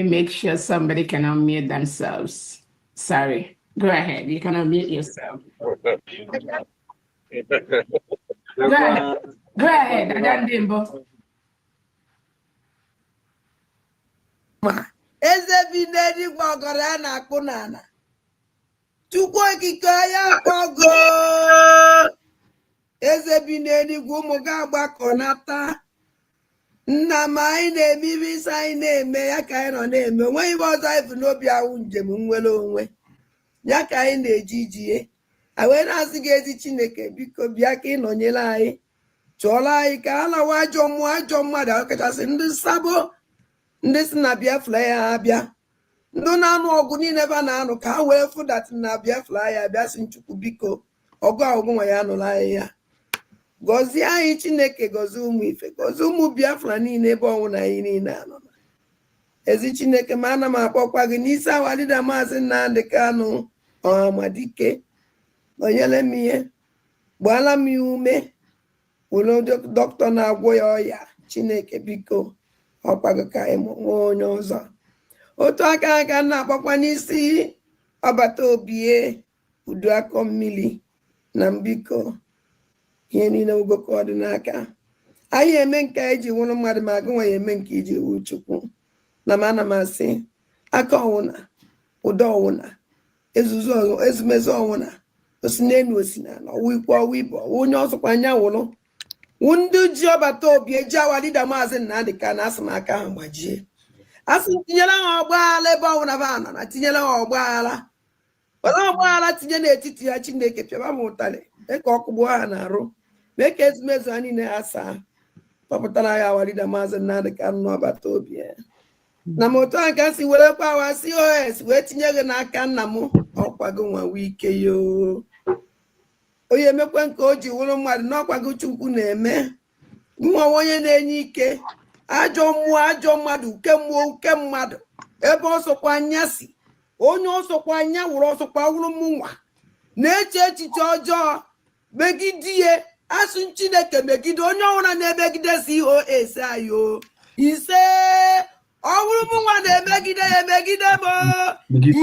Make sure somebody can unmute themselves. Sorry. Go ahead. You can unmute yourself. Go ahead. Go ahead. Adandimbo. Eze bi n'eluigwe ọgọrọ a na-akpụ n'ala. Chukwu okike ya akpọgo. Eze bi n'eluigwe ụmụ gị agbakọnata. Nna m anyị na-eme ibe isi anyị na-eme ya ka anyị nọ na-eme. Onweghị ibe ọzọ anyị bụ n'obi awụ njem nwere onwe. Ya ka anyị na-eji ijie. A wee na-asị gị ezi Chineke biko bịa ka ị nọnyere anyị. Chụọrọ anyị ka a lawa ajọ mmadụ ọkachasị ndị sabo. Ndị si na Biafra ya abịa. Ndị na-anụ ọgụ niile ebe a na-anụ ka ha wee fụdatị na Biafra ya abịa si Chukwu biko ọgụ ahụgụ nwa ya nụrụ anyị ya. Gọzie anyị Chineke gọzie ụmụ ife gọzie ụmụ Biafra niile ebe ọnwụ anyị niile anọ. Ezi Chineke ma ana m akpọkwa gị n'isi awalida Maazị Nnamdi Kanu Ọhamadike nọnyere m ihe gbaala m ya ume were dọkịta na-agwọ ya ọya Chineke biko ọkwago ka anyị nwee onye ọzọ. Otu aka aka na-akpọkwa n'isi ọbata obie udu akọ mmiri na mbiko ihe niile ugoko ọdịnaka anyị eme nke anyị ji nwụrụ mmadụ ma agụ nwa ya eme nke iji wu Chukwu na m ana m asị aka ọnwụna ụda ọnwụna ezumezu ọnwụna osi n'elu osi n'ala ọwụ ikwu ọwụ ibe ọwụ onye ọzọkwa anya wụrụ ndị ji ọbata obi eji awalida Maazị Nnamdi Kanu asị m aka ha gbajie asị tinyere ha ọgbaghara ebe ọnwụna ba nọ na tinyere ha ọgbaghara ọgbaghara tinye n'etiti ha Chineke pịaba m ụtalị mee ka ọkụ gbuo ha na-arụ mee ka ezumezu ha niile ha saa kpọpụtara ya awalida Maazị Nnamdi Kanu n'ọbata obi ya na m otu aka si were kwa awa COS wee tinye gị n'aka nna m ọkwago nwa wike yo onye emekwe nke o ji wụrụ mmadụ n'ọkwago Chukwu na-eme nwa onye na-enye ike ajọ mmadụ uke mmadụ ebe ọsọkwa anya si onye ọsọkwa anya wụrụ ọsọkwa wụrụ mụnwa na-eche echiche ọjọọ megide ihe asụ Chineke megide onye ọbụla na-emegide COS ayo ise ọwụrụ mụnwa na-emegide ya emegide m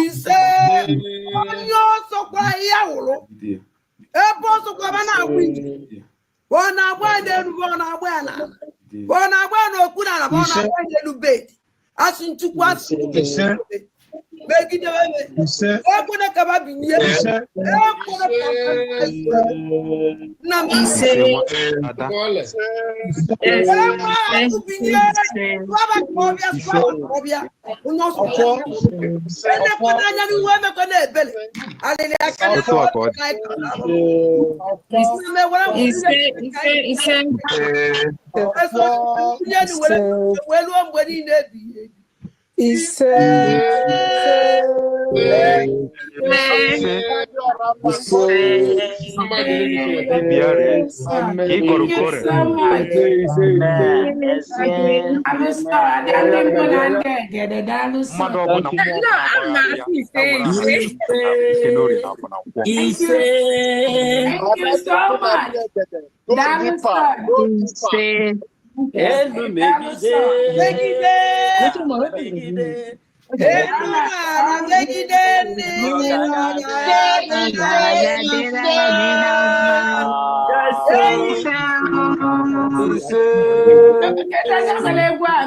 ise onye ọsọkwa ya wụrụ ebe ọsọkwa ba na-agwụ ije ọ na-agba n'elu ọ na-agba ya n'ala ọ na-agba n'okpuru ala ọ na-agba n'elu bed asụ Chukwu asụ megide ekwene ka ba binye na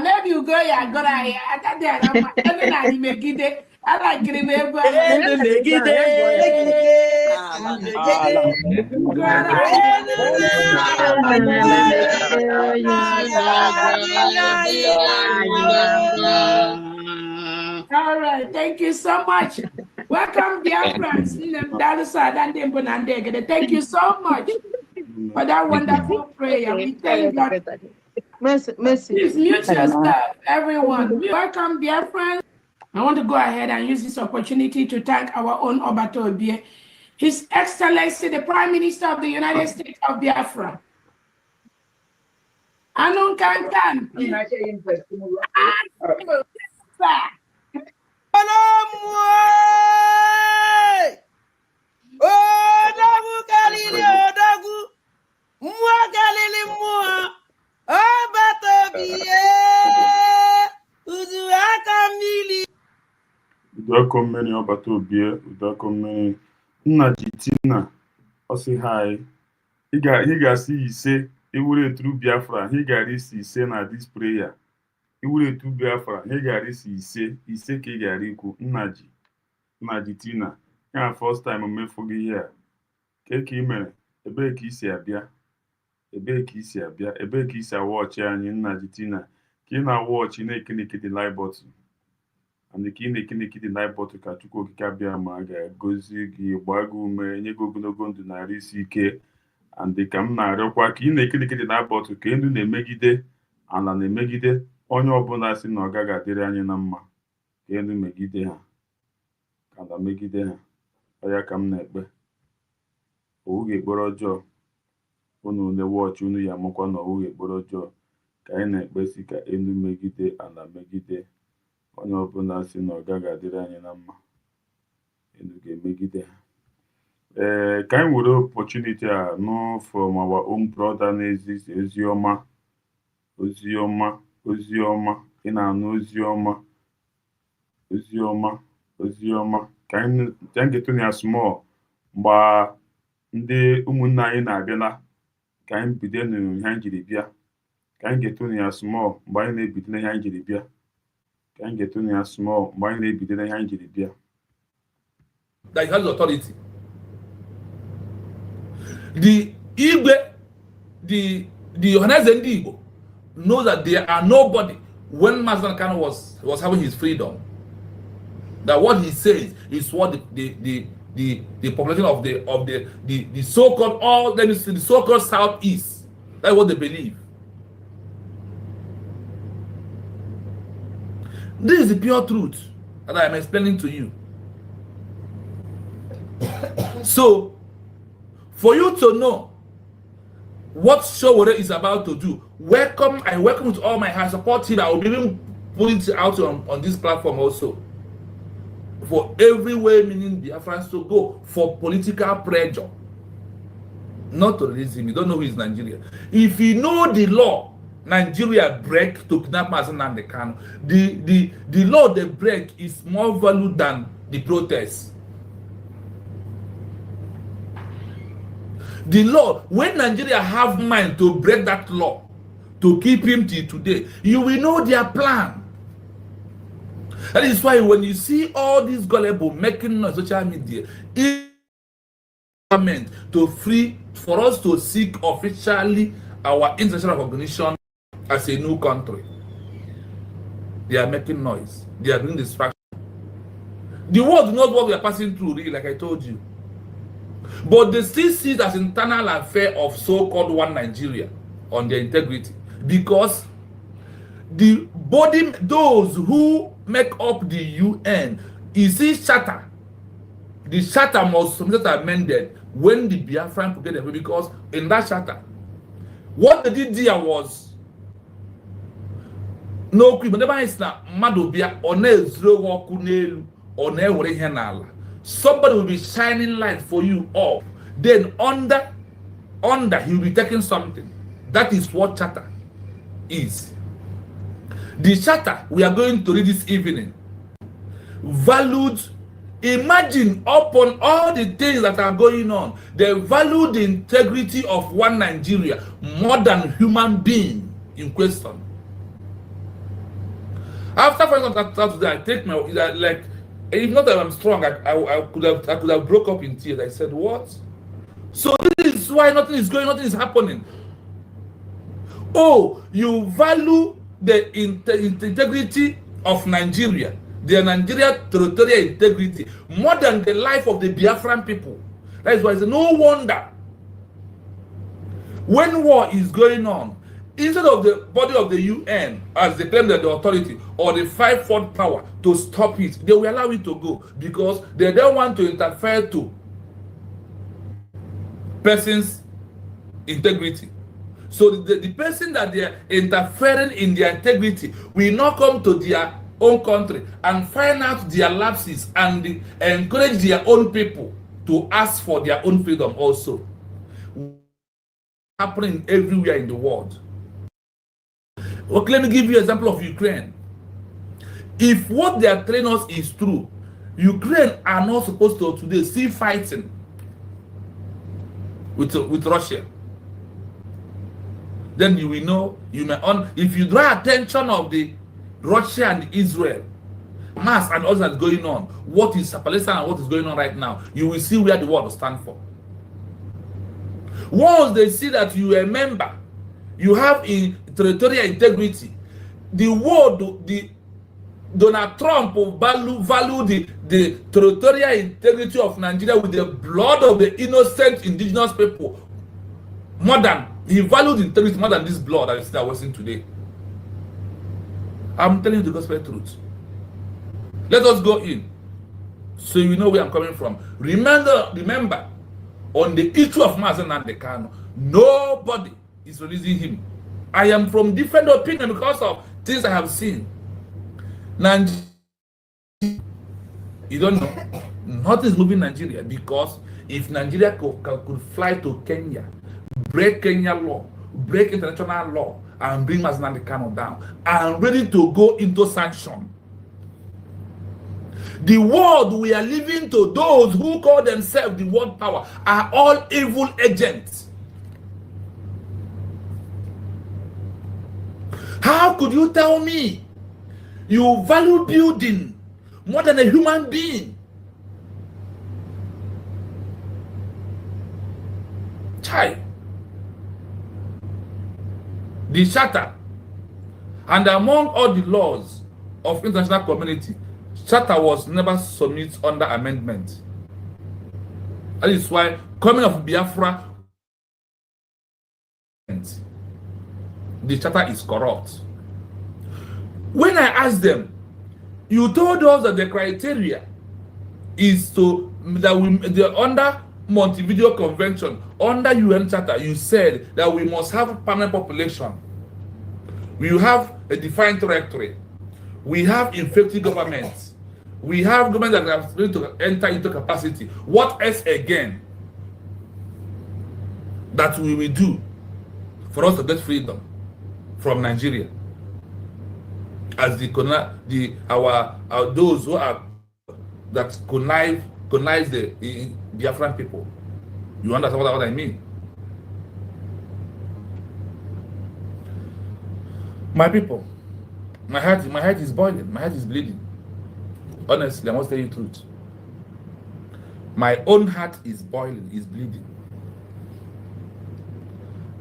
maybe you go ya go I like getting there, but all right, thank you so much. Welcome, dear friends. Thank you so much for that wonderful prayer. We thank God. Please mute yourself, everyone. Welcome, dear friends. I want to go ahead and use this opportunity to thank our own Obato Obie, His Excellency, the Prime Minister of the United States of Biafra. Anun Kankan. Obato Obie. Uzu aka mmiri Udokomeni ọbata obie udokomeni nna Jitina ọsị hi ị ga-asị ise iwere eturu Biafra ị gara isi ise na dis prayer iwere etu Biafra ị gara isi ise ka ị gara ikwu nna Jitina ya first time mmefu gị ihe a ka ị mere ebee ka isi abịa ebee ka isi abịa ebee ka isi awọchị anyị nna Jitina ka ị na-awọchị na-ekenikedi live bottle and ka ị na-ekenikedi live bottle ka Chukwu okike abịa ma ga-egozi gị gbaa gị ume nye gị ogologo ndụ na arụ isi ike and ka m na-arịọkwa ka ị na-ekenikedi live bottle ka elu na-emegide ala na-emegide onye ọbụla si na ọ gaghị adịrị anyị na mma ka elu megide ha ka ala megide ha ọya ka m na-ekpe owu ga-ekpere ọjọọ unu na-ewọchị unu ya amụkwa na owu ga-ekpere ọjọọ ka anyị na-ekpesi ka elu megide ala megide onye ọbụla si na ọ gaghị adịrị anyị na mma elu ga-emegide ha ka anyị were opportunity a nụ from our own brother na-ezisa oziọma ị na-anụ oziọma ka anyị ga-etoni ya small mgbe ndị ụmụnne anyị na-abịala ka anyị bido ihe anyị jiri bịa ka anyị ga-etoni ya small mgbe anyị na-ebido ihe anyị jiri bịa ka anyị ga-etoni ya small mgbe anyị na-ebido ihe anyị jiri bịa that has authority. The Igwe, the Yohaneze Igbo know that there are nobody when Master Kano was having his freedom. That what he says is what the population of the so-called the so-called Southeast. That's what they believe. This is the pure truth that I am explaining to you. So, for you to know what Showore is about to do, I welcome with all my heart, support him. I will even put it out on this platform also. For every way meaning Biafrans to go for political pressure. Not to release him. You don't know who is Nigeria. If you know the law, Nigeria break to kidnap Mazen and the Kano. The law they break is more valued than the protest. The law, when Nigeria have mind to break that law, to keep him till today, you will know their plan. That is why when you see all these gullible making on social media, it's government to free for us to seek officially our international recognition as a new country. They are making noise. They are doing distraction. The world knows what we are passing through, really, like I told you. But they still see it as internal affair of so-called one Nigeria on their integrity. Because the body, those who make up the UN, is this charter. The charter must be amended when the Biafran put together, because in that charter, what they did there was no whenever it's not Madobia or Nezro Kunelu or Newe Henala. Somebody will be shining light for you all. Then under he'll be taking something. That is what charter is. The charter we are going to read this evening valued, imagine upon all the things that are going on, they value the integrity of one Nigeria more than human being in question. After for example, today, I take my like. If not that I'm strong, I could have broke up in tears. I said, what? So this is why nothing is going, nothing is happening. Oh, you value the integrity of Nigeria, the Nigeria territorial integrity, more than the life of the Biafran people. That is why it's no wonder when war is going on, instead of the body of the UN, as they claim that the authority or the 5-fold power to stop it, they will allow it to go because they don't want to interfere to person's integrity. So the person that they are interfering in their integrity will not come to their own country and find out their lapses and encourage their own people to ask for their own freedom also. Happening everywhere in the world. Okay, let me give you an example of Ukraine. If what they are telling us is true, Ukraine are not supposed to today see fighting with Russia. Then you will know, if you draw attention of the Russia and Israel, Hamas and all that's going on, what is Palestine and what is going on right now, you will see where the world will stand for. Once they see that you are a member, you have in territorial integrity, the world, the Donald Trump will value the territorial integrity of Nigeria with the blood of the innocent indigenous people more than he valued integrity more than this blood that is still wasting today. I'm telling you the gospel truth. Let us go in so you know where I'm coming from. Remember, on the issue of Mazen and Dekano, nobody is releasing him. I am from different opinion because of things I have seen. Nigeria, you don't know, nothing is moving Nigeria, because if Nigeria could fly to Kenya, break Kenya law, break international law, and bring Mazen and Dekano down, and ready to go into sanction. The world we are living to, those who call themselves the world power, are all evil agents. How could you tell me you value building more than a human being? Chai. The charter, and among all the laws of international community, charter was never submitted under amendment. That is why coming of Biafra, the charter is corrupt. When I asked them, you told us that the criteria is to that under Montevideo Convention, under UN Charter, you said that we must have a permanent population. We have a defined territory. We have effective governments. We have government that are ready to enter into capacity. What else again that we will do for us to get freedom from Nigeria? As those who are that connive the Biafran people. You understand what I mean? My people, my heart is boiling, my heart is bleeding. Honestly, I must tell you the truth. My own heart is boiling, is bleeding.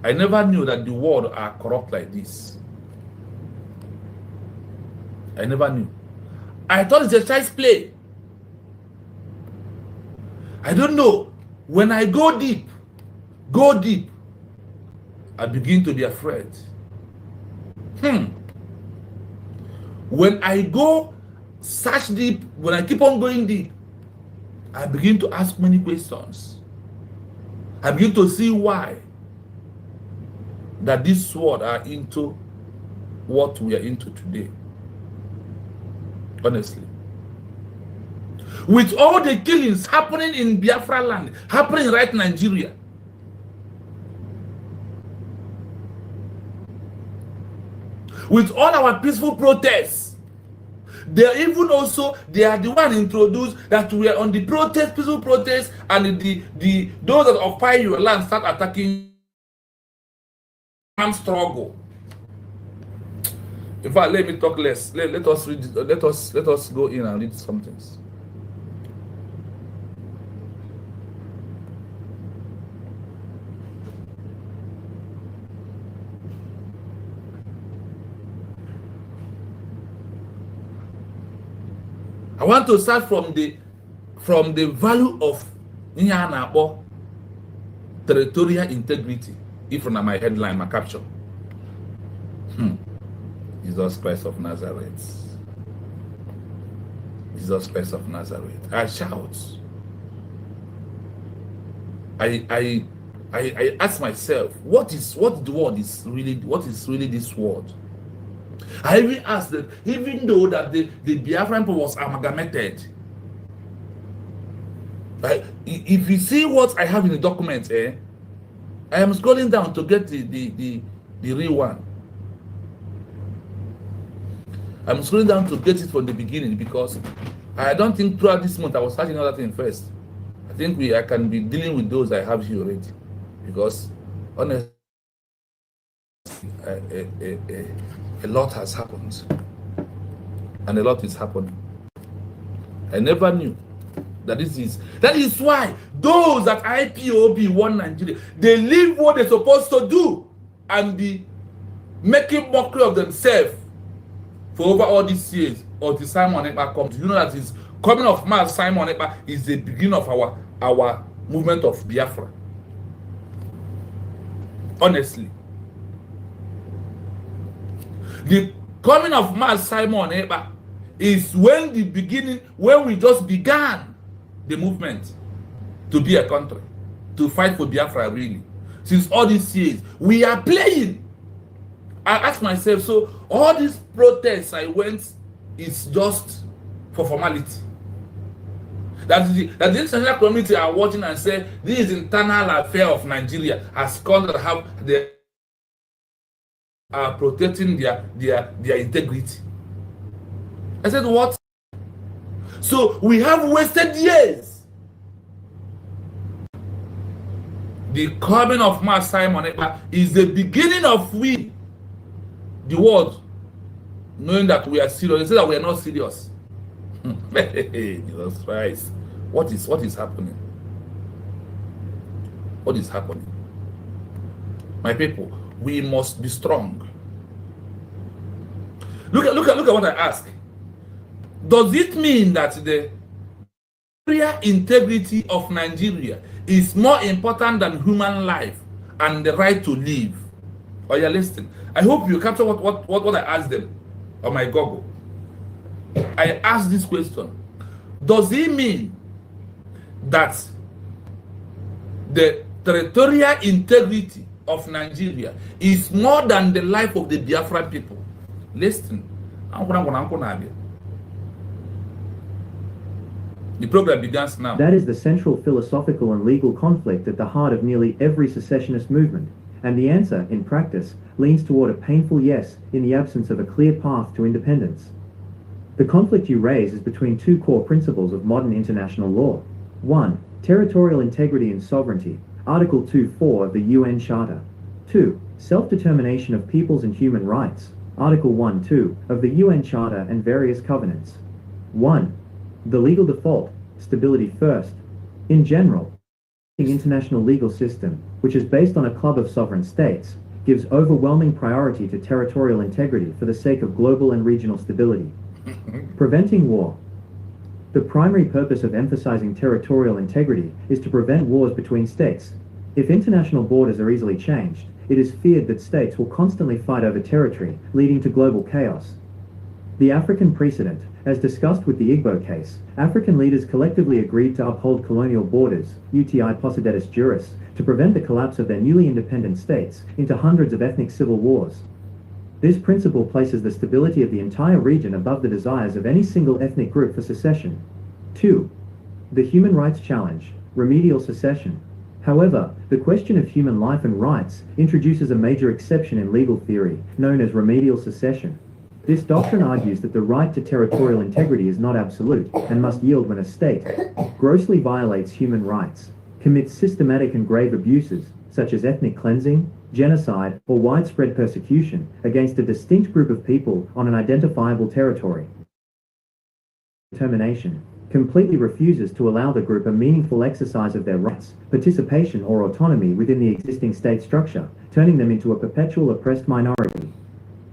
I never knew that the world are corrupt like this. I never knew. I thought it's a child's play. I don't know. When I go deep, I begin to be afraid. When I go search deep, when I keep on going deep, I begin to ask many questions. I begin to see why that this world are into what we are into today. Honestly. With all the killings happening in Biafra land, happening right in Nigeria, with all our peaceful protests, they are the one introduced that we are on the peaceful protest, and those that occupy your land start attacking armed struggle. In fact, let me talk less. Let us read. Let us go in and read some things. I want to start from the value of territorial integrity. If on my headline, my caption. Jesus Christ of Nazareth. Jesus Christ of Nazareth. I shout. I ask myself, what is really this word? I even asked that, even though that the Biafran people was amalgamated, if you see what I have in the document, I am scrolling down to get the real one. I'm scrolling down to get it from the beginning, because I don't think throughout this month I was starting another thing first. I think I can be dealing with those I have here already, because honestly, a lot has happened, and a lot is happening. I never knew that that is why those at IPOB want Nigeria, they leave what they're supposed to do and be making mockery of themselves for over all these years until Simon Ekpa comes. You know that his coming of Mass Simon Ekpa is the beginning of our movement of Biafra. Honestly, the coming of Mass Simon Ekpa is when we just began the movement to be a country, to fight for Biafra. Really, since all these years we are playing. I asked myself, so all these protests I went is just for formality. That the international community are watching and say this is internal affair of Nigeria, as countries they are protecting their integrity. I said, what? So we have wasted years. The coming of Mass Simon Ekpa is the beginning of the world knowing that we are serious. They say that we are not serious. Jesus Christ. What is happening? What is happening? My people, we must be strong. Look at what I ask. Does it mean that the integrity of Nigeria is more important than human life and the right to live? Or you're listening? I hope you capture what I asked them on my Google. I asked this question. Does it mean that the territorial integrity of Nigeria is more than the life of the Biafran people? Listen. The program begins now. That is the central philosophical and legal conflict at the heart of nearly every secessionist movement, and the answer, in practice, leans toward a painful yes in the absence of a clear path to independence. The conflict you raise is between two core principles of modern international law. 1. Territorial integrity and sovereignty, Article 2.4 of the UN Charter. 2. Self-determination of peoples and human rights, Article 1.2 of the UN Charter and various covenants. 1. The legal default, stability first. In general, the international legal system, which is based on a club of sovereign states, gives overwhelming priority to territorial integrity for the sake of global and regional stability. Preventing war. The primary purpose of emphasizing territorial integrity is to prevent wars between states. If international borders are easily changed, it is feared that states will constantly fight over territory, leading to global chaos. The African precedent, as discussed with the UGO case, African leaders collectively agreed to uphold colonial borders, uti possidetis juris, to prevent the collapse of their newly independent states into hundreds of ethnic civil wars. This principle places the stability of the entire region above the desires of any single ethnic group for secession. 2. The human rights challenge, remedial secession. However, the question of human life and rights introduces a major exception in legal theory, known as remedial secession. This doctrine argues that the right to territorial integrity is not absolute and must yield when a state grossly violates human rights, commits systematic and grave abuses, such as ethnic cleansing, genocide, or widespread persecution against a distinct group of people on an identifiable territory. Determination completely refuses to allow the group a meaningful exercise of their rights, participation, or autonomy within the existing state structure, turning them into a perpetual oppressed minority.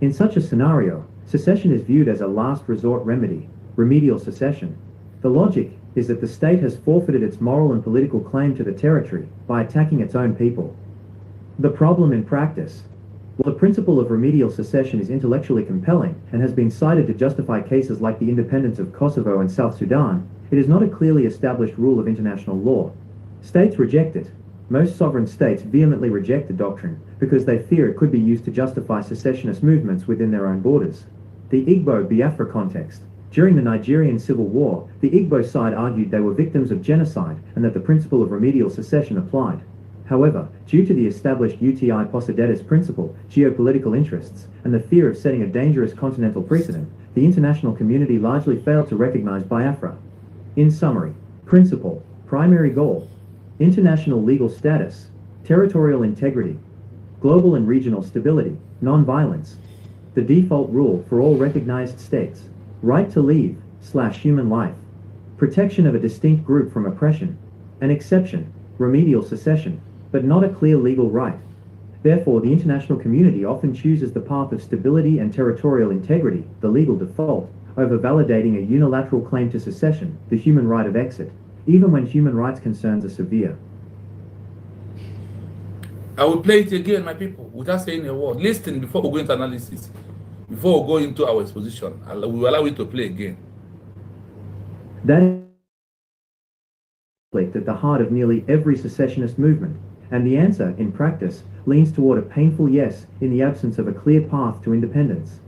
In such a scenario, secession is viewed as a last resort remedy, remedial secession. The logic is that the state has forfeited its moral and political claim to the territory by attacking its own people. The problem in practice. While the principle of remedial secession is intellectually compelling and has been cited to justify cases like the independence of Kosovo and South Sudan, it is not a clearly established rule of international law. States reject it. Most sovereign states vehemently reject the doctrine because they fear it could be used to justify secessionist movements within their own borders. The Igbo-Biafra context. During the Nigerian Civil War, the Igbo side argued they were victims of genocide and that the principle of remedial secession applied. However, due to the established UTI Possidetis principle, geopolitical interests, and the fear of setting a dangerous continental precedent, the international community largely failed to recognize Biafra. In summary, principle, primary goal, international legal status, territorial integrity, global and regional stability, non-violence, the default rule for all recognized states, right to leave/human life, protection of a distinct group from oppression, an exception, remedial secession, but not a clear legal right. Therefore, the international community often chooses the path of stability and territorial integrity, the legal default, over validating a unilateral claim to secession, the human right of exit, even when human rights concerns are severe. I will play it again, my people, without saying a word. Listen before we go into analysis. Before we go into our exposition, we will allow you to play again. That is at the heart of nearly every secessionist movement, and the answer, in practice, leans toward a painful yes in the absence of a clear path to independence.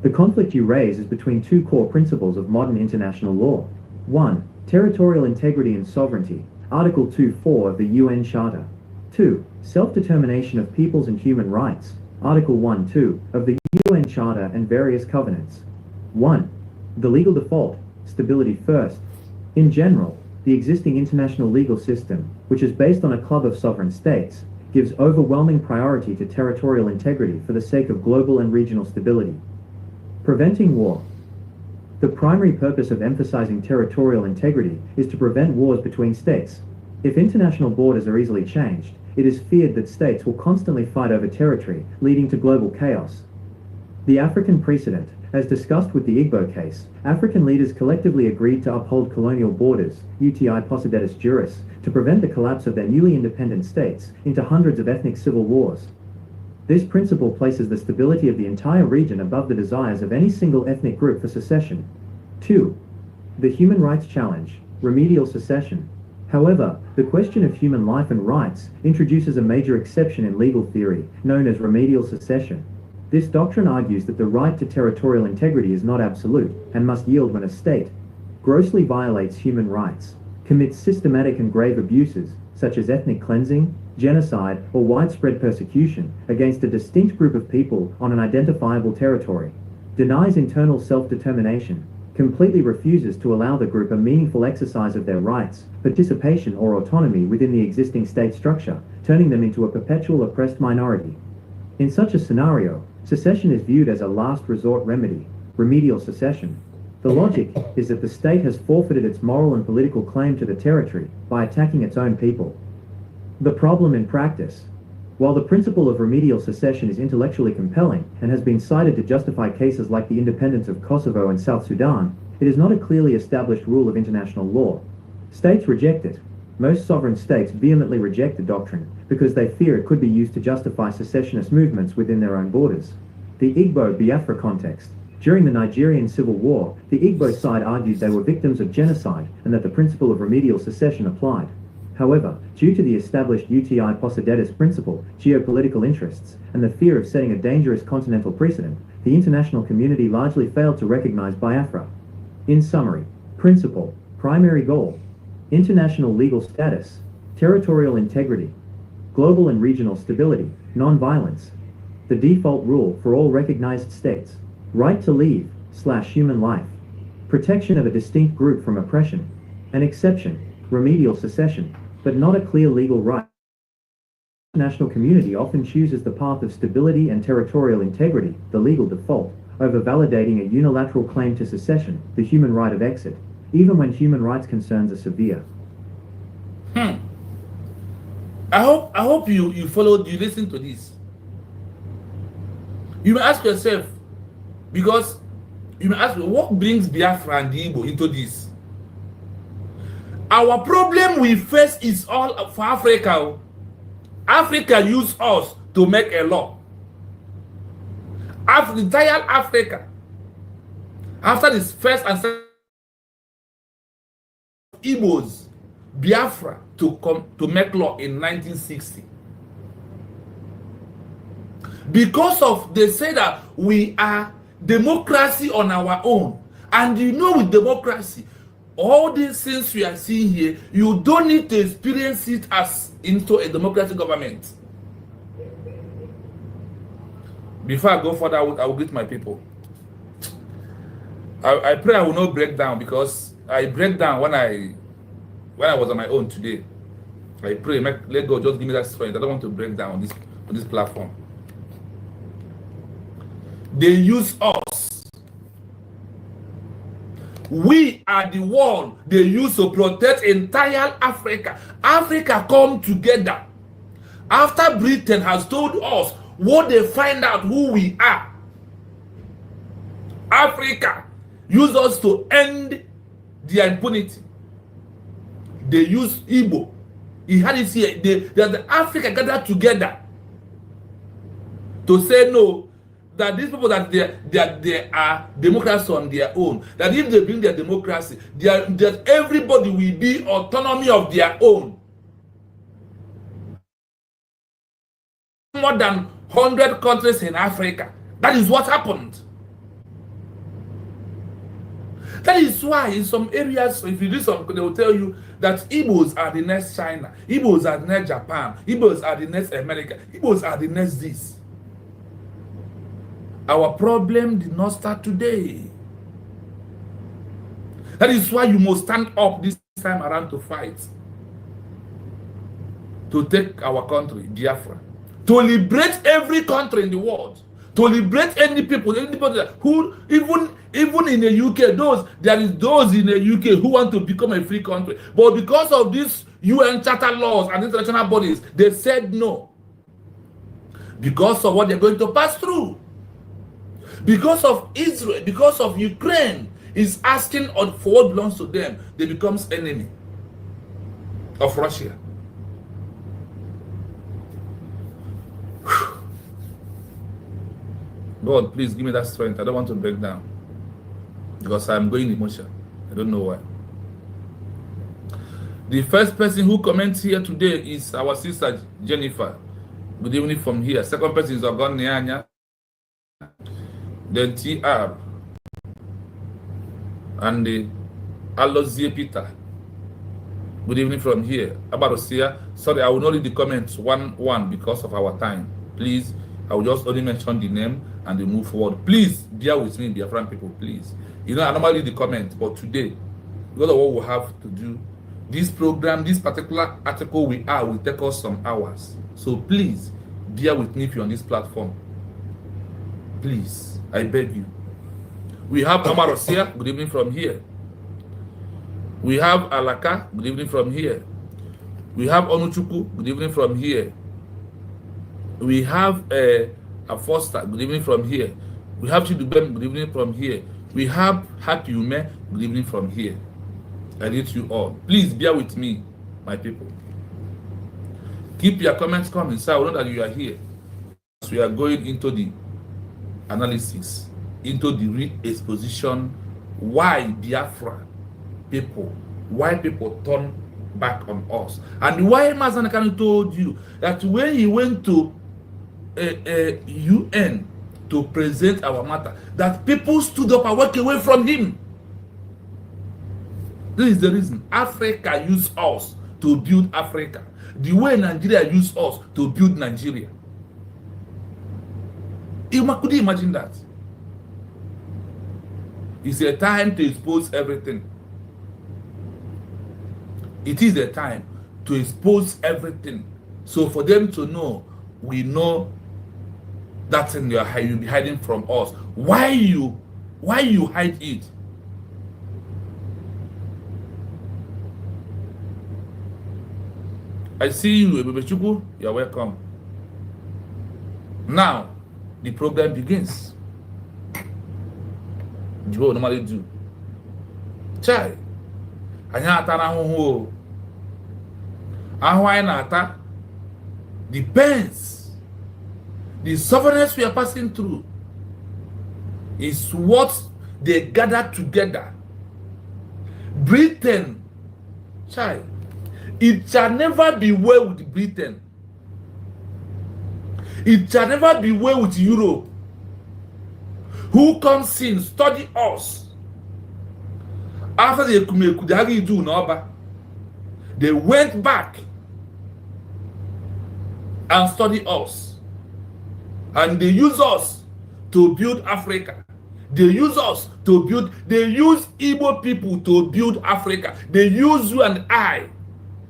The conflict you raise is between two core principles of modern international law. 1. Territorial integrity and sovereignty, Article 2.4 of the UN Charter. 2. Self-determination of peoples and human rights, Article 1.2 of the UN Charter and various covenants. 1. The legal default, stability first. In general, the existing international legal system, which is based on a club of sovereign states, gives overwhelming priority to territorial integrity for the sake of global and regional stability. Preventing war. The primary purpose of emphasizing territorial integrity is to prevent wars between states. If international borders are easily changed, it is feared that states will constantly fight over territory, leading to global chaos. The African precedent. As discussed with the UGO case, African leaders collectively agreed to uphold colonial borders, UTI Possidetis juris, to prevent the collapse of their newly independent states into hundreds of ethnic civil wars. This principle places the stability of the entire region above the desires of any single ethnic group for secession. 2. The human rights challenge, remedial secession. However, the question of human life and rights introduces a major exception in legal theory, known as remedial secession. This doctrine argues that the right to territorial integrity is not absolute, and must yield when a state grossly violates human rights, commits systematic and grave abuses, such as ethnic cleansing, genocide, or widespread persecution, against a distinct group of people on an identifiable territory, denies internal self-determination, completely refuses to allow the group a meaningful exercise of their rights, participation or autonomy within the existing state structure, turning them into a perpetual oppressed minority. In such a scenario, secession is viewed as a last resort remedy, remedial secession. The logic is that the state has forfeited its moral and political claim to the territory by attacking its own people. The problem in practice. While the principle of remedial secession is intellectually compelling and has been cited to justify cases like the independence of Kosovo and South Sudan, it is not a clearly established rule of international law. States reject it. Most sovereign states vehemently reject the doctrine because they fear it could be used to justify secessionist movements within their own borders. The Igbo-Biafra context. During the Nigerian Civil War, the Igbo side argued they were victims of genocide and that the principle of remedial secession applied. However, due to the established UTI Possidetis principle, geopolitical interests, and the fear of setting a dangerous continental precedent, the international community largely failed to recognize Biafra. In summary, principle, primary goal, international legal status, territorial integrity, global and regional stability, non-violence, the default rule for all recognized states, right to leave/human life, protection of a distinct group from oppression, an exception, remedial secession, but not a clear legal right. The international community often chooses the path of stability and territorial integrity, the legal default, over validating a unilateral claim to secession, the human right of exit, even when human rights concerns are severe. I hope you followed, you listen to this. You may ask yourself, because you may ask, what brings Biafra and the Igbo into this? Our problem we face is all for Africa. Africa used us to make a law. After the entire Africa, after this first and second Igbos, Biafra to make law in 1960. Because of, they say that we are democracy on our own. And you know, with democracy, all these things we are seeing here, you don't need to experience it as into a democratic government. Before I go further, I will greet my people. I pray I will not break down, because I break down when I was on my own today. I pray, let God just give me that strength. I don't want to break down on this platform. They use us. We are the one they use to protect entire Africa. Africa come together. After Britain has told us what they find out who we are, Africa use us to end their impunity. They use Igbo. He had it here. The Africa gathered together to say no, that these people that they are democrats on their own. That if they bring their democracy, that everybody will be autonomy of their own. More than 100 countries in Africa. That is what happened. That is why in some areas, if you do some, they will tell you that Igbos are the next China, Igbos are the next Japan, Igbos are the next America, Igbos are the next this. Our problem did not start today. That is why you must stand up this time around to fight. To take our country, Biafra. To liberate every country in the world. To liberate any people who, even in the UK, there is those in the UK who want to become a free country. But because of these UN charter laws and international bodies, they said no. Because of what they're going to pass through. Because of Israel, because of Ukraine is asking for what belongs to them, they become enemy of Russia. God, please give me that strength. I don't want to break down because I'm going emotional. I don't know why. The first person who comments here today is our sister Jennifer. Good evening from here. Second person is Ogon Nyanya. Then TR. And the Alozie Peter. Good evening from here. Abarosia. Sorry, I will not read the comments one because of our time. Please, I will just only mention the name and we move forward. Please bear with me, Biafran people, please. You know, I normally read the comments, but today, because of what we have to do, this program, this particular article will take us some hours. So please, bear with me if you're on this platform. Please, I beg you. We have Omar Osia, good evening from here. We have Alaka, good evening from here. We have Onuchuku, good evening from here. We have a Foster, good evening from here. We have Chidubem, good evening from here. We have Happy Ume, good evening from here. I greet you all. Please bear with me, my people. Keep your comments coming, so I will know that you are here. As we are going into the analysis, into the re-exposition, why Biafra people, why people turn back on us. And why Mazanakanu told you that when he went to UN to present our matter, that people stood up and walked away from him. This is the reason Africa used us to build Africa, the way Nigeria used us to build Nigeria. Could you imagine that? It's a time to expose everything. It is a time to expose everything. So for them to know, we know that's in your you'll be hiding from us. Why you hide it? I see you, Ebebechuku. You're welcome. Now, the program begins. You will normally do. Chai. Anya atana ho. Ahwa na ata depends. The suffering we are passing through is what they gathered together. Britain, chai, it shall never be well with Britain. It shall never be well with Europe. Who comes in, study us, After they do Noba, they went back and studied us. And they use us to build Africa. They use us to build, they use Igbo people to build Africa. They use you and I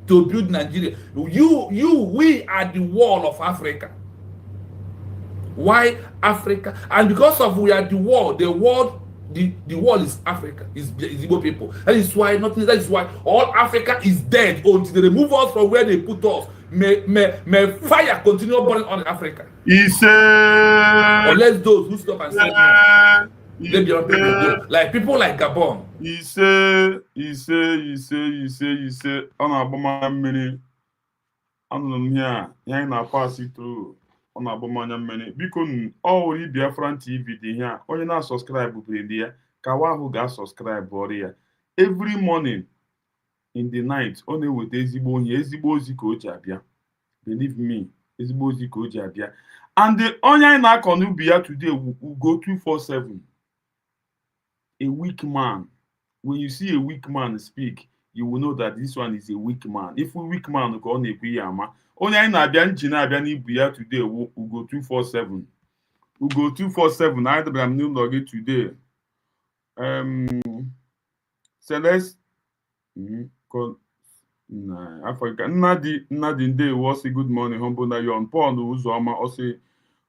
to build Nigeria. We are the wall of Africa. Why Africa? And because of we are the wall is Africa, is Igbo people. That is why all Africa is dead until they remove us from where they put us. May fire continue burning on Africa. Unless those who stop and say no, they be on people go. Like people like Gabon. On a many. I'm here. You na pass it through. On a many. Because all Biafran TV dey here. Onye na subscribe to there. Kawahu ga subscribe here. Every morning in the night, only with ezigbo ozi ka o ji abịa. Believe me, ezigbo ozi ka o ji abịa. And the onye na-akọ n'ubi ya today UGO247. A weak man. When you see a weak man speak, you will know that this one is a weak man. If we weak man ka ọ na-ekwu ya ama, onye anyị na-abịa nji na-abịa n'ibu ya today UGO247. UGO247 anyị debara m n'ụlọ gị today. Celeste Africa Nnadi Ndewo say good morning humble Nayon. Paul Uzoma say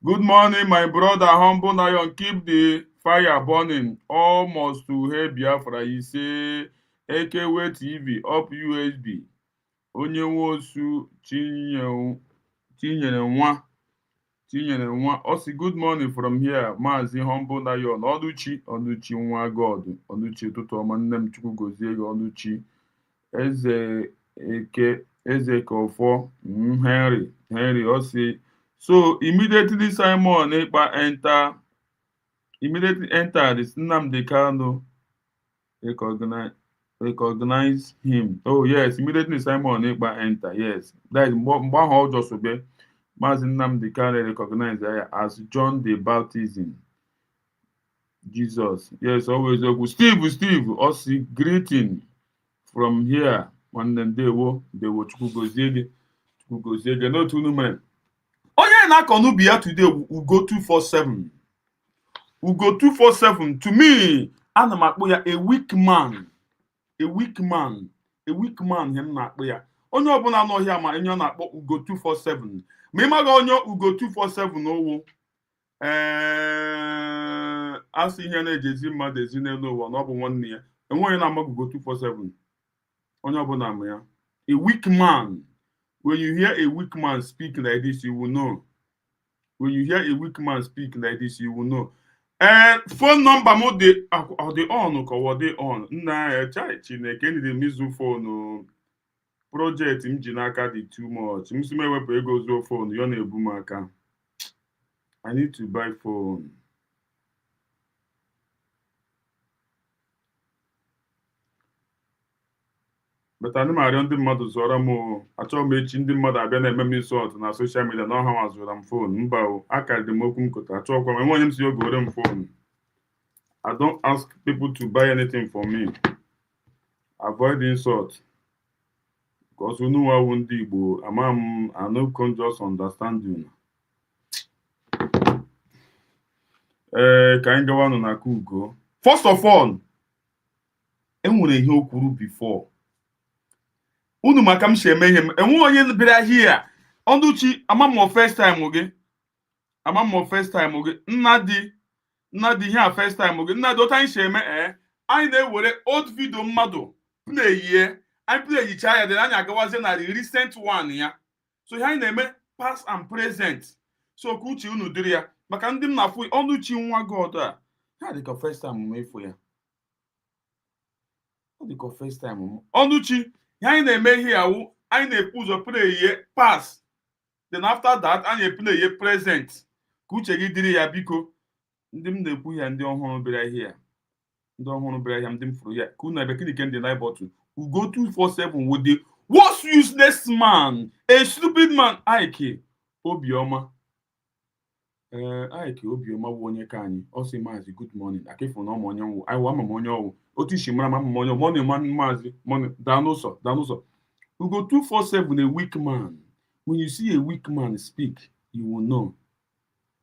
good morning my brother humble Nayon, keep the fire burning almost to help Biafra. He say AKW TV up USB onye wosu chinyere nwa osi good morning from here Mazi humble Nayon Oluchi nwa God Oluchi ụtụtụ ọma nne m Chukwu gozie gị Oluchi Eze Kofo Henry Osi. So immediately Simon Ekpa enter this Nnamdi Kanu recognize him. Oh yes, immediately Simon Ekpa enter. Yes, that is Mbaho just obey. Mazin Nnamdi Kanu recognize as John the Baptism. Jesus. Yes, always good. Steve Osi greeting from here. One then they will Chukwugozie no two men. Onye na-akọ n'ubi ya today UGO247. UGO247 to me ana m akpọ ya a weak man him na-akpọ ya. Onye ọbụla n'ọhịa ma enye ọ na-akpọ UGO247. Ma ịmaga onye UGO247 owo asị ihe na-ejezi mmadụ ezi n'elu ụwa na ọ bụ nwanne ya. Enweghị na-ama UGO247. Onye ọbụla ama ya. A weak man. When you hear a weak man speak like this, you will know. When you hear a weak man speak like this, you will know. Phone number mo de are they on or they on? Nah, Chineke ni the mizu phone project mjinaka di too much. Msime wepo ego zo phone yone ebumaka. I need to buy phone. But I know ndị mmadụ zụọrọ m achọghị m echi ndị mmadụ abịa na-eme m insult na social media na ọha nwazụra m phone mba o aka dị m okwu m kota achọghịkwa m enwe onye m si oge were m phone. I don't ask people to buy anything for me. Avoid insult. Because we know how ndị Igbo I no can just understand you. Ka anyị gawa nọ na Ugo. First of all, enwere ihe o kwuru before. Unu maka m sheme ihe m enwe onye bịara here Ọnụchi amamo first time oge Nnadi here first time oge Nnadi otu anyị sheme anyị na-ewere old video mmadụ play ya dị anyị agawazie na recent one ya. So ihe anyị na-eme past and present. So ka uche unu dịrị ya maka ndị m na-afụ Ọnụchi nwa God a ha dị ka first time m efo ya. Ọ dị ka first time m Ọnụchi anyị na-eme ihe yawu anyị na-ekwu ụzọ play past then after that anyị play present ka uche gị dịrị ya biko ndị m na-ekwu ya ndị ọhụrụ bịara ihe ndị m fụrụ ya ka unu ebe kinike ndị na bottle UGO247 with the worst useless man a stupid man Ike Obioma Ike Obioma bụ onye ka anyị ọ sị maazị good morning akịfụ na ọmụ onye nwụ anyị wa ama onye ọwụ otu isi mara ma onye morning maazị morning danụsọ UGO247 a weak man. When you see a weak man speak, you will know.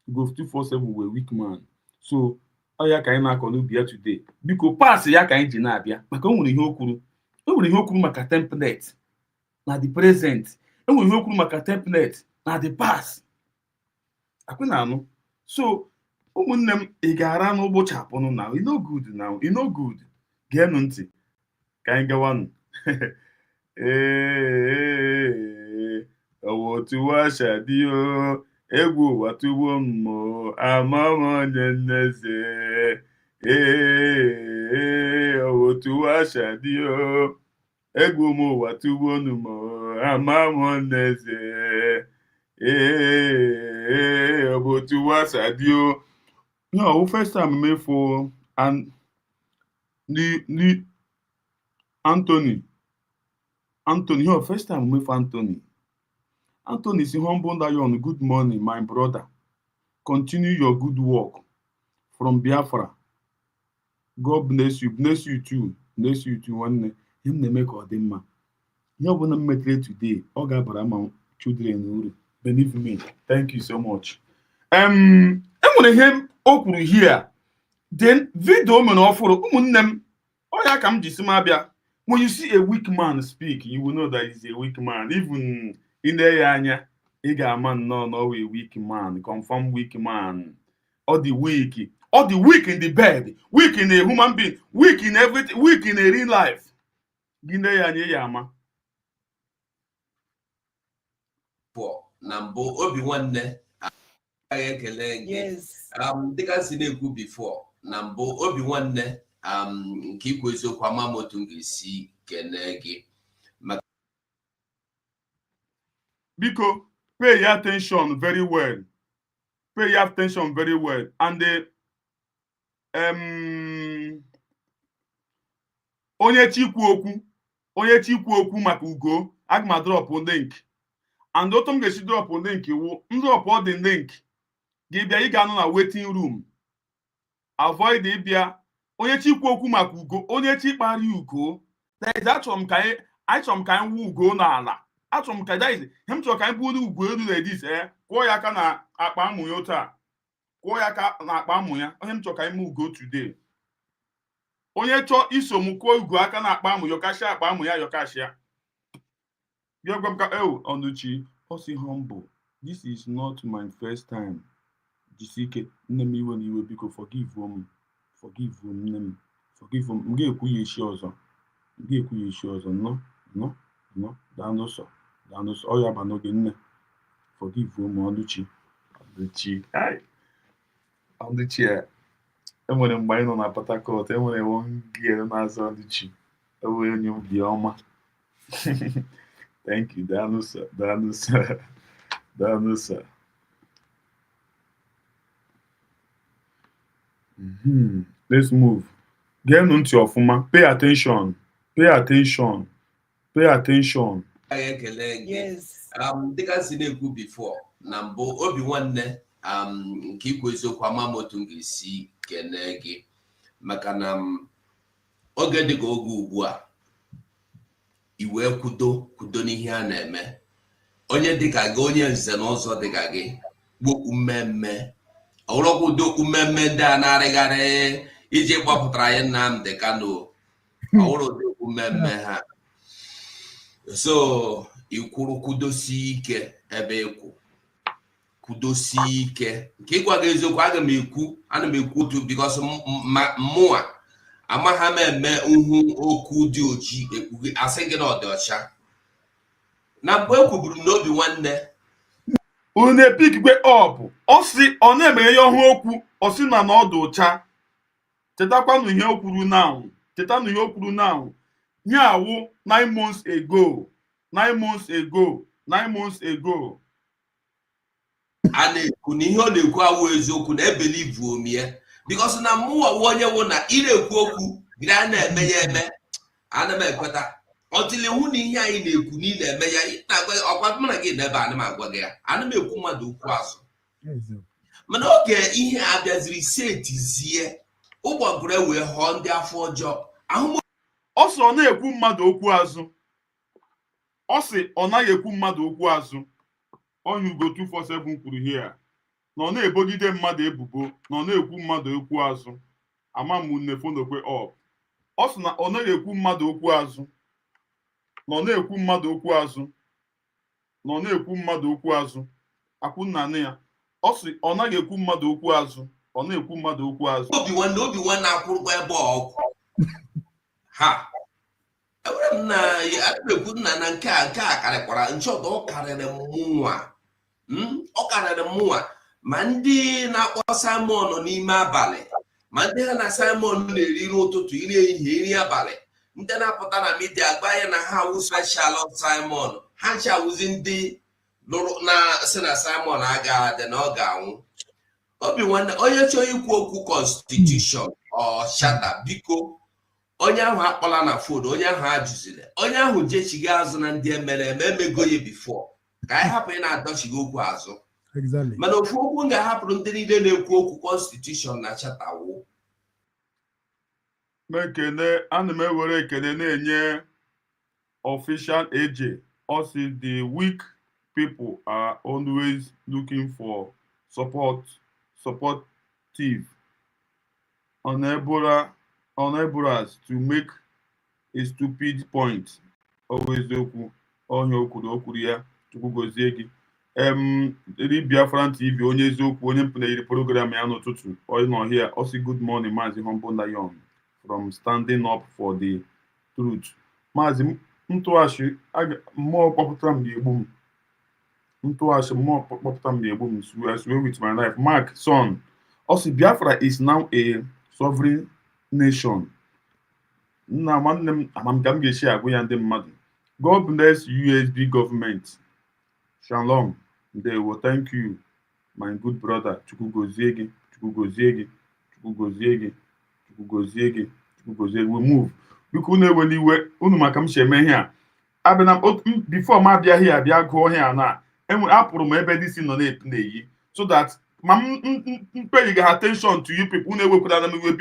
UGO247 were a weak man. So ya ka anyị na-akọ n'ubi ya today. Biko pass ya ka anyị ji na-abịa maka o nwere ihe o kwuru maka template na the present. E nwere ihe o kwuru maka template na the past. Akwụ na anụ. So ụmụnne m ị ga-ara n'ụgbọchapụnụ na you know good now. You know good. Geenụ ntị ka anyị gawanụ. Otu washadio egwu watuwo mmo amamonye nneze otu washadio egwu mo watuwo numo amamonye nneze otu washadio. No, first time me for and the Anthony, first time with Anthony. Anthony is humble Dayon. Good morning, my brother. Continue your good work from Biafra. God bless you. Bless you too. Bless you too. One him the make of them. You want to meet today. Oga Brahma children uru. Believe me. Thank you so much. I'm gonna him okuru here. Then video man offer umunnem. Oya kam jisimabia. When you see a weak man speak, you will know that he's a weak man. Even in the anya, a man no a weak man, confirm weak man. Or the weak in the bed, weak in a human being, weak in everything, weak in a real life. Ginde anya yama. Nambo obi nwanne ekele gị. Yes. Dịka si na-ekwu before, nambo obi nwanne nke ikwu eziokwu amamotu ngisi kene gị. Biko, pay your attention very well. Pay your attention very well. And onye chikwu okwu maka Ugo, aga m drop link. And otu m ga-esi drop link iwu, drop all the link. Gị bịa ị ga-anọ na waiting room. Avoid ịbịa. Onye chikwu okwu maka Ugo, onye chikpari Ugo. Achọrọ m ka anyị wụ Ugo n'ala. Achọrọ m ka daize hem chọrọ ka anyị bụrụ Ugo elu ladies kwụọ ya aka na akpa amụ ya taa. Kwụọ ya aka na akpa amụ ya. Onye m chọrọ ka anyị mụ Ugo today. Onye chọọ iso m kwụọ Ugo aka na akpa amụ yọkashia akpa amụ ya yọkashia. Bịa gwa m ka Ọnụchi ọ sị humble. This is not my first time. Jisike nne m iwe n'iwe biko forgive m nne m. Forgive m. M ga-ekwu ya echi ọzọ. No. Danụsọ. Ọ ya ba n'oge nne. Forgive m Ọnụchi. Ọnụchi enwere mgbe anyị nọ na Port Harcourt, enwere one girl na-azụ Ọnụchi. Enwere onye obi ọma. Thank you. Danụsọ. Let's move. Geenụ ntị ọfụma. Pay attention. Ekele gị. Yes. Dịka si na-ekwu before, na mbụ obi nwanne nke ikwu eziokwu amamotu ngisi kene gị. Maka na oge dịka oge ugbu a iwe kwudo n'ihe a na-eme. Onye dịka gị, onye nze na ọzọ dịka gị, gbokwu mmemme. Ọwụrọkwudo mmemme ndị a na-arịgharị iji gbapụtara ya Nnamdi Kanu. Ọwụrụ mmemme ha. So ikwuru kwudosi ike ebe ikwu. Kwudosi ike. Nke ịgwa gị eziokwu ana m ekwu otu because mụa amaghị m eme okwu dị oji ekwu asị gị na ọ dị ọcha. Na mgbe ekwuburu m n'obi nwanne. Unu epikwe up. Ọ sị ọ na-emeghe ya ọhụ okwu. Ọ sị na ọ dị ụcha. Chetakwanụ ihe o kwuru now. Nyawo 9 months ago. A na-ekwu na ihe ọ na-ekwu awụ eziokwu na ebelivu omie because na mụwa onye wụ na ị na-ekwu okwu gị a na-eme ya eme ana m ekweta ọtụle hụ na ihe anyị na-ekwu na ị na-eme ya na-agwa ọkwa mụ na gị n'ebe ana m agwa gị ya ana m ekwu mmadụ okwu azụ mana oge ihe abịaziri setizie ụgbọgụrụ wee họọ ndị afọ ọjọọ ahụ. Ọ sị ọ na-ekwu mmadụ okwu azụ. Ọ sị ọ naghị ekwu mmadụ okwu azụ. Onye UGO247 kwuru here na ọ na-ebogide mmadụ ebubo na ọ na-ekwu mmadụ okwu azụ. Ama m nne fonokwe ọ sị na ọ naghị ekwu mmadụ okwu azụ na ọ na-ekwu mmadụ okwu azụ na ọ na-ekwu mmadụ okwu azụ. Akwụ nna ya ọ sị ọ naghị ekwu mmadụ okwu azụ ọ na-ekwu mmadụ okwu azụ. Obi nwanne akwụrụkwa ebe ọgwụ ha ewere m na ekwu nna na nke a karịkwara nchọta ọ karịrị mụnwa ma ndị na-akpọ Simon n'ime abalị ma ndị ha na Simon na-eri ụtụtụ iri ehihie iri abalị ndị na-apụta na midia gba ya na ha wụ special Simon ha nchawụzi ndị lụrụ na sị na Simon agaghị na ọ ga-anwụ. Obi nwanne onye chọrọ ikwu okwu constitution ọ shata biko onye ahụ akpọla na fon onye ahụ ajụziri onye ahụ jechiga azụ na ndị emere emego ya bifo ka anyị hapụ ị na-adọchighị okwu azụ. Mana ofu okwu m ga-ahapụrụ ndị niile na-ekwu okwu constitution na chatawo. Ana m ewere ekele na-enye official AJ. Also, the weak people are always looking for supportive, unable us to make a stupid point. Always onye okwuru ya Chukwu gozie gị. Eri Biafran TV onye eziokwu onye mpụnayiri program ya n'ụtụtụ onye nọ here. Also, good morning Maazị Humble Lion from Standing Up for the Truth. Maazị ntụghachi mmụọ kpọpụtara m na-egbu m. Ntụghachi mmụọ kpọpụtara m na-egbu m. I swear with my life. Mark Son. Also, Biafra is now a sovereign nation. Nna nwanne m amam ka m ga-esi agwụ ya ndị mmadụ. God bless USB government. Shalom. Ndewo. Thank you, my good brother. Chukwu gozie gị. Chukwu gozie gị. Chukwu gozie gị. Chukwu gozie gị. Chukwu gozie gị. We move. Biko unu eweli iwe unu maka m si eme ihe a. Abịa before m abịaghị abịa gụọ ihe a na apụrụ m ebe dị si nọ na-eyi so that ma m paying attention to you people unu ewekwala na m iwe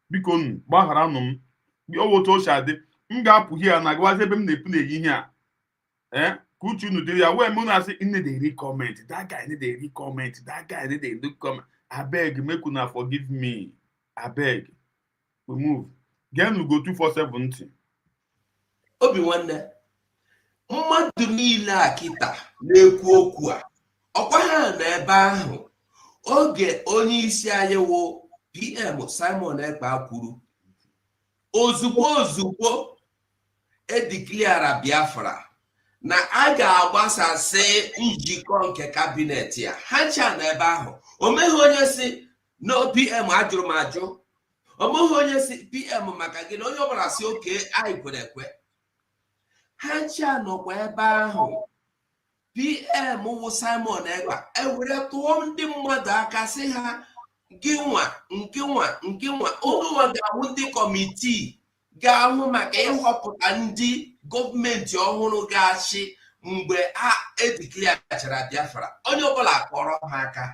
biko nu gbaghara nụ m owotu ochi adị m ga-apụ here na agwazi ebe m na-eyi ihe a ka uche unu dịrị ya wee m na-asị nne dey read comment that guy need dey read comment that guy need dey look comment abeg make una forgive me abeg we move. Gee UGO247 ntị. Obi nwanne mmadụ niile a kịta na-ekwu okwu a ọkwa ha na ebe ahụ oge onye isi anyị wụ PM Simon Ekpa kwuru ozugbo edikliara Biafra na a ga-agbasasị njikọ nke kabinet ya ha ncha na ebe ahụ o meghị onye si no PM ajụrụ m ajụ ọ bụghị onye si PM maka gị na onye ọbụla si oke anyị kwere ekwe ha ncha nọkwa ebe ahụ PM wụ Simon Ekpa ewere tụọ ndị mmadụ aka sị ha gị nwa unu nwa ga-ahụ ndị kọmitii ga-ahụ maka ịhọpụta ndị gọọmenti ọhụrụ ga-achị mgbe a edikliachara Biafra onye ọbụla kpọrọ ha aka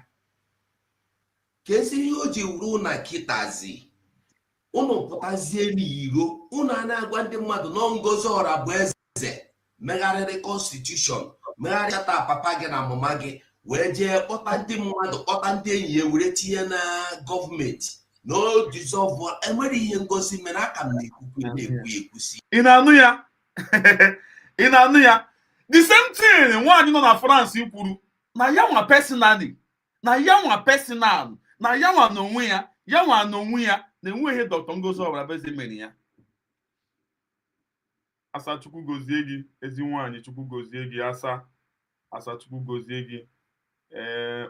ka ezi ihe o ji wuru na kịtazi unu pụtazie n'iro unu a na-agwa ndị mmadụ na Ngozi Ọra bụ eze megharịrị constitution megharịchata papa gị na mama gị wee jee kpọta ndị mmadụ kpọta ndị enyi ya were tinye na gọọmenti na o dissolve enwere ihe ngosi mere aka m na-ekwusi ị na-anụ ya ị na-anụ ya the same thing nwaanyị nọ na France kwuru na ya nwa personally na ya nwa personal na ya nwa n'onwe ya na-enweghị Dr. Ngozi Ọra bụ eze mere ya. Asa Chukwu gozie gị ezi nwaanyị Chukwu gozie gị asa Chukwu gozie gị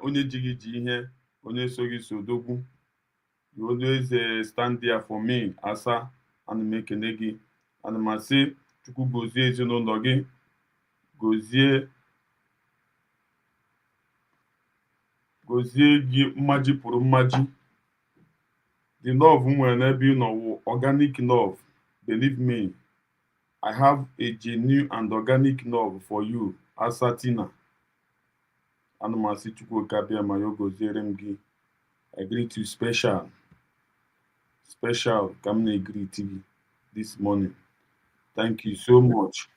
onye ji gị ji ihe onye so gị so dogwu you always stand there for me asa ana m ekene gị ana m asị Chukwu gozie ezinụlọ gị gozie gị mmaji pụrụ mmaji. The love nwere n'ebe ị nọ wụ organic love. Believe me, I have a genuine and organic love for you, Asatina. Anumasi Chukwu Kabia Mayogo Zeremgi. I greet you special. Special. Kamne greet you this morning. Thank you so much.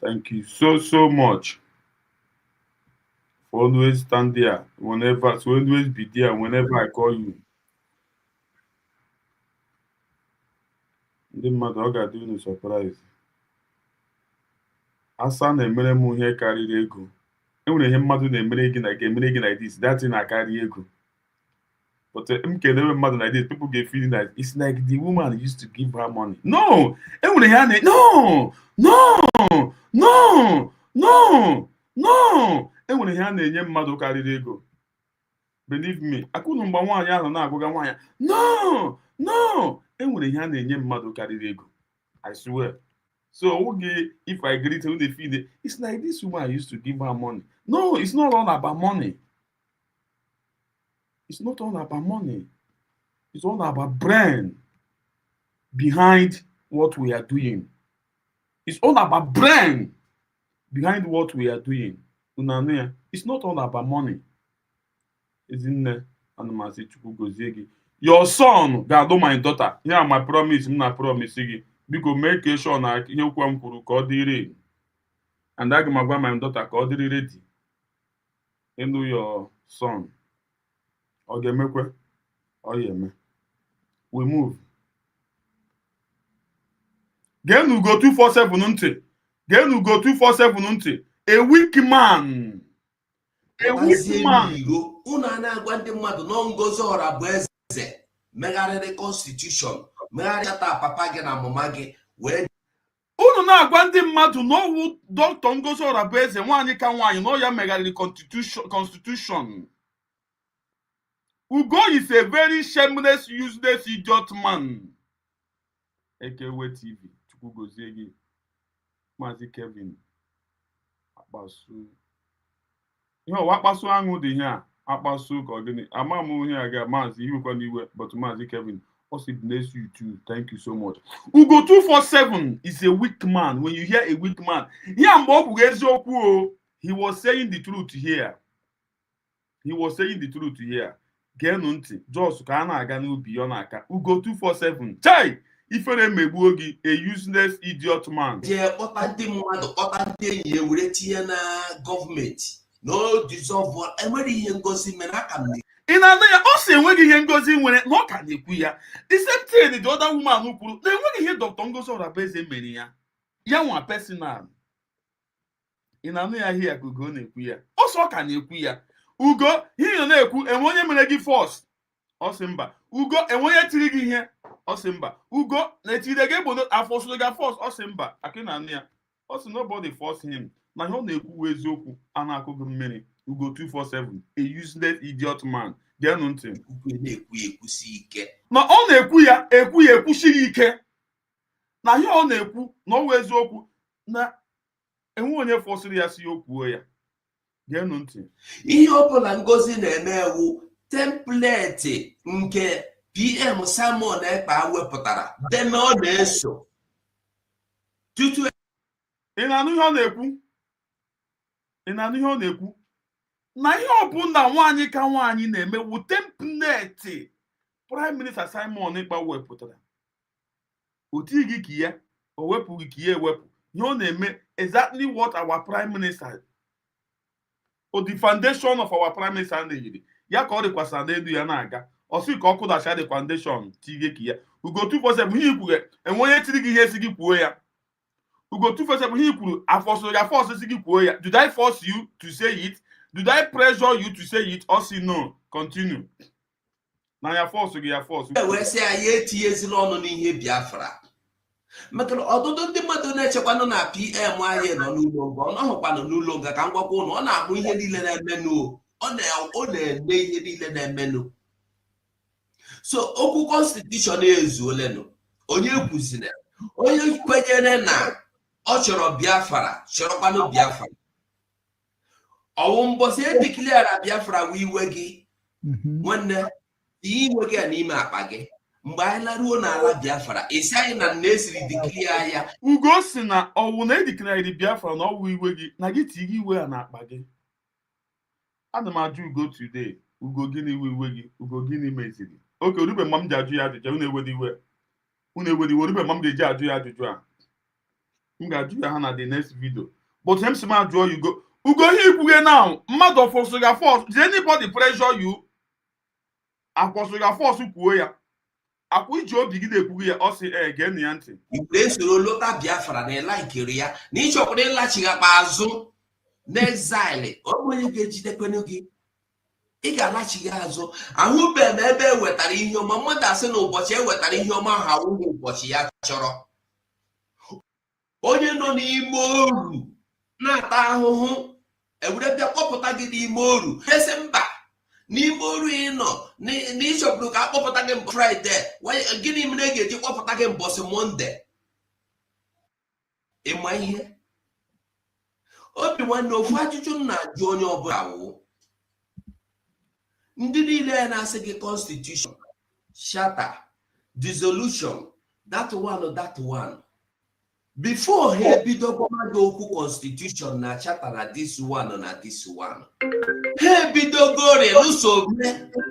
Thank you so much. For always stand there whenever, so always be there whenever I call you. Ndị mmadụ ọ ga-adị unu surprise. Asa na-emere m ihe karịrị ego. Enwere ihe mmadụ na-emere gị na ga-emere gị like this, that thing na-akarị ego. But m kenewe mmadụ like this, people get feeling like it's like the woman used to give her money. No! Enwere ihe a na no! Enwere ihe a na-enye mmadụ karịrị ego. Believe me, akụnụ mgbe nwaanyị ahụ na-agụga nwaanyị no! Enwere ihe a na-enye mmadụ karịrị ego. I swear. So okay, if I greet her, they feel it. It's like this woman used to give her money. No, it's not all about money. It's not all about money. It's all about brain behind what we are doing. It's all about brain behind what we are doing. It's not all about money. Isn't it? Your son ga-adụ my daughter. Here my promise, m na promise gị. Biko make sure na ihe okwu m kwuru ka ọ dịrị. And aga m agwa my daughter ka ọ dịrị ready. Ịnụ your son. Ọ ga-emekwe? Ọ ga-eme. We move. Genu UGO247 ntị. Genu UGO247 ntị. A weak man. A weak man. Unu na-agwa ndị mmadụ na Ngozi Ọra bụ eze megharịrị constitution. Megharịata papa gị na mama gị wee. Unu na-agwa ndị mmadụ na ọwụ Dr. Ngozi Ọra bụ eze nwaanyị ka nwaanyị na ọ ya megharịrị constitution. Ugo is a very shameless, useless, idiot man. Ekewe TV, Chukwu gozie gị. Maazị Kevin akpasu. Ihe ọwa akpasu aṅụ dị ihe a akpasu ka ọ gịnị. Ama m ihe a ga Maazị iwekwa n'iwe, but Maazị Kevin, also bless you too. Thank you so much. UGO247 is a weak man. When you hear a weak man, he was saying the truth here. He was saying the truth here. Genunti, just ka na-aga n'ubi ọ na-aka. UGO247. Chai! Ifere megbuo gị, a useless idiot man. Kpọta ndị mmadụ, kpọta ndị enyi ya were tinye na gọọmenti. No dissolve. Enwere ihe ngozi mere aka m. Ị na-anụ ya, ọ sị enweghị ihe ngozi nwere na ọ ka na-ekwu ya. The same thing the other woman kwuru na enweghị ihe Dr. Ngozi Ọra bụ eze mere ya. Ya nwa personal. Ị na-anụ ya here ka Ugo na-ekwu ya. Ọ sọ ka na-ekwu ya. Ugo, ihe na-ekwu enwe onye mere gị force. Ọ sị mba. Ugo, enwe onye tiri gị ihe. Ọ sị mba. Ugo, na-etiri gị egbodo afọsụrụ gị force. Ọ sị mba. Akị na-anụ ya. Ọ sị nobody force him. Na ihe ọ na-ekwu eziokwu a na-akụghị mmiri. UGO247, a useless idiot man. Geenụ ntị. Na ọ na-ekwu ya ekwusighị ike. Na ihe ọ na-ekwu na ọ wụ eziokwu na enwe onye fọsịrị ya si okwuo ya. Geenụ ntị. Ihe ọ bụla Ngozi na-eme ewu template nke PM Simon Ekpa wepụtara dị na ọ na-eso. Tutu ị na-anụ ihe ọ na-ekwu? Ị na-anụ ihe ọ na-ekwu? Na ihe ọbụla nwaanyị ka nwaanyị na-emewu template Prime Minister Simon Ekpa wepụtara. O tighị ka ya, o wepụghị ka ya ewepụ. Ihe ọ na-eme exactly what our Prime Minister or the foundation of our Prime Minister na-eyiri. Ya ka ọ dịkwasara n'elu ya na-aga. Ọ sị ka ọ kụdacha the foundation tighe ka ya. UGO247 ihe ikwuru enwe onye tiri gị ihe si gị kwuo ya. UGO247 ihe ikwuru afọsụrụ ya force si gị kwuo ya. Did I force you to say it? Did I pressure you to say it? Or say no? Continue. Na ya force gị ya force. Wee sị ya etinyezila ọnụ n'ihe Biafra. Maka ọtụtụ ndị mmadụ na-echekwanụ na PM anyị nọ n'ụlọ nga ọ nọhụkwanụ n'ụlọ nga ka m gwakwa ụnụ ọ na-ahụ ihe niile na-emenụ ọ na-eme ihe niile na-emenụ. So okwu constitution ezuolenụ onye kwuzina onye kwenyere na ọ chọrọ Biafra chọrọkwanụ Biafra. Ọwụ mbọsị edikliara Biafra wee iwe gị nwanne iwe gị n'ime akpa gị. Mgbe anyị laruo n'ala Biafra isi anyị na na-esiri diklia ya. Ugo si na ọwụ na edikliara Biafra na ọwụ iwe gị na gị tigị iwe a n'akpa gị. Ana m ajụ Ugo today. Ugo gịnị iwe gị? Ugo gịnị meziri? Okay, orube mma m ji ajụ ya ajụjụ. Unu ewedi iwe. Orube mma m ga-eji ajụ ya ajụjụ a. M ga-ajụ ya ha na the next video. But him si m ajụọ Ugo. Ugo ihe ikwughe now. Mmadụ force ga force. Did anybody pressure you? Akwọsụ ga force kwuo ya. Akwụ iji obi gị na-ekwughe ya. Ọ sị gee na ya ntị. Igwe soro lota Biafra na ịlaikiri ya na ịchọkwara ịlachighakpa azụ n'exile. Ọ bụ onye ga-ejidekwenu gị. Ị ga-alachighị azụ. Ahụbeghị m ebe e wetara ihe ọma. Mmadụ asị na ụbọchị e wetara ihe ọma ha awụghị ụbọchị ya chọrọ. Onye nọ n'ime oru na-ata ahụhụ ewere bịa kpọpụta gị n'ime oru. Esi mba n'ime oru ị nọ n'ịchọpụrụ ka akpọpụta gị mbọsị Fraịde. Gịnị mere ị ga-eji kpọpụta gị mbọsị Mọnde? Ịma ihe? Obi nwanne, ofu ajụjụ m na-ajụ onye ọbụla wụ ndị niile na-asị gị constitution, charter, dissolution, that one. Before ha ebido gọọmenti okwu constitution na charter na this one, ha ebidogori lụso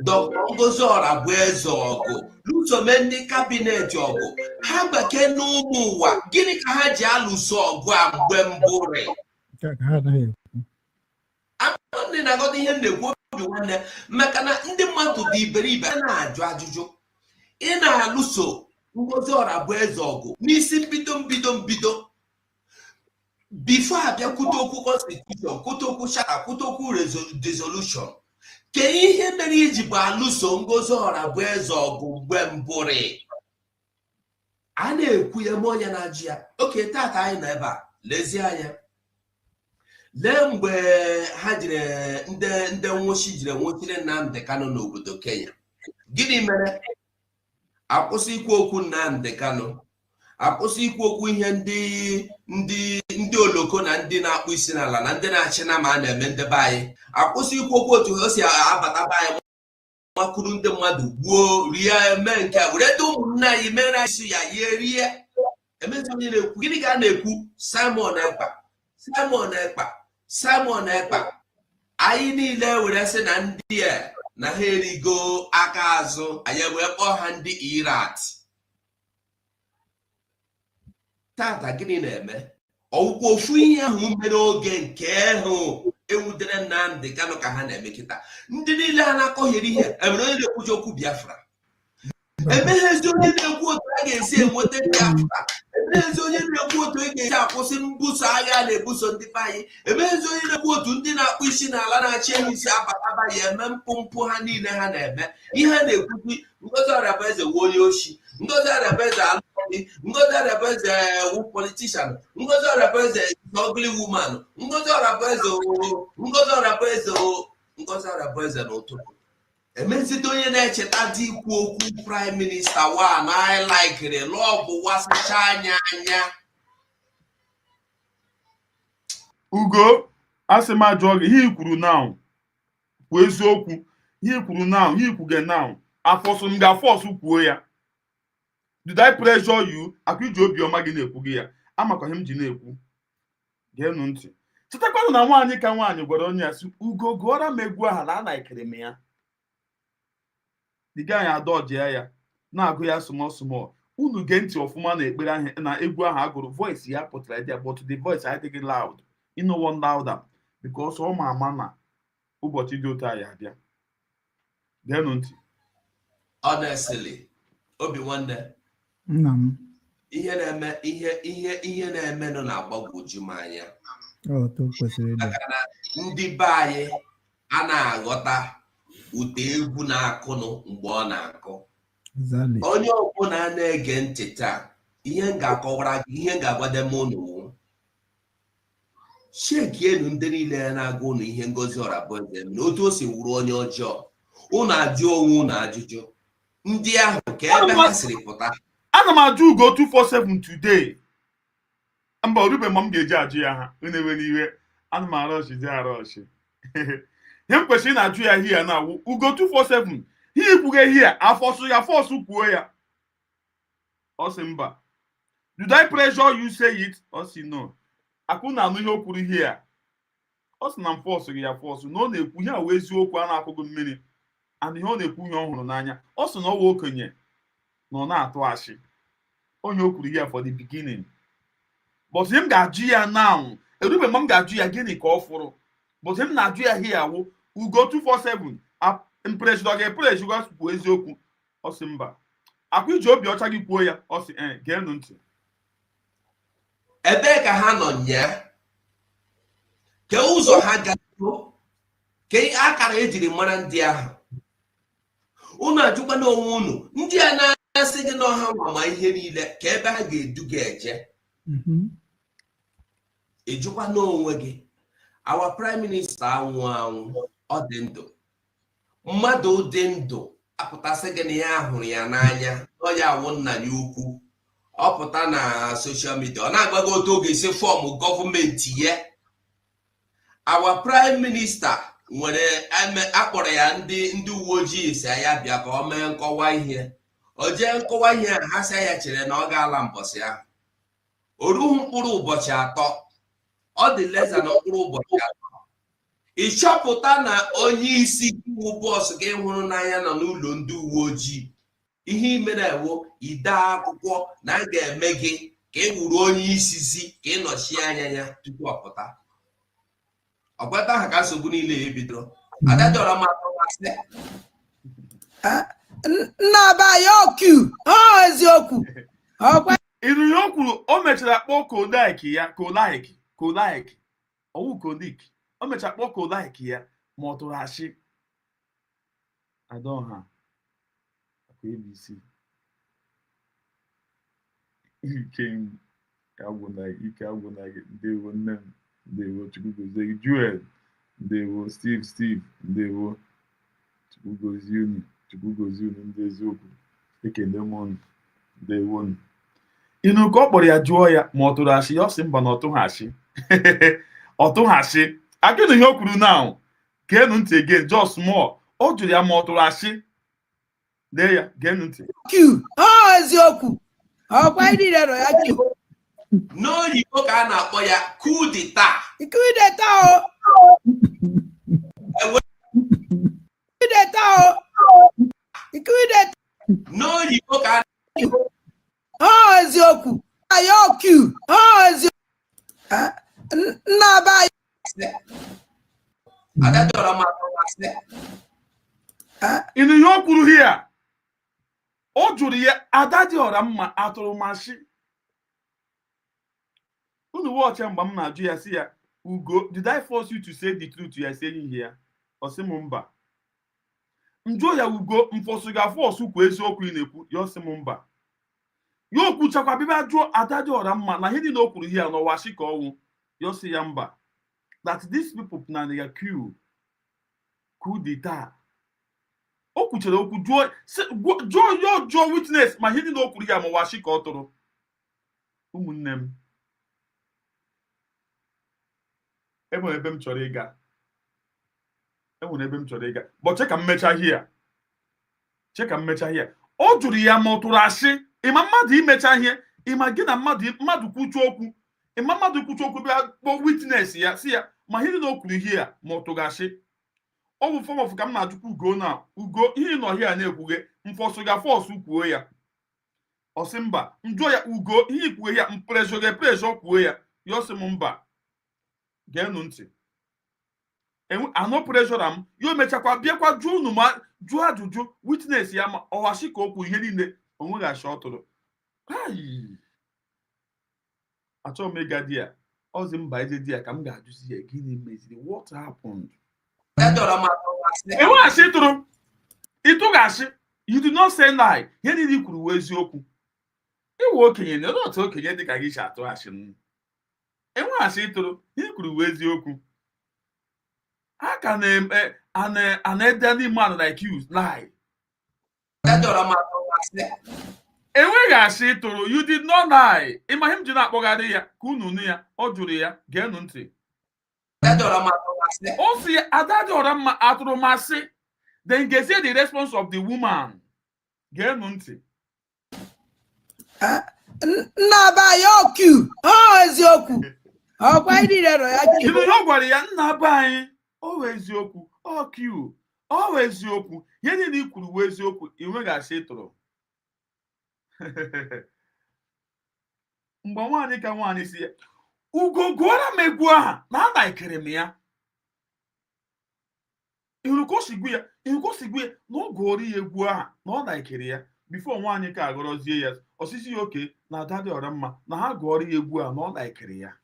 Dr. Ngozi Orabueze ọgụ, lụso ndị kabinet ọgụ. Ha gbake n'ụmụ ụwa, gịnị ka ha ji alụso ọgụ a mgbe mbụrị? Ndị na-agọta ihe na-ekwu obi nwanne, maka na ndị mmadụ dị iberibe na-ajụ ajụjụ. Ị na-alụso Ngozi Orabueze ọgụ n'isi mbido bifo abịa kwute okwu constitution, kwute okwu charter, kwute okwu dissolution. Ke ihe mere iji bụ alụso Ngozi Orabueze ọgụ mgbe mbụrị? A na-ekwu ya ma onye na-ajụ ya. Oke, tata anyị nọ ebe a, lezie anya. Lee mgbe ha jiri ndị nwụchi jiri nwụchiri Nnamdi Kanu n'obodo Kenya. Gịnị mere? Akwụsị ikwu okwu Nnamdi Kanu, akwụsị ikwu okwu ihe ndị oloko na ndị na-akpụ isi n'ala na ndị na-achị na ma a na-eme ndebe anyị. Akwụsị ikwu okwu otu ha si abata be anyị, makụrụ ndị mmadụ, gbuo, rie, eme nke a, were dị ụmụnne anyị mere isi ya ye rie. Emezi onye na-ekwu gịnị ka a na-ekwu? Simon Ekpa. Anyị niile were sị na ndị na ha erigo aka azụ, anyị wee kpọọ ha ndị Irat. Tata gịnị na-eme? Ọwụkwa ofu ihe ahụ mere oge nke ahụ ewudere Nnamdi Kanu ka ha na-eme kịta. Ndị niile ha na-akọghịrị ihe, emere onye na-ekwuji okwu Biafra. Emeghezi onye na-ekwu otu a ga-esi enweta Biafra. Emeghezi onye na-ekwu otu ị ga-esi akwụsị mbuso agha na-ebuso ndị be anyị. Emeghezi onye na-ekwu otu ndị na-akpụ isi n'ala na-achị ehi isi abataba ya eme mpụ ha niile ha na-eme. Ihe ha na-ekwuzi Ngozi Orabueze wu onye oshi, Ngozi Orabueze alụghị, Ngozi Orabueze wu politician, Ngozi Orabueze ugly woman, Ngozi Orabueze n'ụtụtụ. Emezite onye na-echeta dị ikwu okwu prime minista wa na anyị laikiri lọbụ wasacha anya. Ugo, asị m ajụọ gị ihe ikwuru now kwuo eziokwu. Ihe ikwuru now, ihe ikwuge now, afọsụ m ga-afọsụ kwuo ya. Did I pressure you? Akụ iji obiọma gị na-ekwu gị ya. Amakwa ihe m ji na-ekwu. Geenụ ntị. Chetakwanụ na nwaanyị ka nwaanyị gwara onye ya sị, Ugo gụọra m egwu aha na anaikiri m ya. Diga anyị adọjia ya na-agụ ya small. Unu gee ntị ọfụma na ekpere ahụ na egwu ahụ agụrụ. Voice ya pụtara dị, but the voice adịghị loud. No one louder because ọ ma ama na ụbọchị dị otu a ya abịa. Geenụ ntị. Honestly, obi nwanne, nna m, ihe na-eme nọ na-agbagwoju m anya. otu kwesịrị ịdị. Maka na ndị be anyị a na-aghọta ụda egwu na-akụnụ mgbe ọ na-akụ. Onye ọbụla na-ege ntị taa, ihe m ga-akọwara gị, ihe m ga-agwade m unu, shekienu ndị niile na-agwa unu ihe Ngozi Orabueze na otu o si wuru onye ọjọọ. Unu ajụ onwe unu ajụjụ. Ndị ahụ ka ebe ha siri pụta. Ana m ajụ UGO247 today. Mba, orube ma m ga-eji ajụ ya ha. Unu ewe n'iwe. Ana m arọchị dị arọchị. Ihe m kwesịrị na-ajụ ya hia na UGO247. Ihe ikwughe hia, afọsụ kwuo ya. Ọ sị mba. Did I pressure you say it? Ọ sị no. Akụ na anụ ihe o kwuru hia. ọ sị na m fọsụghị ya fọsụ na ọ na-ekwu ihe a wee eziokwu a na-akụghị mmiri and ihe ọ na-ekwu ihe ọ hụrụ n'anya. Ọ sị na ọ wee okenye na ọ na-atụ ashị onye o kwuru ya for the beginning, but m ga-ajụ ya now erube m ga-ajụ ya gịnị ka ọ fụrụ, but m na-ajụ ya here awụ UGO247 impress dog impress gwa kwuo eziokwu. Ọ sị mba, akwa iji obi ọcha gị kwuo ya. Ọ sị geenụ ntị. Ebee ka ha nọ nya? Ke ụzọ ha ga-ego? Ke akara ejiri mara ndị ahụ? Unu ajụkwa n'onwe unu ndị a na-asị gị n'ọha ma ihe niile ka ebe ha ga-edu gị eje. Ejụkwa n'onwe gị, our prime minister anwụ ọ dị ndụ, mmadụ dị ndụ apụtasị gị na ya hụrụ ya n'anya, ọ ya awụ nna ya ukwu, ọ pụta na social media ọ na-agbago otu oge esi fọọmụ gọọmenti ya. Our prime minister nwere akpọrọ ya ndị uwe ojii si ya bịa ka ọ mee nkọwa ihe. O jee nkọwa ihe ha sị ya chere na ọ ga-ala mbọsị ahụ. O rughị mkpụrụ ụbọchị atọ, ọ dị leza na mkpụrụ ụbọchị atọ, ịchọpụta na onye isi iwu bọs gị hụrụ n'anya nọ n'ụlọ ndị uwe ojii. Ihe imere ewu ide akwụkwọ na a ga-eme gị ka ị wuru onye isizi ka ị nọchie anya ya tupu ọ pụta. Ọgbata aha ka nsogbu niile ya bidoro. Adadọrọ m atọmasị nna ba ya oku eziokwu. Iru ya o kwuru o mechara kpọọ Kodaik ọwụ Kodik. O mechara kpọọ Kodaik ya ma ọ tụrụ ashị. Adọha akwa ABC ike agwụna gị. Ndewo nne m, ndewo Chukwu gozie gị. Joel ndewo. Steve ndewo. Chukwu gozie unu ndị eziokwu. Ekene m unu, ndewo unu. Ịnụ ka ọ kpọrọ ya jụọ ya ma ọ tụrụ ashị, ya ọ sị mba na ọ tụghị ashị. Ọ tụghị ashị. Agịnụ ihe o kwuru now, geenụ ntị again just more. Ọ jụrụ ya ma ọ tụrụ ashị. Lee ya, geenụ ntị. Eziokwu. Ọkwa ndị rịọrọ ya kiu. n'oyibo ka a na-akpọ ya coup d'etat. N'oyibo ka a eziokwu. Ayoku. Eziokwu. Nna ba adadọrọ m atọmasị. Ịnụ ihe o kwuru here. O jụrụ ya ada dị ọra mma atụrụ masị. Unu watch mgbe m na-ajụ ya si ya Ugo, did I force you to say the truth you are saying here? Ọ sị m mba. Njụọ ya Ugo, mfọsụ ga-afọsụ kwuo eziokwu ị na-ekwu? Ya ọ sị m mba. Ya okwuchakwa bịa jụọ ada dị ọra mma na ihe niile o kwuru here n'ụwa shi ka ọnwụ. Ya ọ sị ya mba. That these people na ya coup d'etat. O kwuchara okwu jụọ witness ma ihe niile o kwuru ya ma ụwa shi ka ọ tụrụ. Ụmụnne m, enwere ebe m chọrọ ịga. But cheka mmecha here. O jụrụ ya ma ọ tụrụ ashị. Ịma mmadụ imecha ihe, ịma gị na mmadụ kwuchu okwu. Ịma mmadụ kwuchu okwu bịa kpọọ witness ya si ya ma ihe niile o kwuru ihe ma ọ tụrụ ashị. Ọ bụ form of ka m na-ajụkwa Ugo na Ugo ihe nọ here na-ekwughe mfọsụ ga-afọsụ kwuo ya. Ọ sị mba. Njụọ ya Ugo ihe ikwughe ya mpressure kwuo ya. Ya ọ sị m mba. Geenụ ntị. Anọ pressure m. Ya o mechakwa bịakwa jụọ unu ma jụọ ajụjụ witness ya ma ọwashi ka okwu ihe niile onwe ga-achọ ọ tụrụ. Achọghị m ịga di ya. Ọzi mba eze di ya ka m ga-ajụzi ya gịnị meziri, what happened? Enweghachị tụrụ. Ịtụghachi. You did not say lie. Ihe niile i kwuru wee eziokwu. Iwe okenye na otu okenye dị ka gị si atụghachi m. Enweghachị tụrụ. Ihe kwuru wee eziokwu. Ha ka na-ede n'ime anụ like you lie. Enweghachị tụrụ. You did not lie. Ịma ihe m ji na-akpọgharị ya ka unu nụ ya. Ọ jụrụ ya, geenụ ntị. O si ada dị ọra mma atụrụ masị. Then gezie the response of the woman. Geenụ ntị. Nna ba ya oku. Eziokwu. Oh, why did I? You know what ya nna buying? Always yoku. Oh, Q. Always yoku. Yenny ni kuru wezi yoku. Iwe ga setro. Mgbe nwanyị ka nwanyị si ya. Ugo gụọra m egwu aha na anaikere m ya. Ihuru ka o si gwu ya na ọ gụọrọ ya egwu aha na ọ naikere ya. Before nwanyị ka agọrọzie ya. Osisi ya oke na ada dị ọra mma na ha gụọrọ ya egwu aha na ọ naikere ya.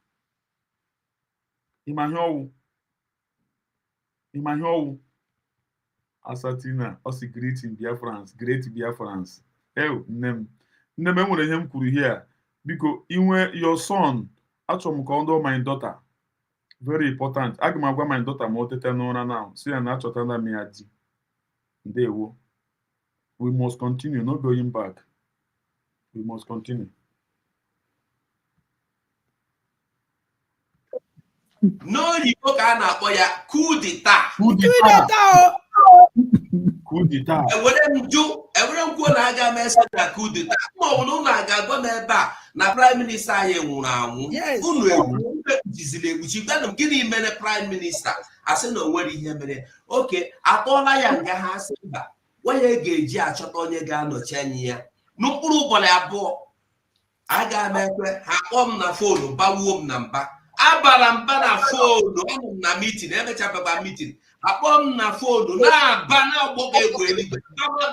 Ịma ihe ọwụ Asatina osi greeting Biafrans, great Biafrans. Nne m enwere ihe m kwuru here. Biko inwe your son achọrọ m ka ọ my daughter. Very important. Aga m agwa my daughter ma o tete n'ụra now. Si ya na achọtala m ya di. Ndewo. We must continue, not going back. We must continue. No, you can akpọ ya coup d'etat. Coup d'etat. Enwere m kwuo na aga m ese na coup d'etat. Ma ọ bụ na unu aga-agwa m ebe a na prime minister anyị nwụrụ anwụ. Unu ejizili egbuchi gwanụ m gịnị mere prime minister asị na o nwere ihe mere. Oke, akpọọla ya nga ha asị mba. Onye ga-eji achọta onye ga-anọchi anya ya. N'ụkpụrụ ụbọchị abụọ aga m ekwe ha kpọọ m na fonu bawuo m na mba. Abara mba na fonu anụ m na meeting emechababa meeting. Akpọọ m na fonu na-aba na ọgbọ egwu eluigwe.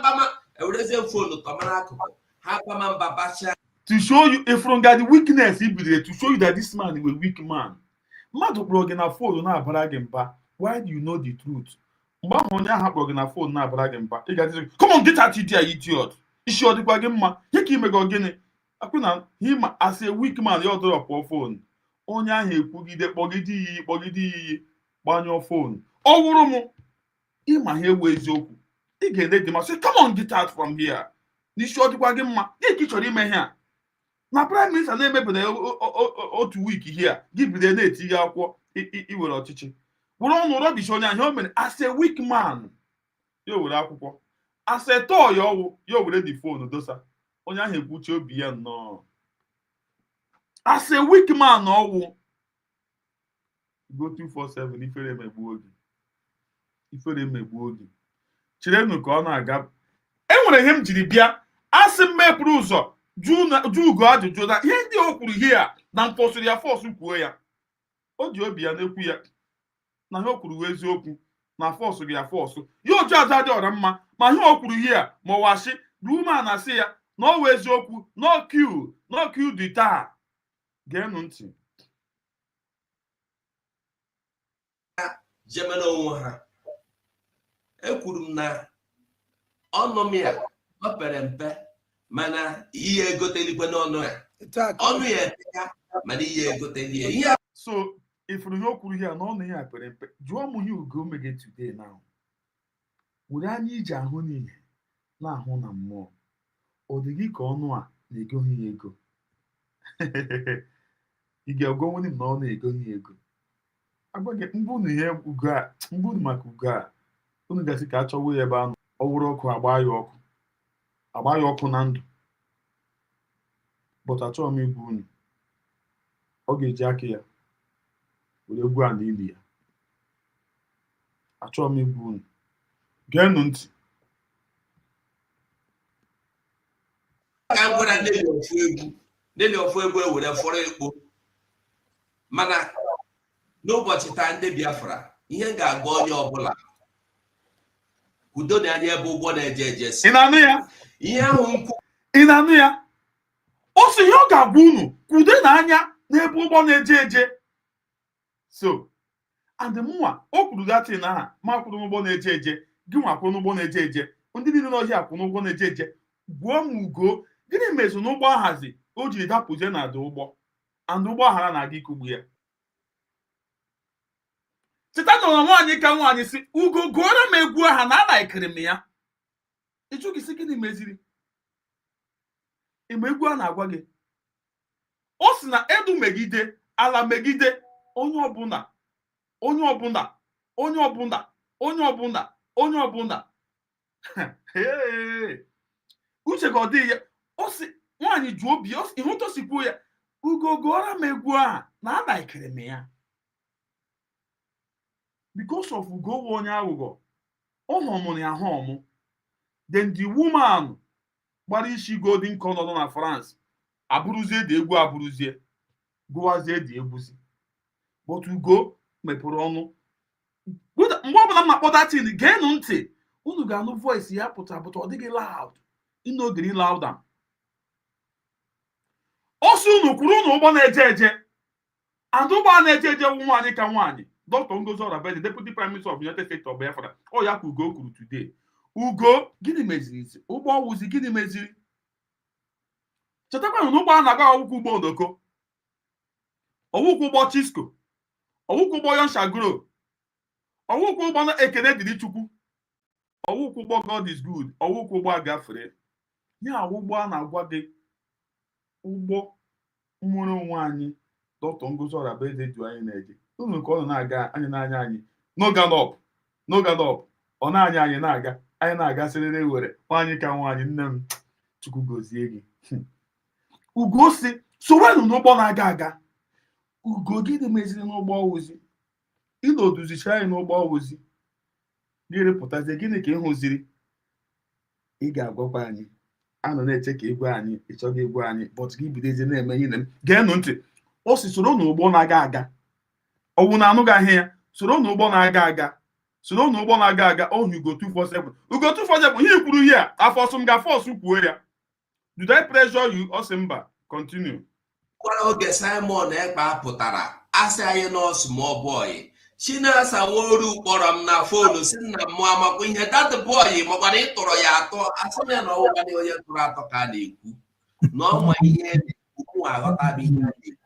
Bama ewerezie fonu tọmara akụkụ. Ha bama mba bacha. To show you from the weakness he be to show you that this man is a weak man. Mmadụ kpọrọ gị na fonu na-abara gị mba. Why do you know the truth? Mgbe ahụ onye ahụ kpọrọ gị na fonu na-abara gị mba. Ị ga-adị come on get out of there idiot. Isi ọ dịkwa gị mma. Ihe ka ime gị gịnị? Akwụna him as a weak man ya ọdọrọ pụọ fonu. Onye ahụ ekwugide kpọgide iyi gbanyụọ fonu. Ọ wụrụ m ịma ha ewu eziokwu. Ị ga-ede dị ma sị come on get out from here. N'isi ọ dịkwa gị mma. Gị ka ị chọrọ ime ihe a. Na prime minister na-emepụta otu week here. Gị bido na-etinye akwụkwọ iwere ọchịchị. Wụrụ ọnụ rọbish onye ahụ o mere as a weak man. Ya were akwụkwọ. As a toy ọwụ ya were the phone dosa. Onye ahụ ekwuchi obi ya nnọọ. As a weak man ọwụ. UGO247 ifere emegbu oge. Chirenu ka ọ na-aga. Enwere ihe m jiri bịa. Asị m mepụrụ ụzọ jụ ugo ajụjụ na ihe ndị o kwuru here na mkpọsịrị ya fọsụ kwuo ya. O ji obi ya na-ekwu ya na ihe o kwuru eziokwu na fọsụ gị ya fọsụ. Ya oji aja dị ọra mma ma ihe o kwuru here ma ọwashi ruma na sị ya na ọ wụ eziokwu no kill the taa. Geenụ ntị. Jemena onwe ha. Ekwuru m na ọnụ m ya ọ pere mpe mana ihe egotelikwe n'ọnụ ya. Ọnụ ya epeka mana ihe egotelie ihe. So ifuru ihe o kwuru here na ọnụ ya pere mpe jụọ m ihe Ugo mege today now. Were anya iji ahụ n'ihe na-ahụ na mmụọ. Ọ dị gị ka ọnụ a na-egoghị ya ego. Ị ga-agwa onye na ọ na-egoghị ya ego. Agwa gị mbụ na ihe Ugo a mbụ maka Ugo a unu gasị ka achọwa ya ebe anụ ọ wụrụ ọkụ agba ya ọkụ na ndụ. But achọghị m igwu unu. Ọ ga-eji aka ya were gwu a na ili ya. Achọghị m igwu unu. Geenụ ntị. Ka m gwara ndị ofu egwu ewere fọrọ ekpo. Mana n'ụbọchị taa ndị Biafra ihe ga-agwa onye ọbụla udo na anya ebe ụgbọ na-eje eje si. Ị na-anụ ya? Ihe ahụ nkwu. Ị na-anụ ya? O si ihe ọ ga-agwa unu kwude na anya n'ebe ụgbọ na-eje eje. So and mụnwa o kwuru datin na ha ma kwuru n'ụgbọ na-eje eje gị nwa kwuru n'ụgbọ na-eje eje ndị niile n'ọhịa kwuru n'ụgbọ na-eje eje gwuo m Ugo gịnị mezu n'ụgbọ ahazi o jiri dapụzie na ada ụgbọ and ụgbọ aghara na-aga ikugbu ya. Cheta na nwaanyị ka nwaanyị si Ugo gụọrọ m egwu aha na anaikere m ya. Ị jụghị si gịnị meziri? Ịma egwu a na-agwa gị. O si na edu megide ala megide onye ọbụla uche ka ọ dị ya. O si nwaanyị jụọ obi ihe ụtọ si kwuo ya Ugo gụọra m egwu a na alaikere m ya because of Ugo bụ onye aghụghọ ọ họmụrụ ya họmụ. Then the woman gbara isi golden corner nọ na France abụrụzie dị egwu abụrụzie gụwazie dị egwuzi. But Ugo mepụrụ ọnụ mgbe ọbụla m na-akpọ tin geenụ ntị unu ga-anụ voice ya pụta ọ dịghị loud inogiri louder. Ọsọ unu kwuru unu ụgbọ na-eje eje and ụgbọ na-eje eje nwaanyị ka nwaanyị Dr. Ngozi Orabeji Deputy Prime Minister of United States of Biafra ọ ya ka Ugo kwuru today. Ugo gịnị meziri ụgbọ ọwụzi gịnị meziri? Chetakwanụ na ụgbọ a na-aga ọwụkwụ ụgbọ Odoko, ọwụkwụ ụgbọ Chisco, ọwụkwụ ụgbọ Yonshagro, ọwụkwụ ụgbọ na Ekene Dịrị Chukwu, ọwụkwụ ụgbọ God is good, ọwụkwụ ụgbọ agafere. Ya ụgbọ a na-agwa gị ụgbọ nwere onwe anyị Dr. Ngozi Orabeji du anyị na-eje unu ka ọ na-aga anyị n'anya anyị no galop ọ na-anya anyị na-aga anyị na-aga sịrịrị were nwaanyị ka nwaanyị nne m Chukwu gozie gị. Ugo si sowenụ n'ụgbọ na-aga aga. Ugo gịnị meziri n'ụgbọ ozi ịnọduzicha anyị n'ụgbọ ozi gịnị pụtazie gịnị ka ị hụziri? Ị ga-agwakwa anyị anọ na-eche ka egwu anyị ịchọghị egwu anyị but gị bidozie na-eme ihe na geenụ ntị o si soro n'ụgbọ na-aga aga ọwụ na anụghị ahịa ya soro n'ụgbọ na-aga aga soro n'ụgbọ na-aga aga ọhụ UGO247 UGO247 ihe kwuru ihe a afọ sụm ga fọsụ kwuo ya did I pressure you? Ọ sị mba continue. Kwara oge Simon Ekpa pụtara asị anyị nọọsụ small boy Chinasa Nworu kpọrọ m na fonu si nna m amakwa ihe that boy makwana ịtọrọ ya atọ asị ya na ọwụwa onye tụrụ atọ ka a na-ekwu na ọma ihe ụmụ aghọtabe ihe a na-ekwu.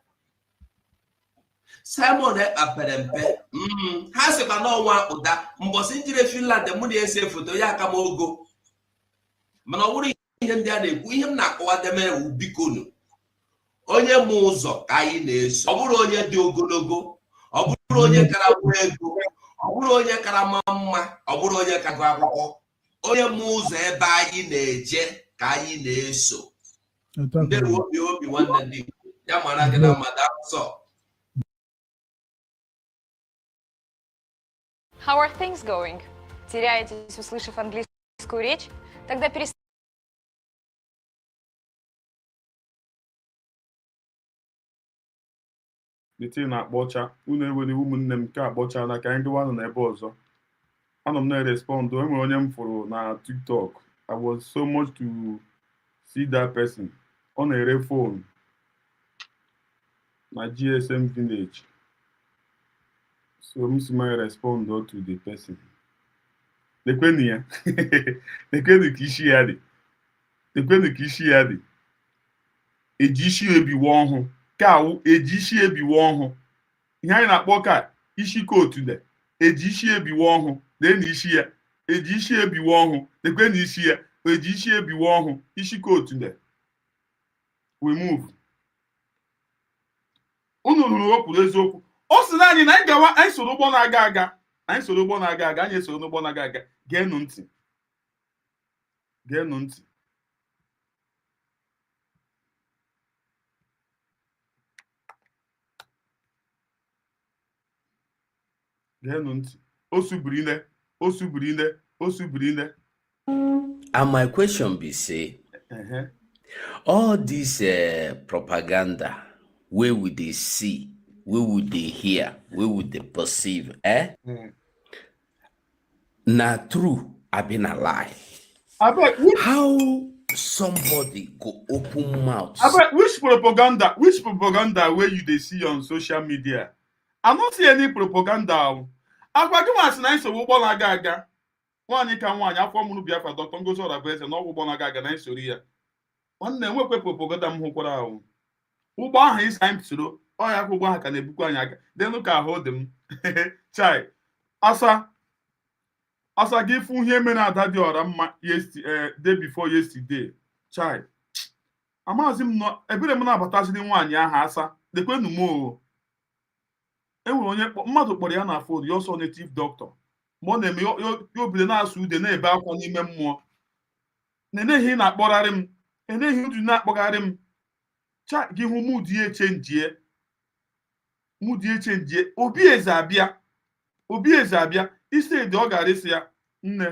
Simon Ekpa pere mpe ha sịkwa n'ọnwa ụda mbọsị njire Finland mụ na-ese foto ya aka m ogo mana ọ bụrụ ihe ndị a na-ekwu ihe m na-akọwa demewu bikonu onye mụ ụzọ ka anyị na-eso ọ bụrụ onye dị ogologo ọ bụrụ onye kara nwa ego ọ bụrụ onye kara ma mma ọ bụrụ onye ka gụ akwụkwọ onye mụ ụzọ ebe anyị na-eje ka anyị na-eso. Ndị obi nwanne ndị ya mara gị na mmadụ asọ. How are things going? Теряетесь, услышав английскую речь? Тогда перестаньте. Dịtị na-akpọcha unu ewere ụmụnne m nke akpọchala ka anyị gawanụ n'ebe ọzọ. Anọ m na-respond enwere onye m fụrụ na TikTok. I was so much to see that person. Ọ na-ere phone na GSM village. So m si ma respond to the person. Lekwenụ ya. Lekwenụ ka isi ya dị. Lekwenụ ka isi ya dị. Eji isi ebiwe ọhụụ. Ka awụ eji isi ebiwe ọhụụ. Ihe anyị na-akpọ ka isi kootu de. Eji isi ebiwe ọhụụ. Lee na isi ya. Eji isi ebiwe ọhụụ. Lekwenụ isi ya. Eji isi ebiwe ọhụụ. Isi kootu de. We move. Unu hụrụ okwu eziokwu. Ọ sị na anyị na anyị gawa anyị soro ụgbọ na-aga aga. Anyị soro ụgbọ na-aga aga. Anyị esoro n'ụgbọ na-aga aga. Geenụ ntị. Geenụ ntị. Geenụ ntị. O subirine. O subirine. O subirine. And my question be say, all this propaganda, where would they see, where would they hear, where would they perceive? Na true, I've been alive. How somebody go open mouth? Which propaganda where you they see on social media? I don't see any propaganda. Agwagimas na iso ụgbọ na-aga aga. Nwaanyị ka nwaanyị afọ mụrụ Biafra Dr. Ngozi Orabeji na ụgbọ na-aga aga na isori ya. Nwanne nwekwe propaganda m hụkwara ahụ. Ụgbọ ahụ isi anyị soro ọ ya ụgbọ ahụ ka na-ebukwa anyị aka. Denu ka ahụ dị m. Chai. Asa gị fụ ihe mere ada dị ọra mma day before yesterday. Chai. Amazi m nọ ebere m na-abataziri nwaanyị ahụ asa. Dekwenu m o. Enwere onye mmadụ kpọrọ ya na phone ya ọsọ native doctor. Mgbe ọ na-eme ya obido na-asụ ude na-ebe akwa n'ime mmụọ. Na-eneghị na-akpọgharị m. Eneghị udu na-akpọgharị m. cha gị hụ mood ya echenjie obi eze abịa instead ọ gara isi ya nne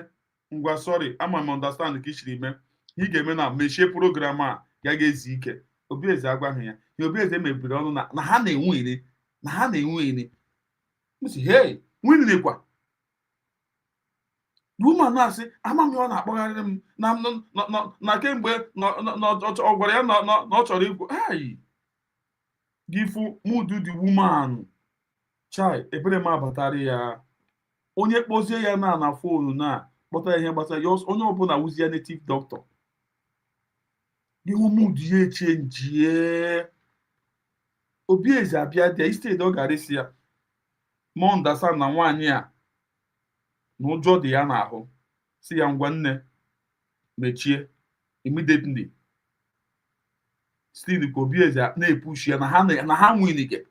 ngwa sorry ama m understand ka ichiri mee ị ga-eme na mechie program a ya ga-ezi ike obi eze agwaghị ya obi eze mebiri ọnụ na ha na-enwe ere hey nwunye kwa woman na-asị ama m ọ na-akpọgharị m na kemgbe ọ gwara ya na ọ chọrọ ikwu hey gifu mudu the woman chai ebere m abatara ya onye kpọzie ya na fonu na kpọta ihe gbasara ya onye ọbụla wuzie native doctor ihu mudu ya echenjie obi eze abịa dị instead ọ gara isi ya ma ndasa na nwaanyị a na ụjọ dị ya n'ahụ si ya ngwa nne mechie immediately still ka obi eze na-epushi ya na ha nwinige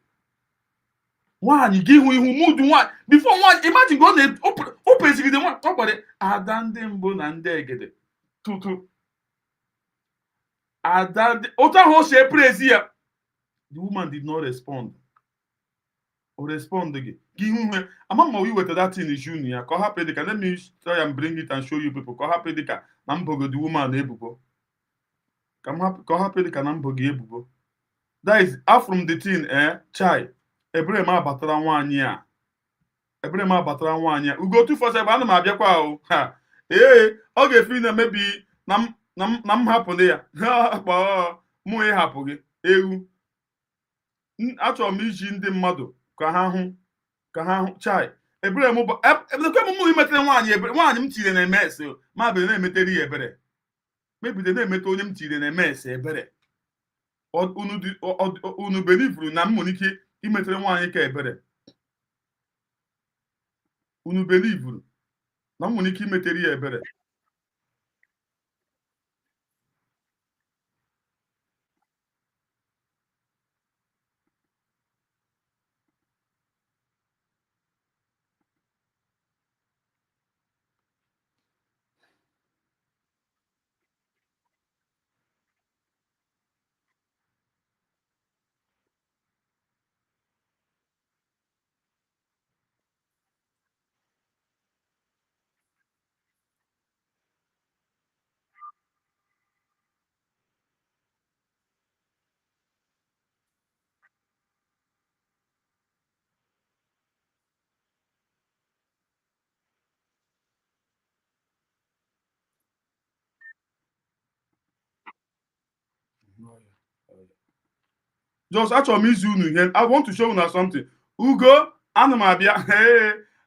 nwaanyị gị hụ ihu mudu nwaanyị before nwaanyị imagine ka ọ pezigide nwaanyị ọ gbara ada ndị mbụ na ndị egede tutu ada otu ahụ o si eprezi ya the woman did not respond o respond gị ihu ihe ama ma we weta that thing is unu ya ka ọ hapụ dịka let me try and bring it and show you people ka ọ hapụ dịka na mbogo the woman ebubo ka ọ hapụ dịka na mbogo ebubo that is from the thing chai ebere m abatara nwaanyị a UGO247 ana m abịakwa ahụ ha ọ ga-efe na mebi na m hapụ ya kpọọ mụ ịhapụ gị ewu achọrọ m iji ndị mmadụ ka ha hụ chai ebere m bụ mụ imetere nwaanyị m tiri na ms ma bere na-emetere ya ebere mebide na-emete onye m tiri na ms ebere unu belivuru na m nwere ike imetere nwaanyị ka ebere unu belivuru na m nwere ike imetere ya ebere just achọrọ m izi unu ihe I want to show unu something ugo ana m abịa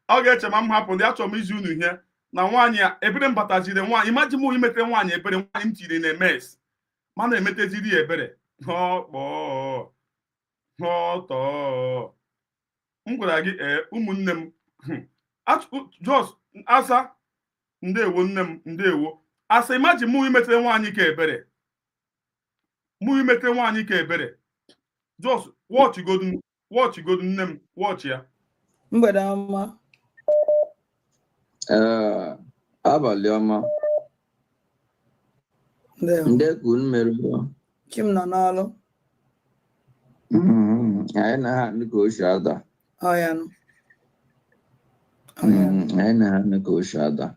ọ ga-eche ma m hapụ ndị achọrọ m izi unu ihe na nwaanyị a ebere m bataziri nwaanyị imagine mụ imetere nwaanyị ebere nwaanyị m tiri na ms mana emeteziri ya ebere ọtọ m gwara gị ụmụnne m just asa ndewo nne m ndewo asa imagine mụ imetere nwaanyị ka ebere just watch godu nne m watch ya mgbede ọma abalị ọma ndị kwuru mere Kim nọ n'ọlụ anyị na ha ndị ka oshi ada anyị na ha ndị ka oshi ada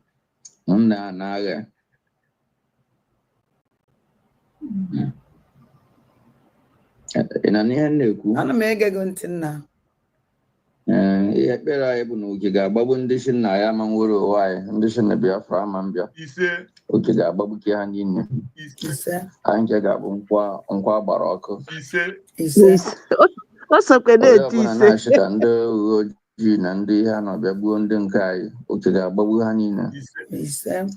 nne ha na-agha ị na n'ihe na-ekwu ana m ege gị ntị nna ihe ekpere anyị bụ na oke ga-agbagbu ndị shi nna ya ma nwere ụwa anyị ndị shi na Biafra ama mbịa oke ga-agbagbuke ha niile anyị nke ga-abụ nkwa gbara ọkụ onye ọbụla na-achị ka ndị uwe ojii na ndị ihe a nọbịa gbuo ndị nke anyị oke ga-agbagbu ha niile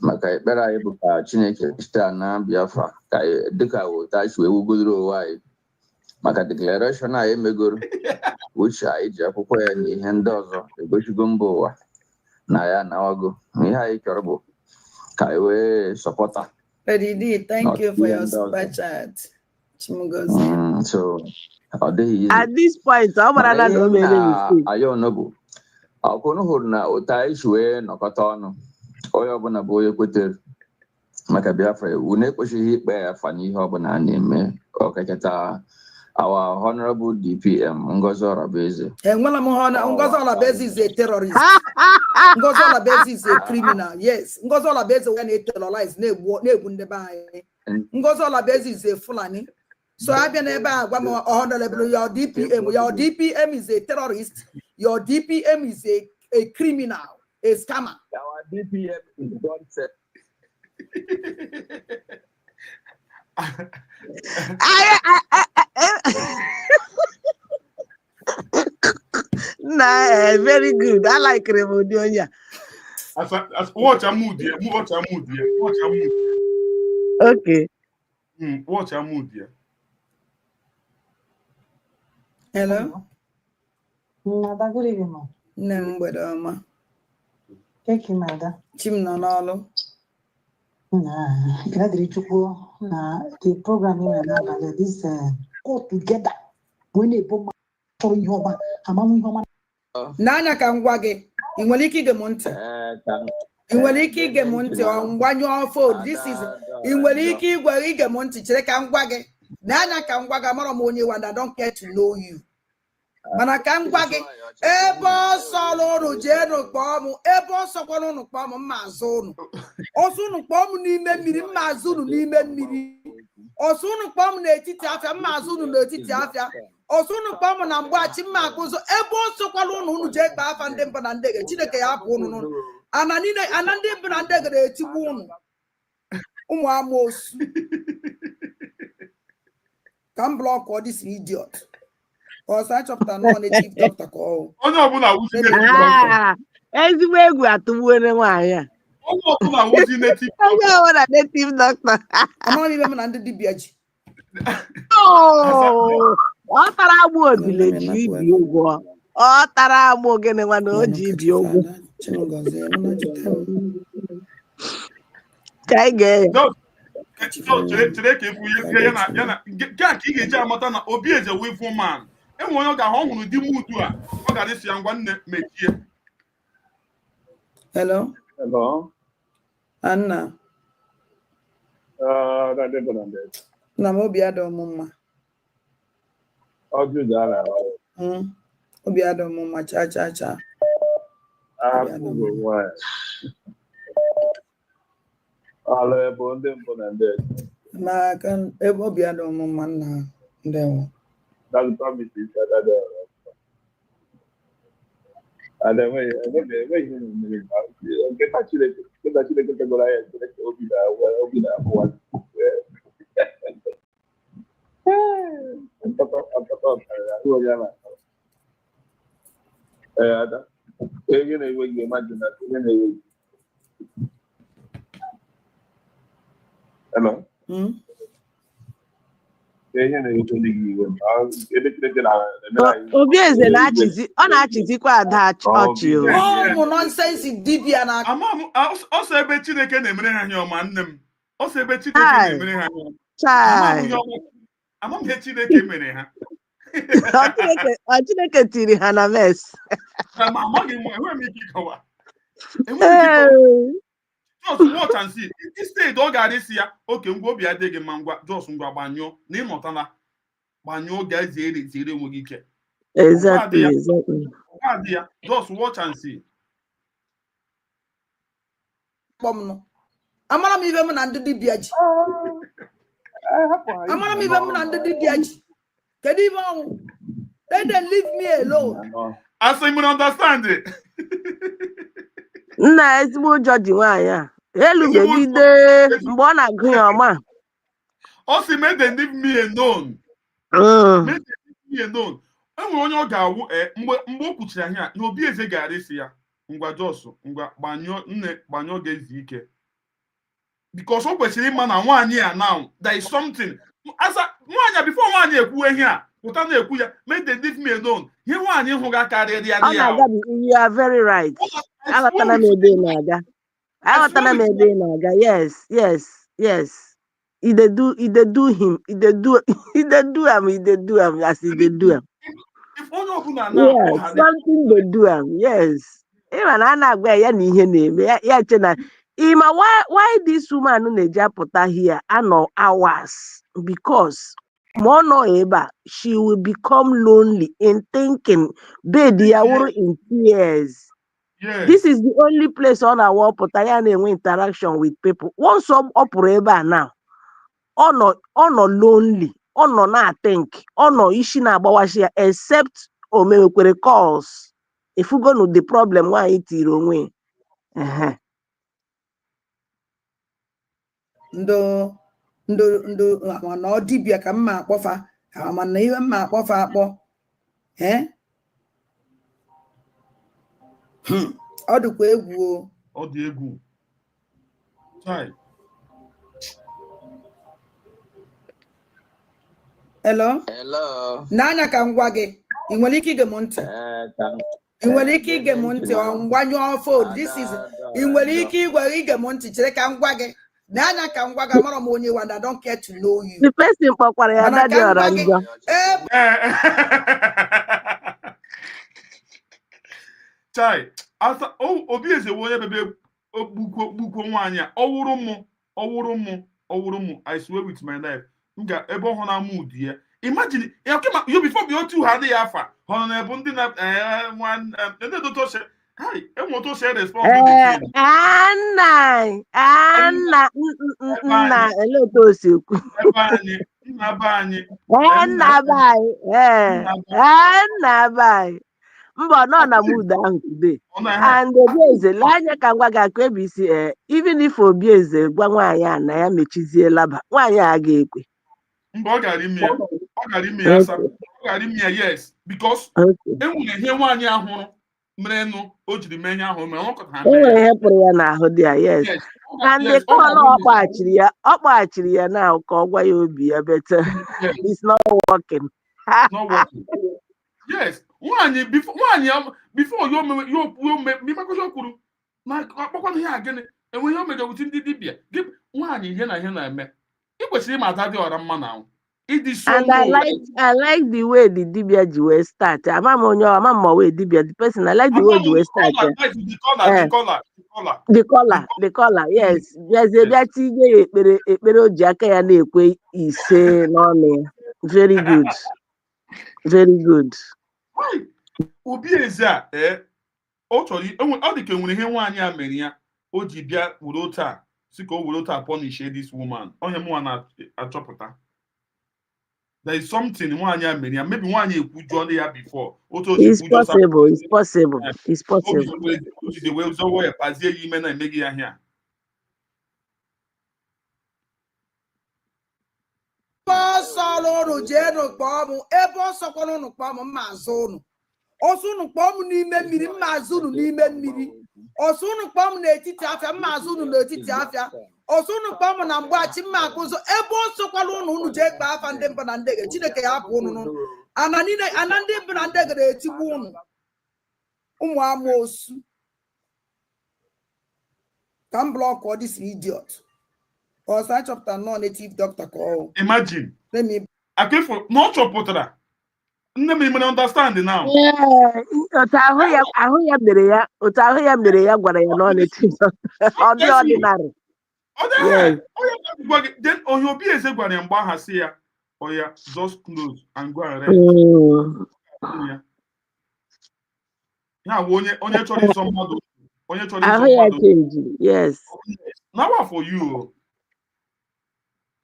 maka ekpere anyị bụ ka Chineke site na Biafra ka dịka wotachi wee wugodoro ụwa anyị maka declaration anyị megoro uche anyị ji akwụkwọ ya na ihe ndị ọzọ egosigo mba ụwa na ya nawago ihe anyị chọrọ bụ ka anyị wee sọpọta. Thank you for your super chat. So ọ dịghị at this point ayọnọbụ ọkụnụ hụrụ na otu anyị si wee nọkọta ọnụ onye ọbụla bụ onye kwetere maka Biafra unu ekwechighị ikpe ya afa n'ihe ọbụla a na-eme ọkachata our honorable DPM Ngozi Orabeze. Ngozi Orabeze is a terrorist. Ngozi Orabeze is a criminal. Yes. Ngozi Orabeze when he terrorized Ngozi Orabeze is a Fulani. So I've been able honorable your DPM. Your DPM is a terrorist. Your DPM is a criminal, a scammer. Our DPM is God said. Nah, very good. I like Remodonia. Watch a mood here. Watch a mood here. Watch a mood. Okay. Watch a mood here. Hello. Nada, good evening. Nambadama. Thank you, Mada. Chim Nanalo. Nah, the program in this all together. When they put Nana can wage. In Waliki Gemonte. In Waliki Gemonte on one your phone. This is in Waliki Gemonte. Check and wage. Nana can wag a monomony when I don't get to know you. Mana can wag it. Ebo solo no general bomb, ebo sokono no bomb mazon. Also no bomb ni me mazunu ni me. Also no bomb neti afia mazunu neti afia. Also no bomb na mbachi makozo ebo sokono no je ba fa ndemba na ndege chineke ya bụ no. Ananine anande bụ na ndege na etigbu unu. Ụmụ amos. Can block all this idiot. Or such of the non-native doctor call. Oh no, but I was native doctor. As we go at the winning wire. Oh no, but I was native. I know what a native doctor. I'm not even under the BH. Oh, what are I would village you go? What are I more getting one OG Biogo? So today if we yana get amata na obi is a way for man. E won ga ho hunu di mudu a o ga desi angwa nne mechie. Hello. Hello. Anna. That dey bonande. Na mo bia do mumma. O ju dara. Obi ado mumma cha. Why? All about them bonande. Ma kan obi ado mumma na ndewo. That's promise that and then wait, get that chile, get the Goliath, obi that one. Hello. Obi eze na-achịzi ọ na-achịzikwa ada ọchị o. Ụmụ nonsense dibia na ọsọ ebe Chineke na-emere ha ihe ọma nne m. Ọsọ ebe Chineke na-emere ha ihe ọma. Amam ihe Chineke mere ha. Chineke tiri ha na mes. Amaghị m enwe m ike ịkọwa. Just watch and see. Instead, ọ ga-arịsị ya oke ngwa obi adịghị mma ngwa just ngwa gbanyụọ na ịnọtala gbanyụọ ga-ezere onwe gị ike. Exactly. Ya just watch and see. Amara m ibe m na ndị dibịa ji. Amara m ibe m na ndị dibịa ji. Kedu ibe ọnwụ? Let them leave me alone. As you understand it. Nna ezigbo ụjọ dị nwaanyị a. Elubegide mgbe ọ na-agụ ya ọma. Ọ sị make them leave me alone. Make them leave me alone. Enwere onye ọ ga-awụ mgbe o kwuchiri ahịa na obi eze ga-arịsị ya ngwa jos ngwa gbanyụọ ga-ezi ike. Because o kwesịrị ịma na nwaanyị a now there is something. Asa nwaanyị before nwaanyị ekwu ihe a pụta na-ekwu ya make them leave me alone. Ihe nwaanyị hụ ga karịrị ya ya. You are very right. Aghọtala m ebe ị na-aga. Yes. He dey do him. He dey do am as he dey do am. If onye ọbụla na something dey do am. Yes. Ịma na a na-agwa ya na ihe na-eme ya che na Ima, why this woman Nejapota here are no hours? Because Mono Eba, she will become lonely in thinking, baby, I will in tears. Yes. This is the only place on our world Potayane interaction with people. Once up Eba now, no lonely, no not think, no ishina bawashia, except omekwere calls. If you go to the problem, why it is ndo mana ọ dibịa ka mma akpọfa mana ihe mma akpọfa akpọ ọ dịkwa egwu o. Ọ dị egwu. Hello? N'anya ka m gwa gị, ị nwere ike ige m ntị? Ị nwere ike ige m ntị mgbanyụ phone? This is ị nwere ike ige m ntị chere ka m gwa gị. N'anya ka m gwa gị, amara m onye wa, I don't care to know you. The person kpọkwara ya daddy ọra njọ. Chai, asa obi eze wonye bebe gbukwo nwaanyị a, ọwụrụ mụ, I swear with my life. Nga ebe ọ hụ na mood ya. Imagine, you before be otu ha dị ya afa. Hụ na ebe ndị na ndị doctor say, "Hi, enwe to share responsibility." Nna ele otu o si ekwu. Nna be anyị. Mbọ nọ na mood ahụ today. And Obieze, lee anya ka ngwa gị akụ ebisi, even if Obieze gwa nwaanyị a na ya mechizie laba, nwaanyị a ga-ekwe. Mgbe ọ gara ime ya asa, ọ gara ime ya yes, because enwere ihe nwaanyị ahụrụ mere nụ o jiri mee ihe ahụ, mere ọkọta ha. Enwere ihe pụrụ ya n'ahụ dị ya, yes. And the call ọ kpaghachiri ya na ka ọ gwa ya obi ya, but it's not working. Not working. Yes, nwaanyị before yo kwuru na akpọkwana ihe a gịnị enweghị o mega wuti ndị dibịa gị nwaanyị ihe na na-eme ị kwesịrị ịmata dị ọra mma na ịdị so. And I like the way the dibịa ji wee start. Ama m dibịa, the person, I like the way ji wee start. The collar, yes. Bịa tinye ya ekpere o ji aka ya na-ekwe ise n'ọnụ ya. Very good. Very good. Obieze a ọ chọrọ ọ dị ka enwere ihe nwaanyị a mere ya o ji bịa were otu a si ka o were otu a punish this woman. Onye mụnwa na-achọpụta there is something nwaanyị a mere ya, maybe nwaanyị ekwujuo ya before. It's possible. O jide wee zọwa ya pazie ya ime na emeghị ya ihe a. Ọsọ ụnụ jee n'ụkpọ mụ, ebe ọsọ kwana ụnụ kpọọ m, mma azụ ụnụ. Ọsọ ụnụ kpọọ m n'ime mmiri, mma azụ ụnụ n'ime mmiri. Ọsọ ụnụ kpọọ m n'etiti afịa, mma azụ ụnụ n'etiti afịa. Ọsọ ụnụ kpọọ m na mgbachi, mma akụzọ. Ebe ọsọ kwana ụnụ jee kpaa afa ndị mba na ndege, Chineke ya hapụ ụnụ n'ụnụ. Ana ndị mba na ndege na-etigbu ụnụ. Ụmụ amoosu. Ka m blọk ọ this idiot. Also, I chopped a non-native doctor call. Imagine. I came for not chopotara. Let me understand now. Yeah, ahụ ya mere ya gwara ya non-native doctor. Ordinary. Yes. Then on your BS gwara ya mgbe aha si ya, oya just close and go and rest. Ya onye chọrọ ịzọ mmadụ. Ahụ ya change. Yes. Now what for you?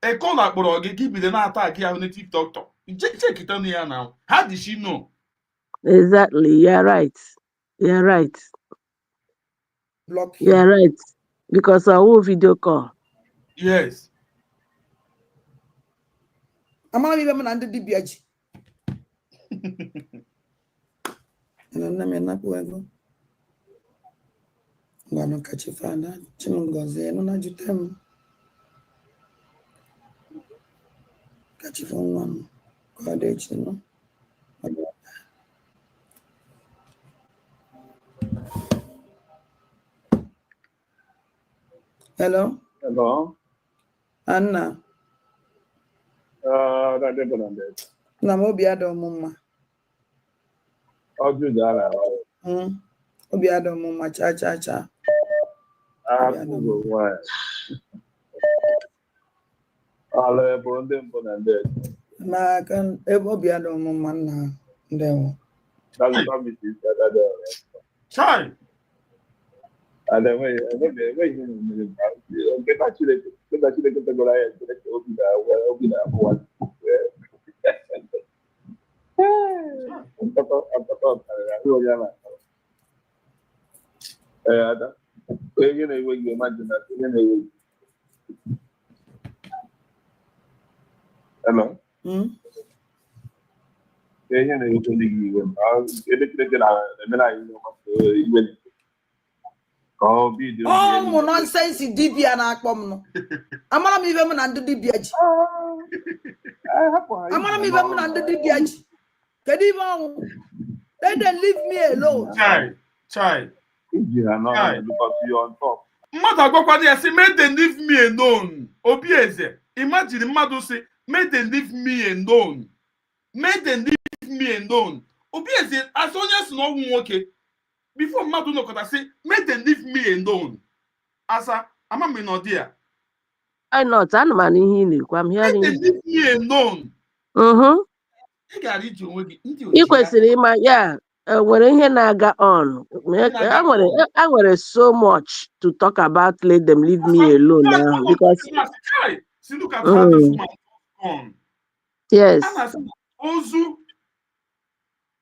A call up or give me the attack here on native doctor. Check it on here now. How did she know? Exactly. You're right. Block him. You're right. Because our video call. Yes. I'm not even under the BH. I'm not going to catch you, Father. Chinungoze, no, not you tell me. Catch you from one. God, you know. Hello? Hello? Anna. Namobiado mumma. How do that? Obiado mumma cha cha cha. Chai. And then when you get actually get go ahead open that one. Hello. Oh, nonsense dibia na akpom no. Amara mi be mu na ndu dibia ji. Amara mi be mu na ndu dibia ji. Kedi ba wo. Let them leave me alone. Chai. Because you're on top. Mmadụ agwakwana ya sị make them leave me alone. Obi eze, imagine mmadụ sị make them leave me alone. Make them leave me alone. Obi eze, as onye si na ọnwụ nwoke, before mmadụ nọkọta sị make them leave me alone. Asa, ama m nọ dị ya. I not anụmanụ ihe ị na-ekwu. I'm hearing Make them leave me alone. Ị gara ije onwe gị ndị ị kwesịrị ịma ya nwere ihe na-aga on. I nwere so much to talk about. Let them leave me alone now because see, look at how this woman gone. Yes. Ozu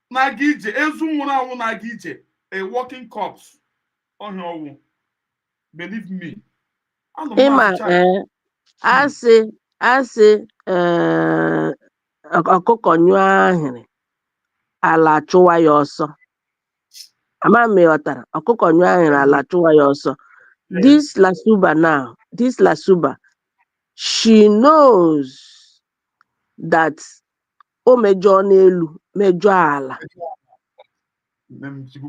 na-aga ije, ezu nwụrụ anwụ na-aga ije, a walking corpse. Ọhịa ọnwụ. Believe me. Ịma asị ọkụkọ nyụọ ahịrị ala chụwa ya ọsọ. Ama m ịghọtara ọkụkọ nyụọ ahịrị ala chụwa ya ọsọ. This Lasuba, she knows that o mejọ n'elu mejọ ala.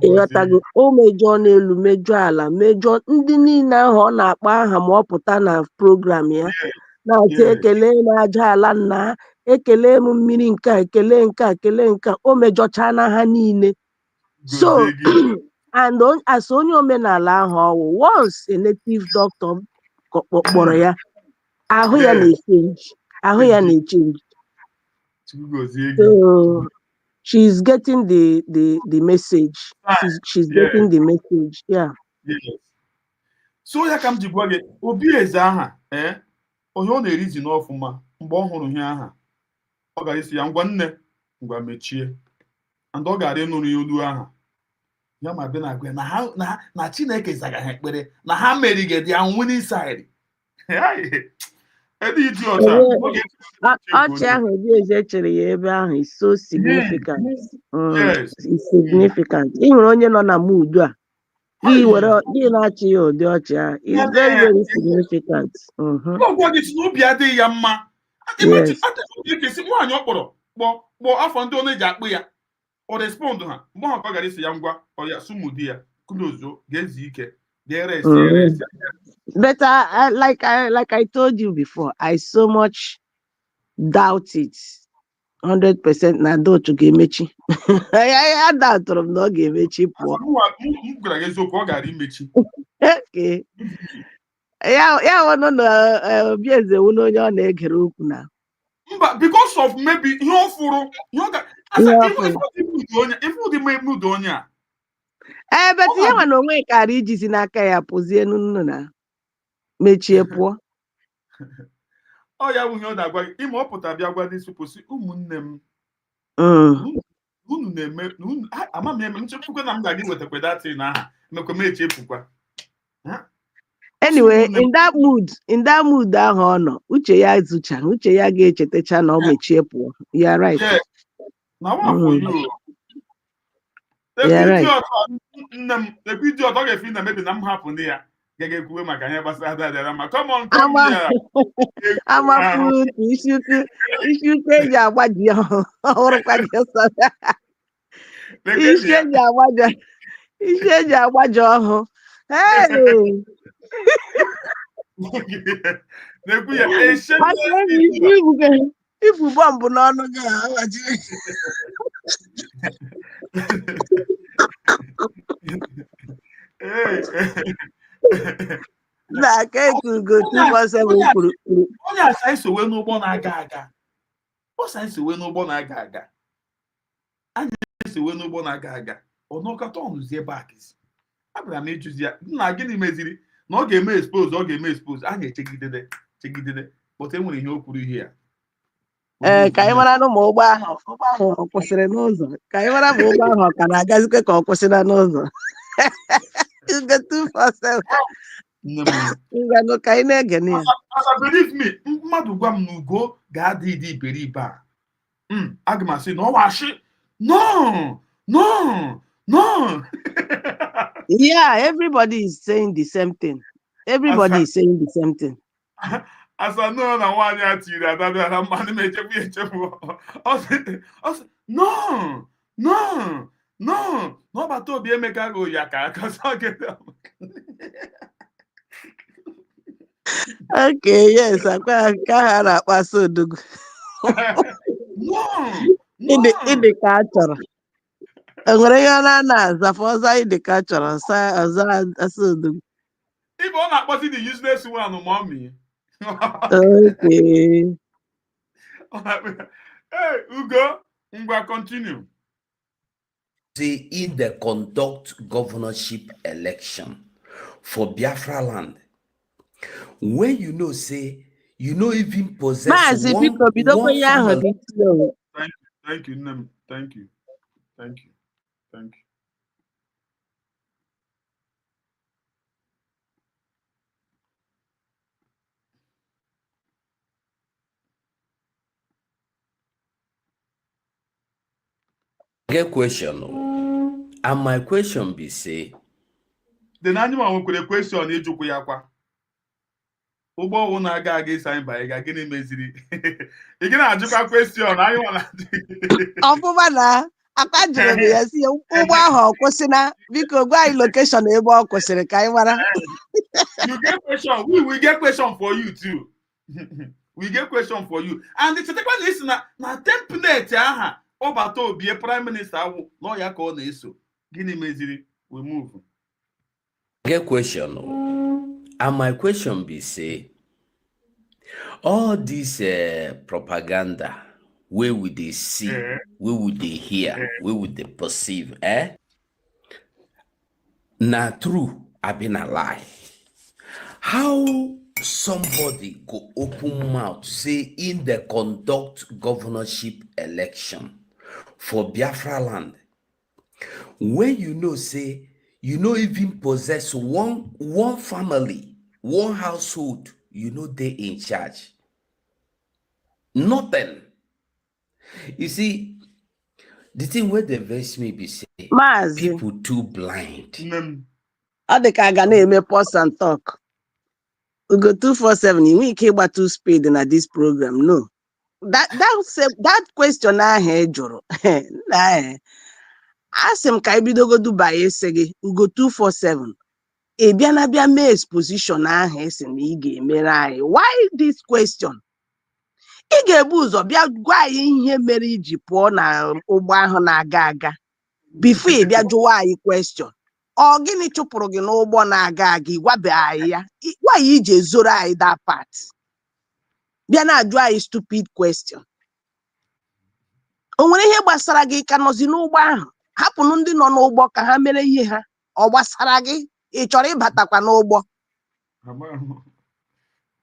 Ịghọtago o mejọ n'elu mejọ ala mejọ ndị niile ahụ ọ na-akpọ aha ma ọ pụta na program ya na-asị ekele m aja ala nna ekele m mmiri nke a ekele nke a ekele nke a o mejọcha na ha niile. So and as onye omenala ahụ ọwụ once a native doctor kpọrọ ya ahụ ya na-echange. So she's getting the message. She's getting the message. Yeah. Yes. So ya ka m ji gwa gị obi eze aha onye ọ na-erizi n'ọfụma mgbe ọ hụrụ ihe aha ọ gara isi ya ngwa nne ngwa mechie and ọ gara ịnụrụ ya olu aha ya ma bịa na-agwa na Chineke zaga ha ekpere na ha meriged ya winning side. Ọchị ahụ obi eze chere ya ebe ahụ is so significant. It's significant. Ị hụrụ onye nọ na mood a gị na-achị ya ụdị ọchị ahụ is very very significant. Gwa gị si obi adịghị ya mma. Esi nwaanyị ọ kpọrọ afọ ndị ọ na-eji akpụ ya ọ respond ha mgbe ahụ ka ọ gara isi ya ngwa ọ ya sumudi ya kulozo ga-ezi ike ga-eresi. But like I told you before, I so much doubt it 100% na dotu ga-emechi. I doubtụrụ m na ọ ga-emechi pụọ. M gwara gị eziokwu ọ gara imechi. Okay. Ya ọnụ na obi eze wụ onye ọ na-egere okwu na. Mba, because of maybe ihe ọ fụrụ ifu dị mood onye a. But ya nwa na onwe kara ijizi n'aka ya pụzie nnu na mechie pụọ. Ọ ya bụ ihe ọ na-agwa gị ime ọ pụta bịa gwa ndị sụpụsị ụmụnne m unu na-eme ama m eme nchekwa na m ga-aga iwetakwa datị na aha mekwa m echefukwa. Anyway, in that mood ahụ ọ nọ uche ya zụcha uche ya ga-echetacha na ọ mechie pụọ. You are right. Na wa for you. Nne m ekwidi ọtọ ga-efi na mebi na m hapụ ndị ya ga-ekwuwe maka ihe gbasara dadara ma come on come here. Amapụrụ isi uke eji agbaji ọhụrụkwa gị ọsọ. Isi eji agbaji ọhụụ. Ifu bọmbụ n'ọnụ gị na aka Ugo 247 kwuru. Onye asa iso wee n'ụgbọ na-aga aga. Ọsa iso wee n'ụgbọ na-aga aga. Anyị iso wee n'ụgbọ na-aga aga. Ọ nọkọta ọnụzie bakizi. Abịara m ịjụzi ya, nna gịnị meziri na ọ ga-eme expose, anyị echegidede. But enwere ihe o kwuru ihe ya. Ka anyị mara na ma ụgbọ ahụ ọ kwụsịrị n'ụzọ. Ka anyị mara ma ụgbọ ahụ ọ ka na-agazikwa ka ọ kwụsịla n'ụzọ. Ugo 247. Ngwanụ ka anyị na-ege na ya. Believe me, mmadụ gwa m na Ugo ga-adị ịdị iberibe a. Aga m asị na ọ washi. No. Yeah, everybody is saying the same thing. Everybody is saying the same thing. Asa no na nwaanyị a tiri adabịa na mmadụ na-echefu. No. N'ọbata obi Emeka go ya ka aka Okay, yes, akwa ka ha na-akpa sodogo. Ịdị ka a chọrọ. Enwere ihe ọ na-azafa ọzọ ịdị ka a chọrọ asodogo. Ibe ọ na-akpọzi the useless one, mommy. Okay. Hey, Ugo, ngwa continue. Say in the conduct governorship election for Biafra land, when you know say you know even possess Maazị biko bidokwa ihe ahụ dị slow. Thank you, Nnem. Thank you. Get question, and my question be say. The animal nwekwere question ịjụkwu ya kwa. Ụgbọ ọwụ na-aga aga ịsa anyị banye ga gịnị meziri? Ị gị na-ajụkwa question anyị nwa na. Ọfụma na aka jụrụ m ya si ụgbọ ahụ ọ kwụsịna biko gwa anyị location ebe ọ kwụsịrị ka anyị mara. You get question, we get question for you too. We get question for you. And the chetakwa na isi na template aha ọbata obi prime minister awụ na ya ka ọ na-eso. Gịnị meziri? We move. Get question, and my question be say all this propaganda where would they see, where would they hear, where would they perceive, na true, I've been a lie. How somebody go open mouth say in the conduct governorship election for Biafra land, when you know say you know even possess one family, one household, you know they in charge. Nothing. You see, the thing where they vex me be say people too blind. Ọ dị ka a ga na-eme pause and talk. Ugo 247, you nwere ike ịgba 2 speed na this program. No. That question ahụ jụrụ. Asị m ka ibidogodu banye ese gị Ugo 247 ị bịa na bịa mee exposition ahụ esi na ị ga-emere anyị. Why this question? Ị ga-ebu ụzọ bịa gwa anyị ihe mere iji pụọ na ụgbọ ahụ na-aga aga before ị bịa jụwa anyị question. Ọ gịnị chụpụrụ gị n'ụgbọ na-aga aga ịgwabe anyị ya? Why iji ezoro anyị that part? Bịa na-ajụ anyị stupid question. O nwere ihe gbasara gị ka nọzi n'ụgbọ ahụ? Hapụnụ ndị nọ n'ụgbọ ka ha mere ihe ha. Ọ gbasara gị? Ị chọrọ ịbatakwa n'ụgbọ?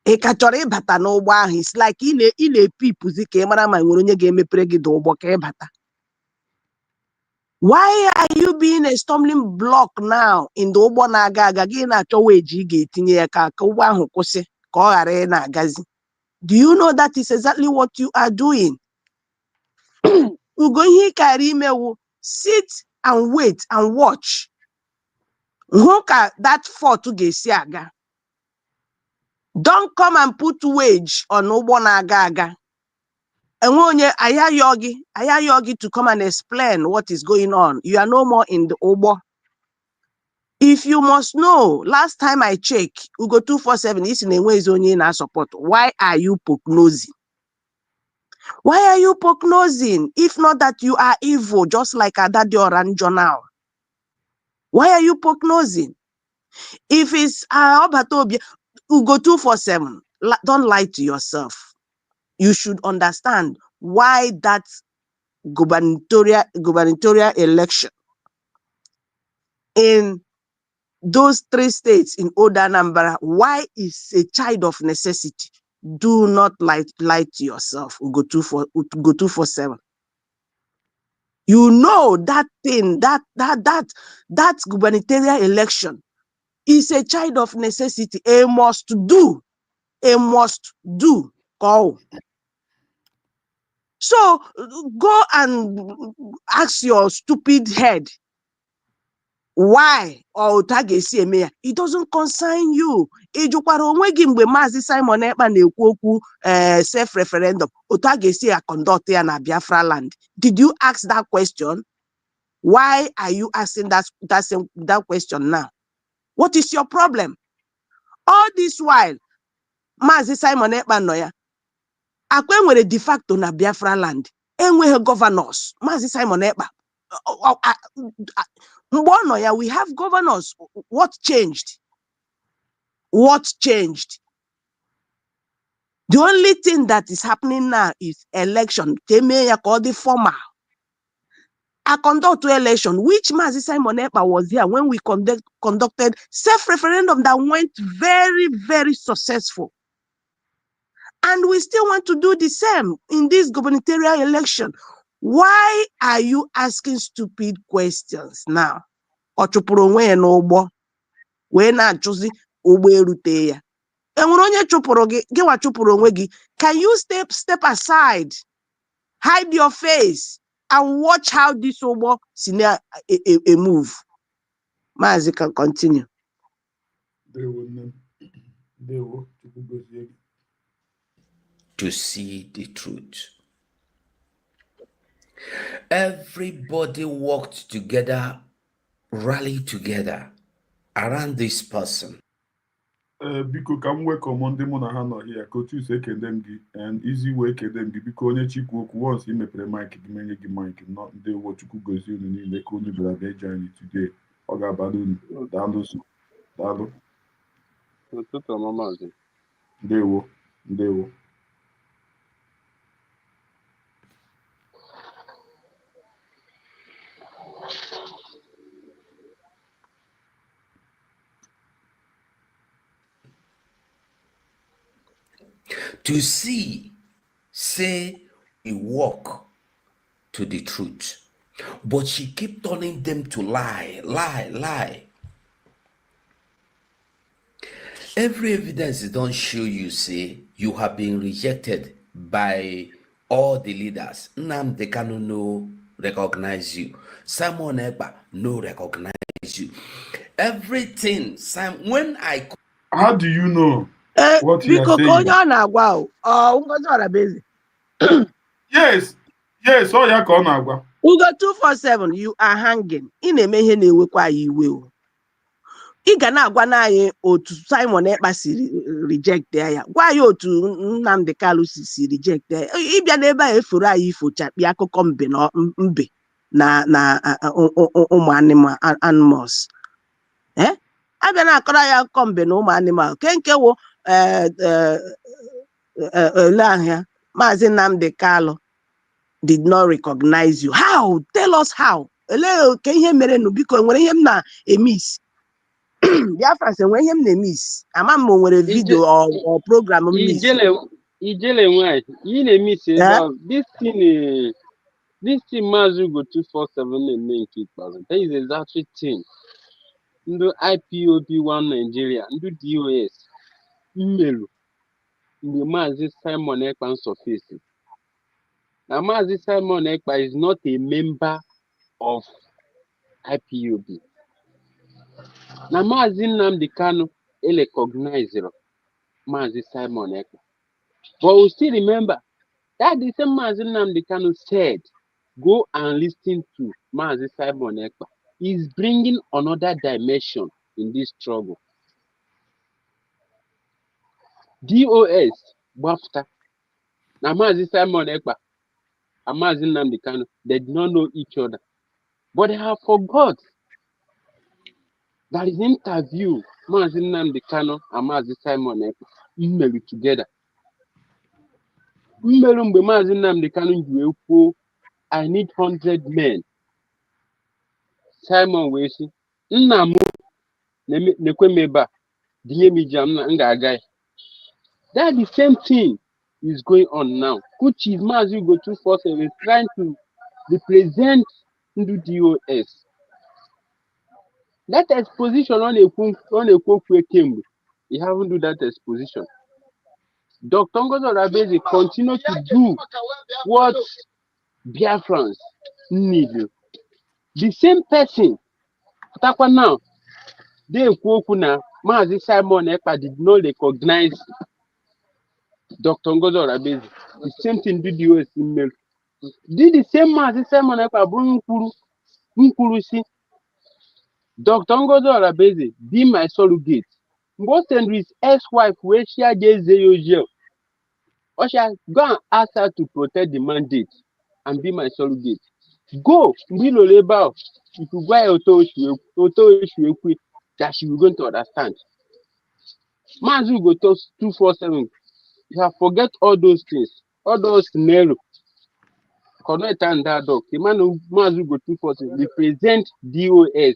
Ị ka chọrọ ịbata n'ụgbọ ahụ? It's like ị na-epipụzi ka ị mara ma nwere onye ga-emepere gị ụgbọ ka ịbata. Why are you being a stumbling block now in the ụgbọ na-aga aga gị na-achọ weji ị ga-etinye ya ka ụgbọ ahụ kwụsị ka ọ ghara ị na-agazi? Do you know that is exactly what you are doing? Ugo ihe karịa imewu sit and wait and watch. Hụ ka that fort ga-esi aga. Don't come and put wage on ụgbọ na-aga aga. Enwe onye ayayọ gị to come and explain what is going on. You are no more in the ụgbọ. If you must know, last time I check, Ugo 247 isi na-enwe ezi onye na support. Why are you poke-nosing? Why are you poke-nosing? If not that you are evil, just like Adadi Oranjo now. Why are you poke-nosing? If it's Obatobia, UGO247, don't lie to yourself. You should understand why that gubernatorial election in those 3 states in Old Anambra, why is a child of necessity. Do not lie to yourself, UGO247. You know that thing, that gubernatorial election is a child of necessity, a must do. Call. So go and ask your stupid head why or it doesn't concern you. Ijukwara onwe gị mgbe Maazị Simon Ekpa na-ekwu okwu self-referendum otu a ga-esi conduct ya na Biafra land. Did you ask that question? Why are you asking that question now? What is your problem? All this while, Maazị Simon Ekpa nọ ya, akwa enwere de facto na Biafra land, enweghị governors. Maazị Simon Ekpa, mgbe ọ nọ ya, we have governors. What changed? What changed? The only thing that is happening now is election. Formal. I conduct election, which Maazị Simon Ekpa was here when we conducted self-referendum that went very, very successful. And we still want to do the same in this gubernatorial election. Why are you asking stupid questions now? Ọ chụpụrụ onwe ya n'ụgbọ wee na-achụzi ụgbọ erute ya. Enwere onye chụpụrụ gị, gịwa chụpụrụ onwe gị. Can you step aside, hide your face, and watch how this ụgbọ si na a move? Maazị can continue. To see the truth. Everybody worked together, rallied together around this person. Biko ka m welcome ndị mụ na ha nọ here ka otu ise kedem gị and easy way kedem gị biko onye chikwu okwu once imepere mic gị menye gị mic nọ ndị Chukwu gozie unu niile ka unu bịara bịa ije anyị today ọ ga-abara unu daalụ ụtụtụ ọma maazị. Ndewo To see, say, we walk to the truth. But she kept turning them to lie. Every evidence don't show you, say, you have been rejected by all the leaders. Nnamdi Kanu no recognize you. Simon Ekpa no recognize you. Everything, when I... How do you know? What he Yes, oh yeah, UGO247, you are hanging. In a mehe na-ewekwa ya iwe. Ị ga na-agwa na anyị otu Simon Ekpa si reject ya. Gwa ya otu Nnamdi Kanu si reject ya. Ịbịa n'ebe a eforo anyị ifocha kpịa akụkọ mbe na ụmụ animals. Abịa na-akọrọ ya akụkọ mbe na ụmụ animal. Kenke wo ele ahịa Maazị Nnamdi Kanu did not recognize you. How? Tell us how. Ele ke ihe mere nu biko nwere ihe m na-emiss. Biafra se nwere ihe m na-emiss. Ama m nwere video or program m miss. Ijele nwanyị, you na-emiss this thing Maazị UGO247 na-eme nke ikpeazụ. That is exactly thing. Ndị IPOB1 Nigeria, ndị DOS mmelu mgbe Maazị Simon Ekpa surface. Now Maazị Simon Ekpa is not a member of IPOB. Now Maazị Nnamdi Kanu recognized Maazị Simon Ekpa. But we still remember that the same Maazị Nnamdi Kanu said, go and listen to Maazị Simon Ekpa. He's bringing another dimension in this struggle. DOS, BAFTA. Now Maazị Simon Ekpa and Maazị Nnamdi Kanu, they did not know each other. But they have forgot That is interview Mazi Nnamdi Kanu and Mazi Simon Ekpa mmeri together. Mmeri mgbe Mazi Nnamdi Kanu ji wee kwuo I need 100 men. Simon wee sị nna m na-ekwe m ebe a dinye m iji m ga-aga. That the same thing is going on now, which is Mazi UGO247 trying to represent Ndu DOS. That exposition on a kemgbe, he haven't do that exposition. Dr. Ngozi Oraveze continue to do what Biafrans need. The same person, Takwa now, they na Mazi Simon Ekpa did not recognize Dr. Ngozi Oraveze. The same thing did the US email. Did the same Mazi Simon Ekpa bring Nkuru si Dr. Ngozi Oraveze be my surrogate. Most and his ex-wife where she had jail. Or shall go and ask her to protect the mandate and be my surrogate. Go, Bilo Labor. If you go that she will going to understand. Mazi UGO247. You have forget all those things, all those scenarios. Connect and that dog. The man who Mazi UGO247 represent DOS,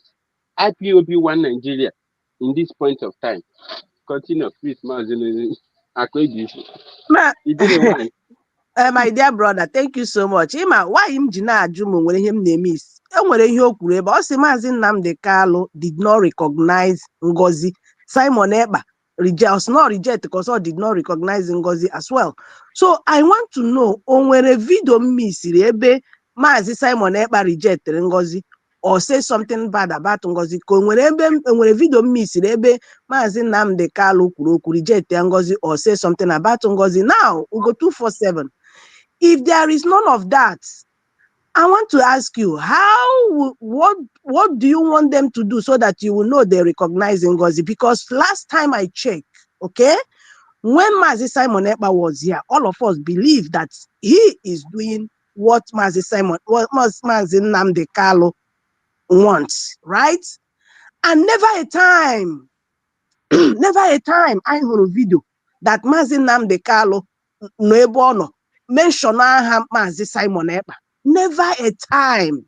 IPOB1 Nigeria in this point of time. Continue, please, Mazi. My dear brother, thank you so much. Ima, why him jina ajumu when him name is? Enwere ihe o kwuru ebe ọ sị Maazị Nnamdi Kanu did not recognize Ngozi. Simon Ekpa reject because he did not recognize Ngozi as well. So I want to know, o nwere video mmesiri ebe Maazị Simon Ekpa rejected Ngozi or say something bad about Ngozi? Ka o nwere video mmesiri ebe Maazị Nnamdi Kanu kwuru okwu reject Ngozi or say something about Ngozi? Now, UGO247. If there is none of that, I want to ask you, what do you want them to do so that you will know they recognize Ngozi? Because last time I checked, okay, when Mazi Simon Ekpa was here, all of us believe that he is doing what Mazi Nnamdi Kanu wants, right? And never a time I heard a video that Mazi Nnamdi Kanu no ebe ọ nọ mention aha Mazi Simon Ekpa. Never a time.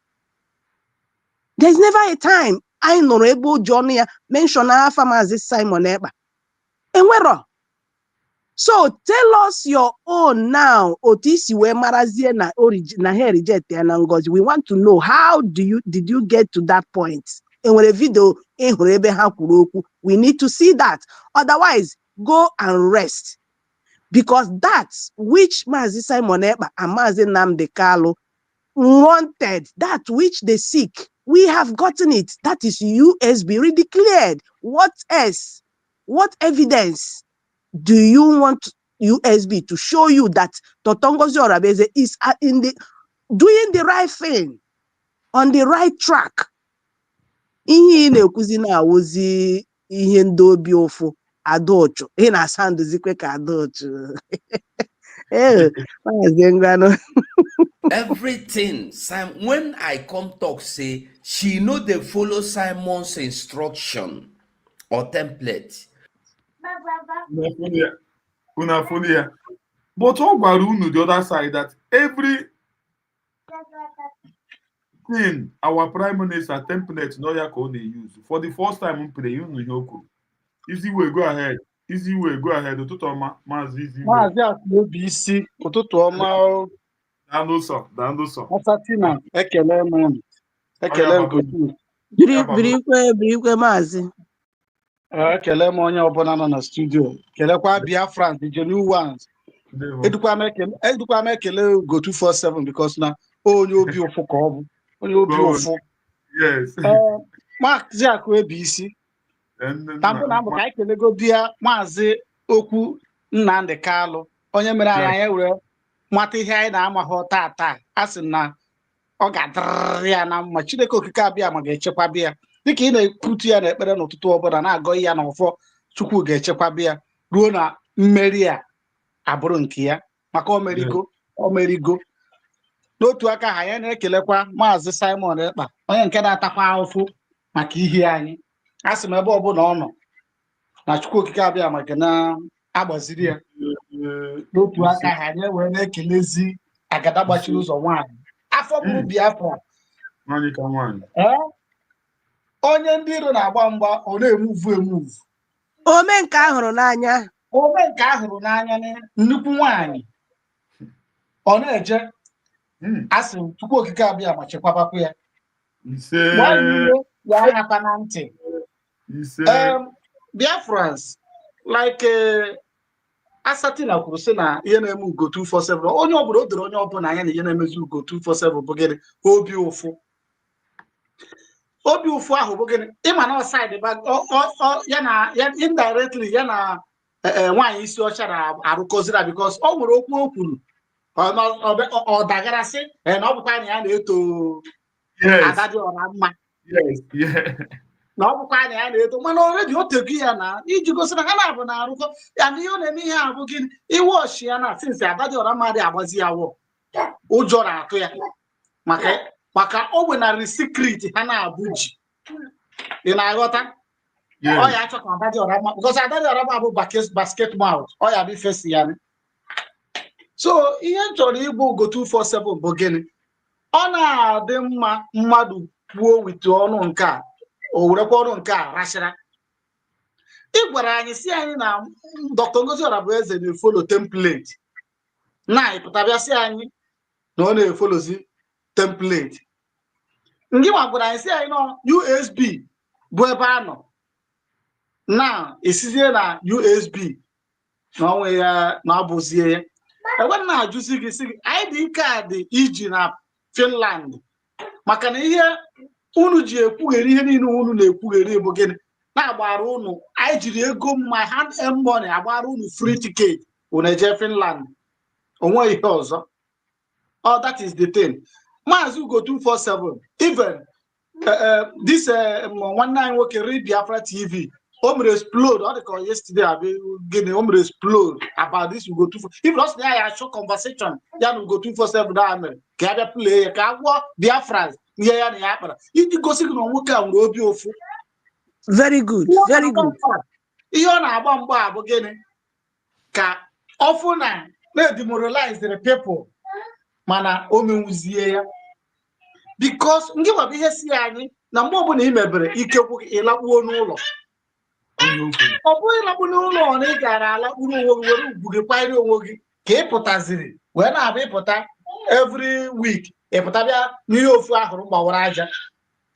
There's never a time I know able Johnny mention aha Mazi Simon Ekpa. Enwero. So tell us your own now. Otisi we marazie na he reject na Ngozi. We want to know how did you get to that point? Enwere video ehuru ebe ha kwuru okwu. We need to see that. Otherwise, go and rest. Because that's which Mazi Simon Ekpa and Mazi Nnamdi Kanu wanted, that which they seek, we have gotten it. That is USB redeclared. What else? What evidence do you want USB to show you that Dr. Ngozi Oraveze is doing the right thing, on the right track? Ihe na-ekuzi na-awụzi ihe ndị obi ụfụ Adochu. Ị na-asanduzikwe ka Adochu. Everything, when I come talk, say she know they follow Simon's instruction or template. But all Barunu, the other side, that every thing our prime minister template no they use for the first time in play. Easy way, go ahead. Easy way, go ahead. Ututoma, easy way. BC, Ututoma. Dandoso. Asatina, Ekele Birikwe Mazi. Ekele onye ọbụla nọ na studio. Kelekwa Biafrans, the new ones. Edukwa mekele UGO247 because na onye obi ụfụ ka ọ bụ. Onye obi ụfụ. Yes. Maazị Akụ na mbụ ka anyị kelego bịa Maazị Okwu Nnamdi Kanu onye mere anyị were nwata ihe anyị na-amaghị taa a sị na ọ ga-adịrị ya na mma Chineke okike abịa ma ga-echekwa bịa dịka ị na-ekwutu ya n'ekpere n'ụtụtụ ọbụla na-agọ ya na ọfọ Chukwu ga-echekwa bịa ruo na mmeri a abụrụ nke ya maka omerigo n'otu aka ha ya na-ekelekwa Maazị Simon Ekpa onye nke na-atakwa ahụhụ maka ihe anyị asị m ebe ọbụla ọ nọ na Chukwu okike abịa maka na agbaziri ya n'otu aka ha anyị wee na-ekelezi agada gbachiri ụzọ nwaanyị afọ bụrụ Biafra onye ndị iro na-agba mgba ọ na-emuvu ome nke ahụrụ n'anya nnukwu nwaanyị ọ na-eje asị m Chukwu okike abịa ma chekwabakwa ya ya ahapa na ntị Biafrans like Asatina kwuru sị na ihe na-eme UGO247 onye ọbụla o doro onye ọbụla anya na ihe na-emezi UGO247 bụ gịnị obi ụfụ ahụ bụ gịnị ịma na ọsaịdị ya na indirectly ya na nwaanyị isi ọcha na-arụkọzira because ọ nwere okwu o kwuru ọ dagarasị na ọ bụkwa na ya na-eto ada dị ọra mma na ọ bụkwa na ya na-eto mana ọredi o tego ya na iji gosi na ha na-abụ na-arụkọ ya na ihe ọ na-eme ihe a bụ gịnị iwe ọchị ya na sinsi ada dị ọra mma dị agbazi ya wọ ụjọ na-atụ ya maka o wenarị secret ha na-abụ ji ị na-aghọta ọ ya achọ ka ada dị ọra mma because ada dị ọra mma bụ basketball ọ ya bụ ifesi ya so ihe m chọrọ ịbụ UGO247 bụ gịnị ọ na-adị mma mmadụ kwuo wite ọnụ nke a o werekwa ọnụ nke a rachara ị gwara anyị si anyị na Dr. Ngozi Orabueze na-efolo template na-ịpụtabịa si anyị na ọ na-efolozi template ndị nwa gwara anyị si anyị nọ USB bụ ebe a nọ na-esizie na USB na onwe ya na abụzie ya ebe na-ajụzi gị si gị ID kaadị iji na Finland maka na ihe unu ji ekwugheri ihe niile unu na-ekwugheri bụ gịnị na-agbara unu anyị jiri ego mma hand money agbara unu free ticket unu eje Finland onwe ihe ọzọ that is the thing. Maazị UGO247 even this nwanne anyị nwoke Read Biafra TV o mere explode ọ dị ka yesterday abịa gịnị o mere explode about this UGO247 if not ya show conversation ya na UGO247 da mere ka ya bịa play ya ka agwọ Biafra ihe ya na ya kpara iji gosi gị na nwoke a nwere obi ofu very good ihe ọ na-agba mgba abụ gịnị ka ọfụ na-demoralize the people mana o menwuzie ya because ndị nwabụ ihe si anyị na mgbe ọbụla ị mebere ikekwu ịlakpuo n'ụlọ ọ bụghị ịlakpu n'ụlọ na ị gara alakpuru onwe gị were ugwu gị kwanyere onwe gị ka ị pụtaziri wee na-abịa ịpụta every week ịpụta bịa n'ihe ofu ahụrụ gbawara aja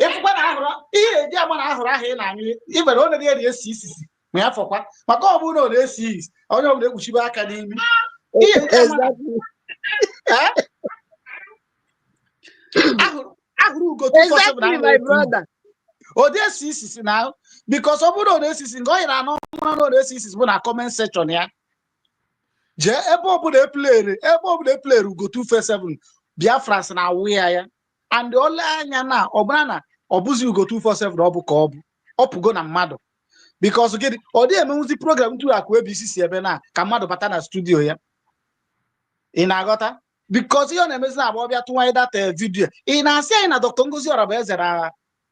ịfụkwa na ahụrụ ihe eji agba na ahụrụ ahụ ị na-anyụ ibere ọ na-eri esi isisi ma ya fọkwa maka ọ bụrụ na ọ na-esi isi onye ọbụla ekpuchibe aka n'imi ahụrụ UGO247 ode esi isisi na ahụ because ọ bụrụ na ọ na-esi isi nke ọ nyere anọ mara na ọ na-esi isi bụ na comment section ya jee ebe ọbụla epleri UGO247 Biafra na awụ ya and ole anya na ọbụla na ọ bụzi UGO247 ọ bụ ka ọ pụgo na mmadụ because gịnị ọ dị emenwuzi program tu akụ ABC si ebe na ka mmadụ bata na studio ya ị na-aghọta because ihe ọ na-emezi na agba ọbịa tụwanye data vidio ị na-asị anyị na Dr. Ngozi Orabueze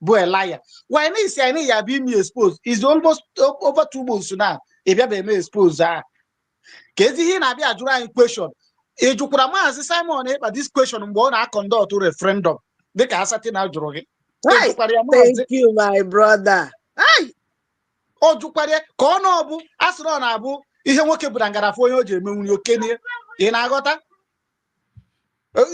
bụ elaya why na isi anyị ya bụ ime expose is almost over 2 months na ị bịaba eme expose a ka ezi ihe na-abịa ajụrụ anyị question ị jụkwara maazị Simon Ekpa this question mgbe ọ na-akọndọt referendum dịka Asatina jụrụ gị thank you my brother ọ jụkwara ka ọ na-ọbụ asịrị ọ na-abụ ihe nwoke bụra ngarafụ onye o ji emenwuri okenye ị na-aghọta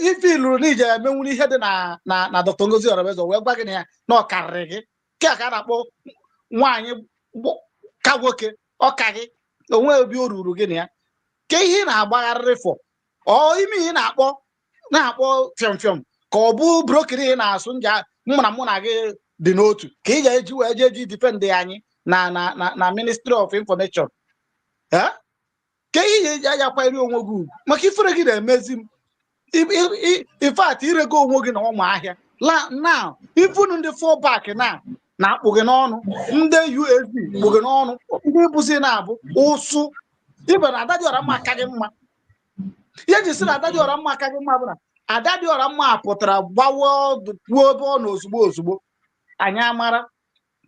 ife iluru na ije emenwuri ihe dị na Dr. Ngozi Orabueze wee gwa gị na ya na ọ karịrị gị ka a na-akpọ nwaanyị ka nwoke ọ ka gị onwe obi o ruru gị na ya ka ihe na-agbagharịrị fọ ime ihe na-akpọ fiọm ka ọ bụ brokiri ị na-asụ nja mụ na gị dị n'otu ka ị ga-eji wee jeji difendị anyị na Ministry of Information ka ihe ji aja kwanyere onwe gị ugwu maka ifere gị na-emezi m ifeatị irego onwe gị na ụmụ ahịa now ifunu ndị fallback na-akpụ gị n'ọnụ ndị USB kpụ gị n'ọnụ ndị bụzi na-abụ ụsụ ibe na Adadiora mma aka gị mma ihe ji sị na Adadiora mma aka gị mma bụ na Adadiora mma pụtara gbawa puo ebe ọ na ozugbo anyị amara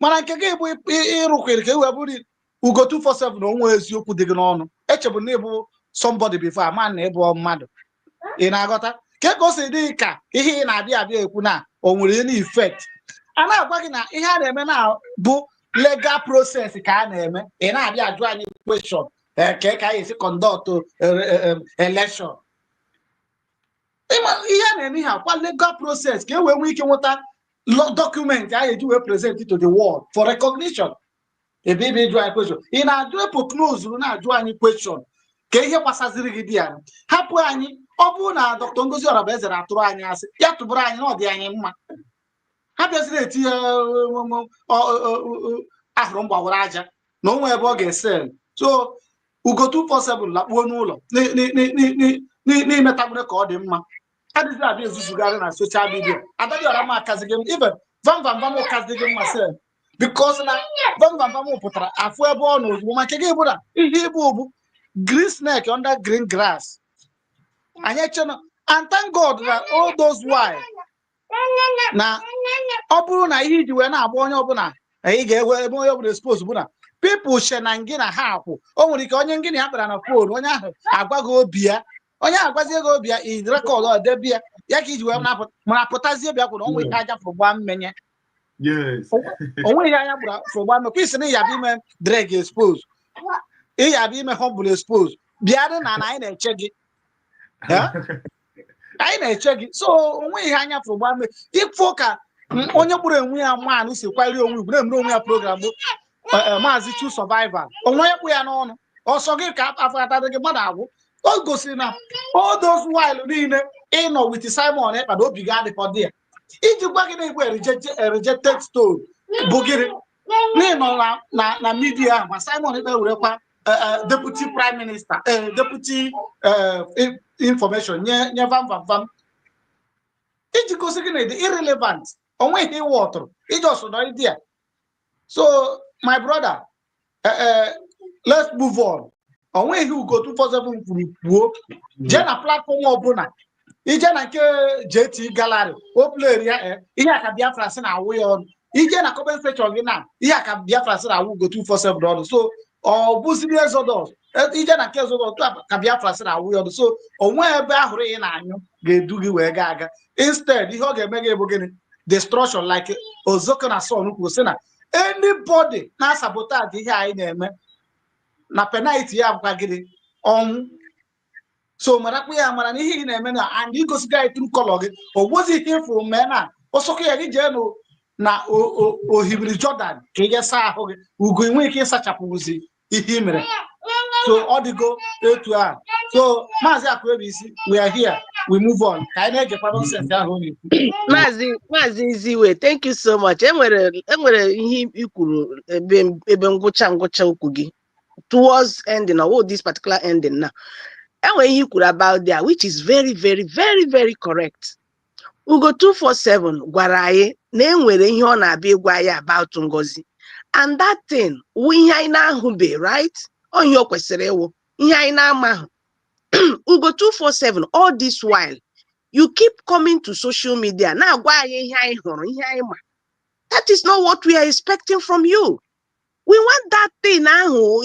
mana nke gị bụ ịrụkwere ka e wee bụrụ Ugo 247 na onwe eziokwu dị gị n'ọnụ echebu na ịbụ somebody before ama na ịbụ mmadụ ị na-aghọta ka o si dị ka ihe ị na-abịa ekwu na o nwere any effect a na-agwa gị na ihe a na-eme na bụ legal process ka a na-eme ị na-abịa ajụ anyị question ka anyị esi conduct election ihe a na-eme ha kwa legal process ka e wee nwee ike nweta document a eji wee present to the world for recognition ebe ibe ịjụ anyị question ị na-ajụ epoknose na-ajụ anyị question ka ihe gbasaziri gị dị ya hapụ anyị ọ bụrụ na Dr. Ngozi Orabaeze atụrụ anyị asị ya tụbụrụ anyị na ọ dị anyị mma ha bịaziri etinye ahụrụ mgbawara aja na onwe ebe ọ ga-ese so Ugo 247 lakpuo n'ụlọ n'imetagbure ka ọ dị mma adịghị abịa ezuzugharị na soshal midia adịghị ọra m akazighị m ibe vamvamvam ụkazighị mma sel bikos na vamvamvam pụtara afụ ebe ọ na ozugbo maka gị bụ na ihe ịbụ bụ green snake under green grass anyị echena and thank God that all those why na ọ bụrụ na ihe iji wee na-agba onye ọbụla anyị ga-ewe ebe onye ọbụla expose bụ na people she na ngị na ha akwụ o nwere ike onye ngịnị ya kpara na fon onye ahụ agwaghị obi ya onye agwazi ego obi ya irekọd ọdebi ya ka iji wee mana pụtazie obi ya kwụrụ onwe ihe aja fụgba mmenye onwe ihe anya gbụrụ fụgba mme kwesị na ịyabụ ime dreg expose ịyabụ ime humble expose bịa na anyị na-eche gị anyị na-eche gị so onwe ihe anya fụgba mme ịfụ ka onye gburu enwe ya nwaanyị si kwari onwe igwu na-emere onwe ya program bụ Maazị True Survivor onwe ya kpụ ya n'ọnụ ọsọ gị ka afọ atadị gị mmadụ agwụ o gosiri na all those while niile ịnọ with Simon Ekpa obi gị adịkọ dị ya iji gwa gị na igwe rejected stone bụ gịnị n'ịnọ na midia ma Simon Ekpa werekwa deputy prime minister deputy information nye vam iji gosi gị na ịdị irrelevant onwe ihe iwe ọtụrụ iji ọsụdọ ịdị ya so my brother let's move on onwe ihe Ugo 247 kwuru kwuo jee na platform ọbụla ije na nke JT Gallery o play ya ihe aka Biafra sị na awụ ya ọnụ ije na comment section gị na ihe aka Biafra sị na awụ Ugo 247 ọnụ so ọ bụziri Exodus ije na nke Exodus ka Biafra sị na awụ ya ọnụ so onwe ebe ahụrụ ị na-anyụ ga-edu gị wee ga-aga instead ihe ọ ga-eme gị bụ gịnị destruction like Ozoko na Son kwuru sị na anybody na sabotage ihe anyị na-eme na penalty ya bụkwa gịnị ọnwụ so marakwa ya mara na ihe ị na-eme na and igosiga anyị tru kọlọ gị ogbozi ike ịfụrụ mee na ọsọkọ ya gị jee na ohimiri Jordan ka ị ga-asa ahụ gị Ugo enwe ike ịsachapụzi ihe ị mere so ọ dịgo etu a so Maazị Akụebuisi we are here we move on ka anyị na-egekwa nonsense ahụ na-ekwu Maazị Iziwe thank you so much enwere ihe i kwuru ebe ngwụcha okwu gị towards ending or this particular ending now enwere ihe i kwuru about there which is very very very very correct. Ugo 247 gwara anyị na enwere ihe ọ na-abịa ịgwa anyị about Ngozi and that thing ihe anyị na-ahụbe right onye o kwesịrị ịwụ ihe anyị na-amaghị Ugo 247 all this while you keep coming to social media na-agwa anyị ihe anyị hụrụ ihe anyị ma that is not what we are expecting from you. We want that thing ahụ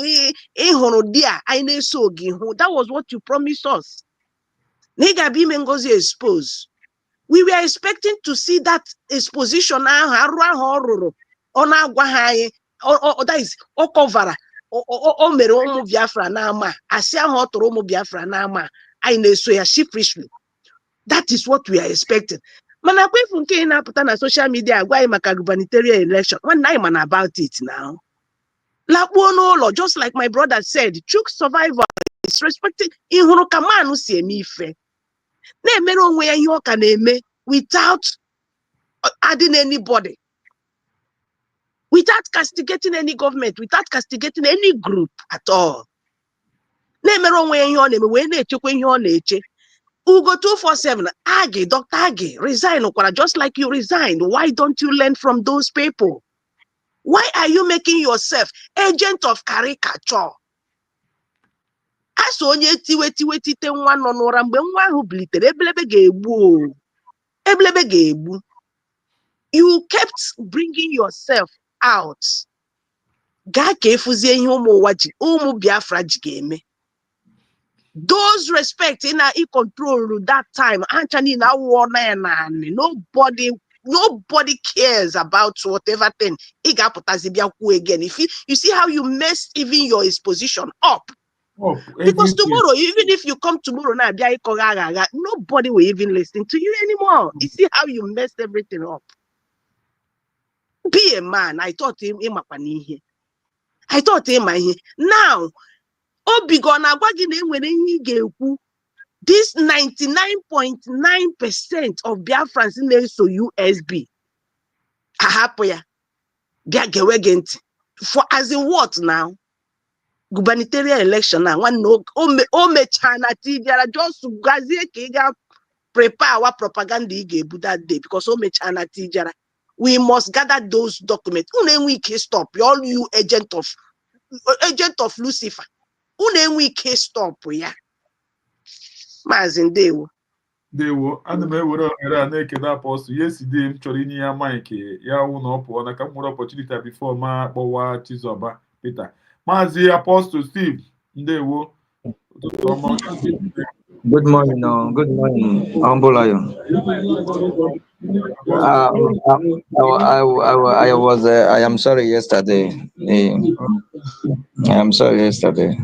ị hụrụ di a anyị na-eso gị hụ that was what you promised us na ị ga-abịa ime Ngozi expose. We were expecting to see that exposition ahụ arụ ahụ ọ rụrụ ọ na-agwa ha anyị that is ọ kọvara o mere ụmụ Biafra n'ama asị ahụ ọ tụrụ ụmụ Biafra n'ama anyị na-eso ya sheepishly. That is what we are expecting. Mana kwa ifu nke ị na-apụta na social media agwa anyị maka gubernatorial election nwanne anyị mana about it now. Lakpuo n'ụlọ just like my brother said True Survivor is respecting ihụrụ ka manụ si eme ife na-emere onwe ya ihe ọ ka na-eme without adding anybody, without castigating any government, without castigating any group at all. Na-emere onwe ya ihe ọ na-eme wee na-echekwa ihe ọ na-eche. Ugo 247 Agi, Dr. Agi resign kwara just like you resigned. Why don't you learn from those people? Why are you making yourself agent of caricature? As onye tiwetite nwa nọ n'ụra mgbe nwa ahụ bilitere ebelebe ga-egbu. You kept bringing yourself out. Ga ka efuzie ihe ụmụ Biafra ji ga-eme. Those respecting control that time, Anthony now nobody cares about whatever thing. Again. If you see how you mess even your exposition up. Because tomorrow, even if you come tomorrow now, nobody will even listen to you anymore. You see how you messed everything up. Be a man. I taught him now. This 99.9% of Biafrans in there so USB. For as in what now? Gubernatorial election now. One no China just prepare our propaganda that day because China we must gather those documents. We can stop all you agent of Lucifer. We can stop ya. Mazin Dewo. Dewo, ana m ewere ohere a na-ekele Apostle. Yesterday m chọrọ inye ya mic ya wụ na ọ pụọ na ka m nwere opportunity before ma kpọwa Chizoba Peter. Maazị Apostle Steve, ndewo. Good morning, good morning, humble lion. I am sorry yesterday. I am sorry yesterday.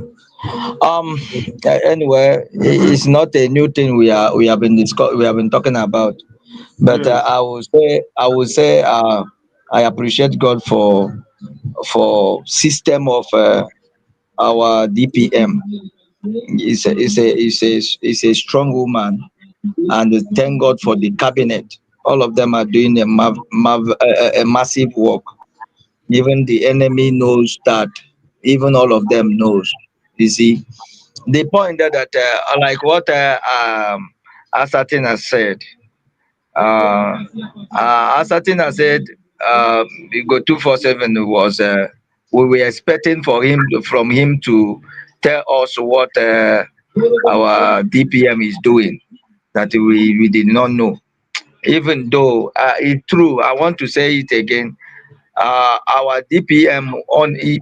Anyway, it's not a new thing we have been talking about, but I will say I appreciate God for system of our DPM. Is a strong woman, and thank God for the cabinet. All of them are doing a massive work. Even the enemy knows that. Even all of them knows. You see, the point that like what Asatina said. Asatina said, UGO247 was we were expecting from him to tell us what our DPM is doing that we did not know. Even though it's true, I want to say it again. Our DPM on a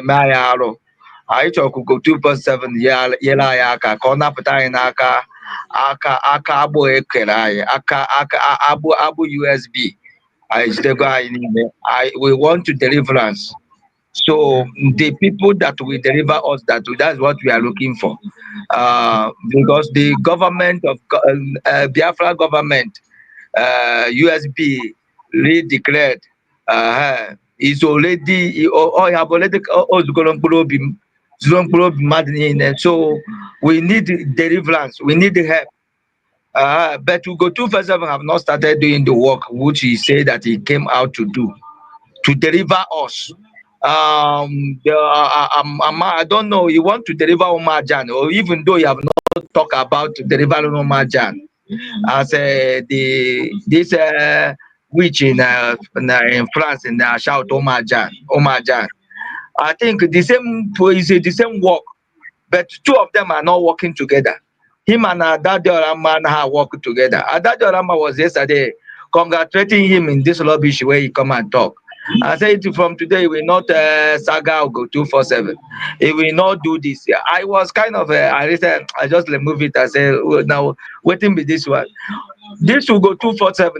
Mayaro, I talk UGO247 yela aka kona pata aka abu ekerai aka abu USB. We want to deliverance. So the people that will deliver us, that's what we are looking for. Because the government of Biafra government, USB, re-declared, is already, have already, so we need deliverance, we need help. But UGO247 have not started doing the work which he said that he came out to do, to deliver us. I don't know, you want to deliver Omarjan, or even though you have not talked about delivering Omarjan, as this witch in France and shout Omarjan. I think the same work, but two of them are not working together. Him and Adadiorama have worked together. Adadiorama was yesterday congratulating him in this lobby where he come and talk. I said from today he will not saga or UGO247. He will not do this. I was kind of I just remove it. I said, well, now waiting with this one. This UGO247.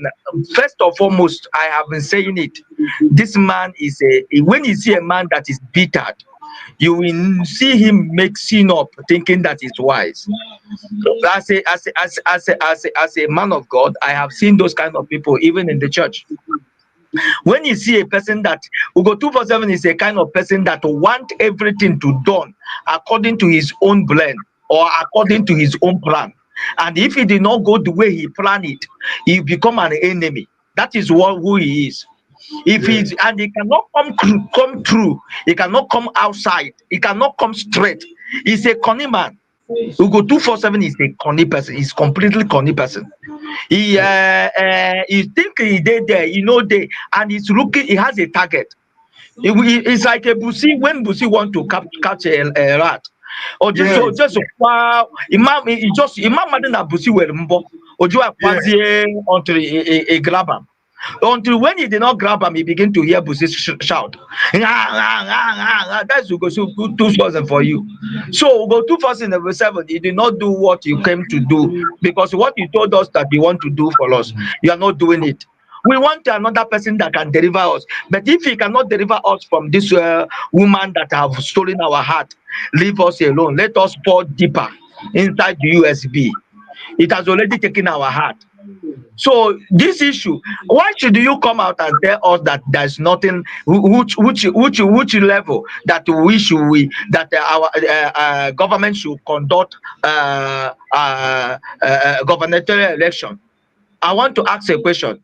First and foremost, I have been saying it. This man is when you see a man that is bitter, you will see him mixing up, thinking that he's wise. As a man of God, I have seen those kind of people even in the church. When you see a person that UGO247 is a kind of person that want everything to done according to his own blend or according to his own plan, and if he did not go the way he planned it, he become an enemy. That is who he is. If he's and he cannot come through, he cannot come outside, he cannot come straight. He's a conny man. UGO247 is a conny person. He's completely conny person. He think he did there, and he's looking. He has a target. It's like a bussy when bussy want to catch a rat, or just wow. Imam Madina bussy will mbo. Or you are quasi onto a grabber. Until when he did not grab him, he began to hear Busi shout. That's UGO247 for you. So UGO247, he did not do what you came to do, because what you told us that you want to do for us, you are not doing it. We want another person that can deliver us. But if he cannot deliver us from this woman that have stolen our heart, leave us alone. Let us pour deeper inside the USB. It has already taken our heart. So this issue, why should you come out and tell us that there's nothing, which level that our government should conduct gubernatorial election? I want to ask a question.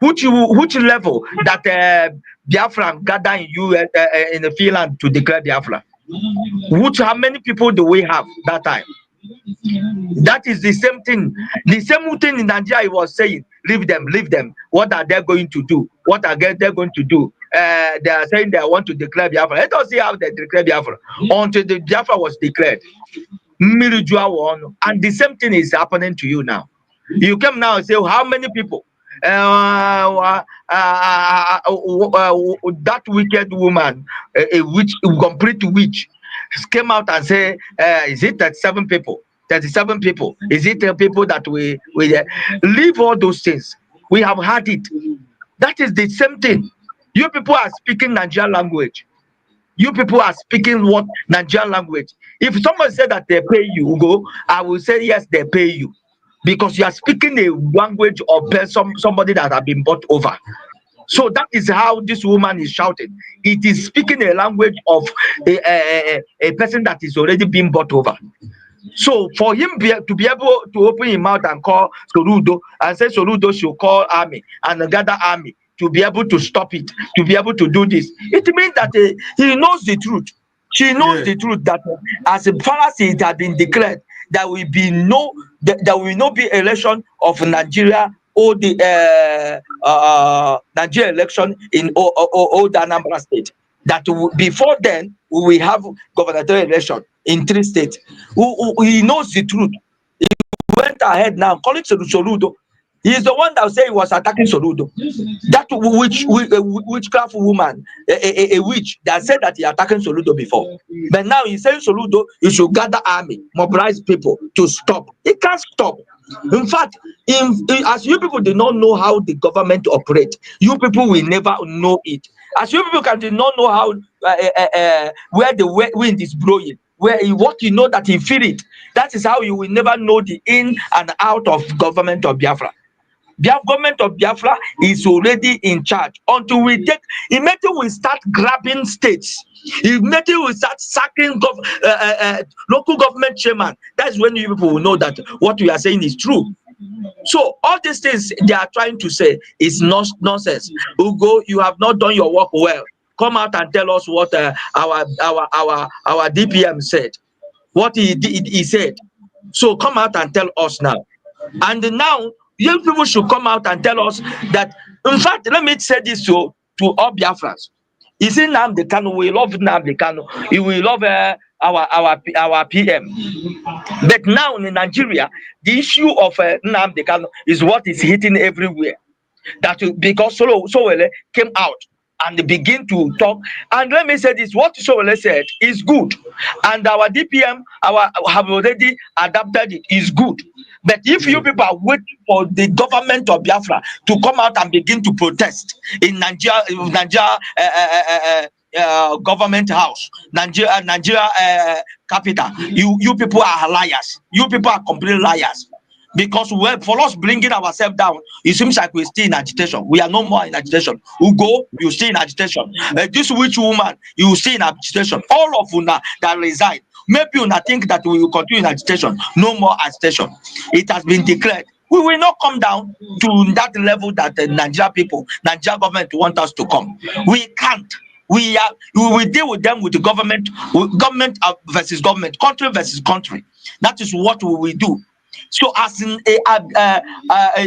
Which level that Biafra gather in in Finland to declare Biafra? How many people do we have that time? That is the same thing. The same thing in Nigeria he was saying, leave them, leave them. What are they going to do? What are they going to do? They are saying they want to declare Biafra. Let us see how they declare Biafra. Until the Biafra was declared. And the same thing is happening to you now. You come now and say, how many people? That wicked woman, a witch, a complete witch, came out and say, is it 37 people? 37 people. Is it people that we leave all those things? We have had it. That is the same thing. You people are speaking Nigerian language. You people are speaking what Nigerian language. If someone said that they pay you, go, I will say yes, they pay you, because you are speaking a language of somebody that have been bought over. So that is how this woman is shouting. It is speaking a language of a person that is already being bought over. So for him to be able to open his mouth and call Soludo and say Soludo should call army and gather army to be able to stop it, to be able to do this, it means that he knows the truth. She knows the truth that as far as it has been declared, there will be there will not be election of Nigeria or the Nigeria election in old Anambra State. That before then we will have gubernatorial election in 3 states. He knows the truth. He went ahead now calling Soludo. He is the one that say he was attacking Soludo. That witchcraft woman, a witch that said that he attacking Soludo before. But now he's saying Soludo, you should gather army, mobilize people to stop. He can't stop. In fact, as you people do not know how the government operates, you people will never know it. As you people do not know how where the wind is blowing, what you know that you feel it. That is how you will never know the in and out of government of Biafra. The government of Biafra is already in charge. Until we immediately we start grabbing states. Immediately we start sacking local government chairman. That's when you people will know that what we are saying is true. So all these things they are trying to say is nonsense. Ugo, you have not done your work well. Come out and tell us what our DPM said. What he said. So come out and tell us now. And now young people should come out and tell us that. In fact, let me say this to all Biafrans. You see, Nnamdi Kanu, we love Nnamdi Kanu. We love our PM. But now in Nigeria, the issue of Nnamdi Kanu is what is hitting everywhere. That because Sowore came out and begin to talk. And let me say this: what Sowore said is good, and our DPM have already adapted it. Is good. But if you people are waiting for the government of Biafra to come out and begin to protest in Nigeria government house, Nigeria capital, you people are liars. You people are complete liars. Because for us bringing ourselves down, it seems like we're still in agitation. We are no more in agitation. Ugo, you still in agitation. This witch woman, you still in agitation. All of you that resign. Maybe you think that we will continue in agitation. No more agitation. It has been declared. We will not come down to that level that the Nigeria people, Nigeria government want us to come. We can't. We will deal with them with the government versus government, country versus country. That is what we will do. So as in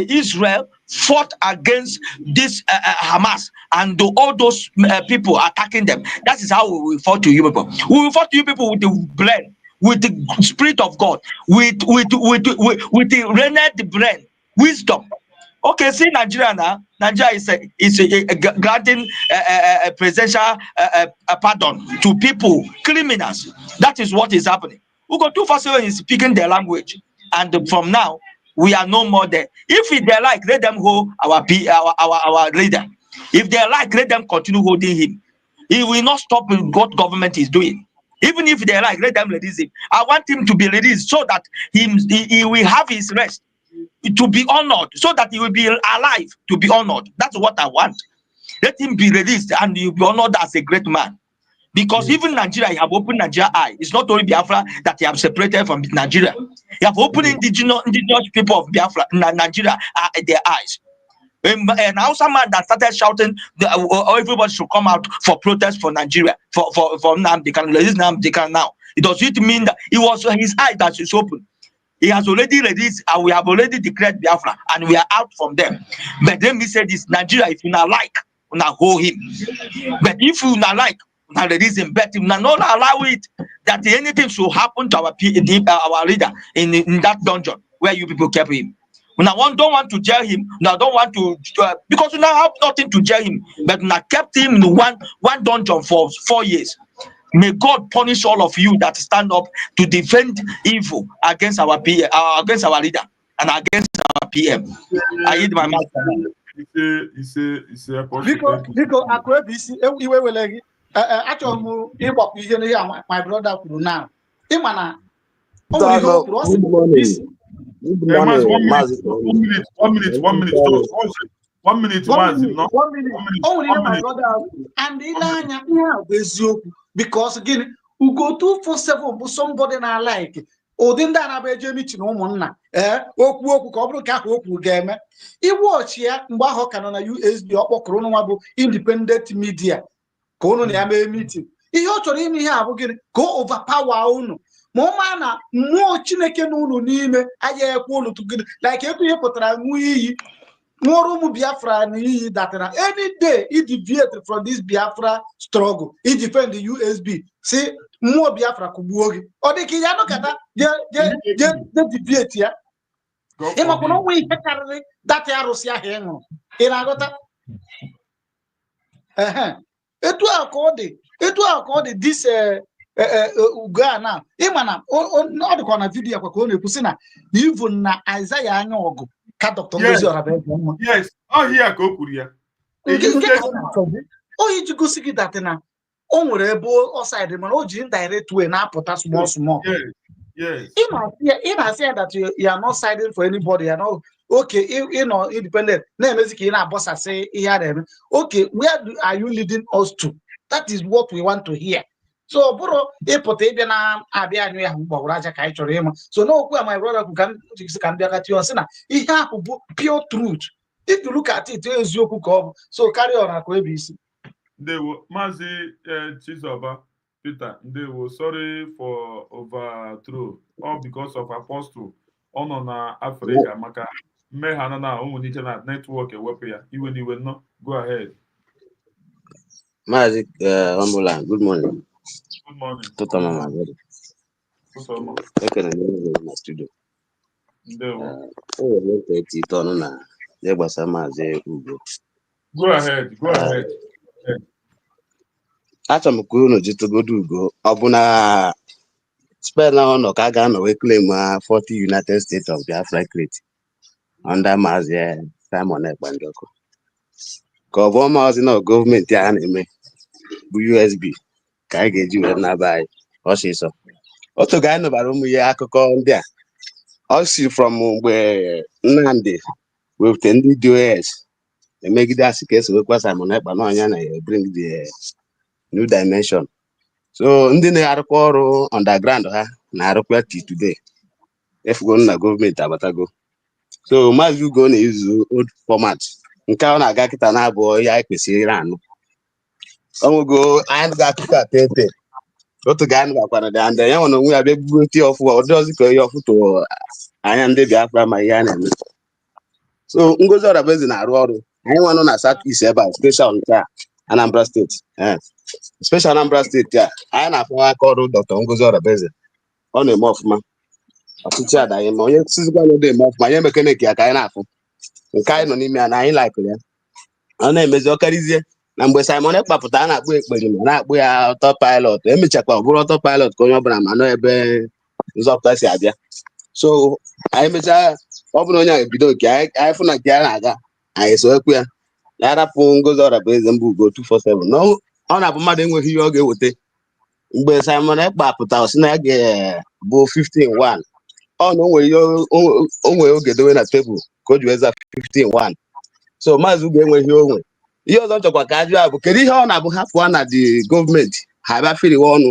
Israel fought against this Hamas and all those people attacking them, that is how we will fight to you people. We will fight to you people with the brain, with the Spirit of God, with the renewed brain, wisdom. Okay, see Nigeria now. Nigeria is granting a presidential pardon to people, criminals. That is what is happening. UGO247 is speaking their language, and from now we are no more there. If they like, let them hold our leader. If they like, let them continue holding him. He will not stop what government is doing. Even if they like, let them release him. I want him to be released so that he will have his rest, to be honored, so that he will be alive to be honored. That's what I want. Let him be released and he will be honored as a great man. Because even Nigeria, you have opened Nigeria eye. It's not only Biafra that you have separated from Nigeria. You have opened indigenous people of Biafra, Nigeria, their eyes. An Hausa man that started shouting, everybody should come out for protest for Nigeria, for Nnamdi Kanu, release Nnamdi Kanu now. It does it mean that it was his eye that is open? He has already released, and we have already declared Biafra, and we are out from them. But let me say this: Nigeria, if you not like, you not hold him. But if you not like, you not release him. But you not allow it that anything should happen to our leader in that dungeon where you people kept him. Now one don't want to jail him. Now don't want to because you now have nothing to jail him. But now kept him in one dungeon for 4 years. May God punish all of you that stand up to defend evil against our PM, against our leader, and against our PM. I hit my mouth. Biko Akwebisi iwe wele gị achọrọ m ịgbapụ ihe n'ihe my brother kwuru now. Ịma na o nwere ihe o kwuru, ọ sị One minute. O nwere ihe my brother and ile anya ihe a bụ eziokwu because gịnị UGO247 bụ somebody na like ụdị ndị a na-abịa eje meeting ụmụnna okwu ka ọ bụrụ ka ahụ okwu ga-eme iwu ọchị ya mgbe ahụ ka nọ na USB ọ kpọkụrụ ụnụ nwa bụ independent media ka ụnụ na ya mee meeting. Ihe ọ chọrọ ime ihe a bụ gịnị ka o overpower ụnụ ma ọ maa na mmụọ Chineke na ụnụ n'ime agaghị ekwe ụnụ tụgịrị like ekwu ihe pụtara ṅụọ iyi ṅụọrọ ụmụ Biafra na iyi datara any day he deviate from this Biafra struggle he defend the USB si mmụọ Biafra kugbuo gị ọ dị ka ya nọkata je deviate ya ịmakwa na onwe ihe karịrị data arụsị ahụ ị ṅụrụ ị na-aghọta etu a ka ọ dị this ugo a na ịma na ọ dịkwa na vidiyo kwa ka ọ na-ekwu sị na even na Aịzaya anya ọgụ ka Dr. Ngozi Orabezo yes here ka o kwuru ya oyi ji gosi gị dat na o nwere ebe ọsaịdị mana o ji indirect way na-apụta small ị na-asị ya that you are not siding for anybody, you know. Okay, you know, independent na-emezi ka ị na-abọsasị ihe a na-eme. Okay, where are you leading us to? That is what we want to hear. So bụrụ ịpụta ịbịa na-abịa anyụ ya mgbawara aja ka anyị chọrọ ịma. So n'okwu a my brother kwu ka m bịa ka tiyo sị na ihe ahụ bụ pure truth. If you look at it, eziokwu ka ọ bụ. So carry on Akwebisi. Ndewo, Maazị Chizoba Peter, Ndewo, sorry for overthrow, all because of Apostle. Ọ nọ na Africa maka mmegha na ụmụ n'iche na network ewepụ ya iwe n'iwe nọ. Go ahead. Maazị Ambulan, good morning. Good morning. Total mama brother. Ekene m na studio. Ndewo. O nwere ntị tọnụ na gbasa Maazị Ugo. Go ahead. Achọrọ m ka unu jitogodo Ugo, ọ bụ na Spain ahụ nọ ka a ga-anọ wee claim 40 United States of Biafra Crete under Maazị Simon Ekpanjọkụ. Ka ọ bụ maazị na gọọmenti a na-eme bụ USB ka anyị ga-eji wee naba anyị ọsịsọ. Otu ga anyị nụbara ụmụ ihe akụkọ ndị a. Ọ si from mgbe Nnamdi wepụta ndị DOS emegide asị ka esi wekwa Simon Ekpa n'ọnya na bring the new dimension. So ndị na-arụkwa ọrụ underground ha na-arụkwa till today. Efugo na gọọmenti abatago. So Maazị Ugo na-ezu old format nke ọ na-aga kịta na-abụ ya anyị kwesịrị anụ. Ọnwụgo anyị ga-akụkọ tete otu ga anyị gakwara dị anda ya nwere onwe ya bịa gbuo ti ọfụ ọdị ọzọ ka ihe ọfụtụ anya ndị Biafra ma ihe a na-eme. So Ngozi Orabezo na-arụ ọrụ anyị nwanụ na South East ebe a special nke a Anambra steeti special Anambra steeti a anyị na-afụ aka ọrụ Dr. Ngozi Orabezo ọ na-eme ọfụma ọchịchị adaghị ma onye sizikwa na ode eme ọfụma nye mekaniki ya ka anyị na-afụ nke anyị nọ n'ime ya na anyị laikụrụ ya ọ na-emezi ọkarizie na mgbe Simon Ekpapụta a na-akpọ Ekperima na-akpụ ya ọtọ pilot emechakwa ọ bụrụ ọtọ pilot ka onye ọbụla ma nọ ebe nzọpụta si abịa so anyị mechaa ọ bụrụ onye a ebido nke anyị fụ na nke a na-aga anyị esokwu ya ya arapụ Ngozi Ọrabueze mbụ Ugo 247 na ọ na-abụ mmadụ enweghị ihe ọ ga-eweta mgbe Simon Ekpapụta ọ sị na ya ga-bụ 15-1 ọ na o nwere oge dowe na tebụl ka o ji weza 15-1 so maazị Ugo enweghị onwe ihe ọzọ chọkwa ka ajụ ya bụ kedu ihe ọ na-abụ ha pụọ na dị gọọmenti ha bịa firiwe ọnụ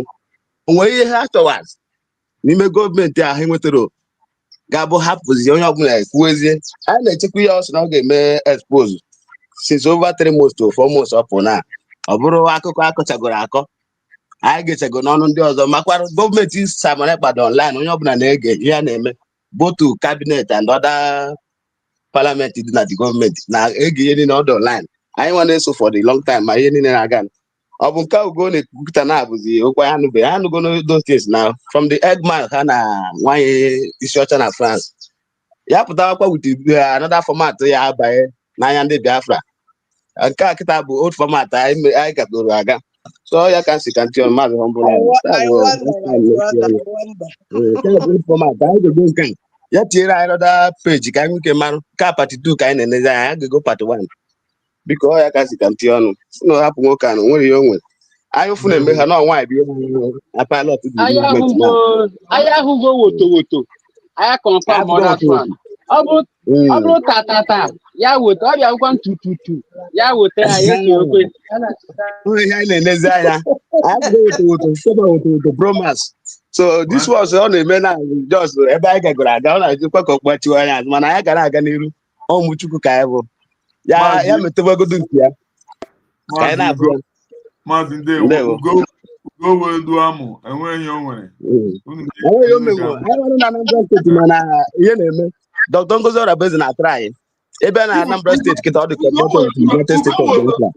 o nwere ihe ha chọwara n'ime gọọmenti ahụ enwetara ga-abụ hapụzi onye ọbụla ekwuezie anyị na-echekwa ihe ọ sị na ọ ga-eme expose since over 3 months to 4 months ọ pụ na ọ bụrụ akụkọ akọchagoro akọ anyị ga-echego n'ọnụ ndị ọzọ makwara gọọmenti Simon Ekpado online onye ọbụla na-ege ihe a na-eme both cabinet and other parliament dị na the gọọmenti na-ege ihe niile ọdụ online anyị nwa na-eso for the long time ma ihe niile na-aga ọ bụ nke Ugo na-ekwupụta na-abụzi okwu ya anụbeghị ha nụgo those things now from the Eggman ha na nwanyị isi ọcha na France ya pụtawakwa with another format ya abanye n'anya ndị Biafra nke a kịta bụ old format anyị gaburu aga so ya ka nsi ka ntị maazị format anyị ga-ego nke ya tinyere anyị another page ka anyị nweke marụ ka part 2 ka anyị na-enezi anya anyị ga-ego part 1 biko ya ka nsi ka ntị ọnụ si na hapụ nwoke a na nwere ihe o nwere anyị ụfụ na-eme ha na nwaanyị bụ ihe na pilot anyị ahụgo woto anyị confirm that one ọ bụrụ tatata ya weta ọ bịa akwụkwọ ntututu ya weta anyị eke okwe ihe anyị na-enezi anya anyị woto bromas so this was ọ na-eme na just ebe anyị gagoro aga ọ na-ejikwa ka ọkpachiwe anya azụ mana anyị gara aga n'iru ọmụchukwu ka anyị bụ ya metebagodo nke ya ka anyị na-abụ ya Maazị Ndewo Ugo wee du amụ enweghị o nwere enweghị o menwe anyị nọrọ na Anambra steeti mana ihe na-eme Dr. Ngozi Ọrabueze na-atụrụ anyị ebe na Anambra steeti kịta ọ dị ka United States of Biafra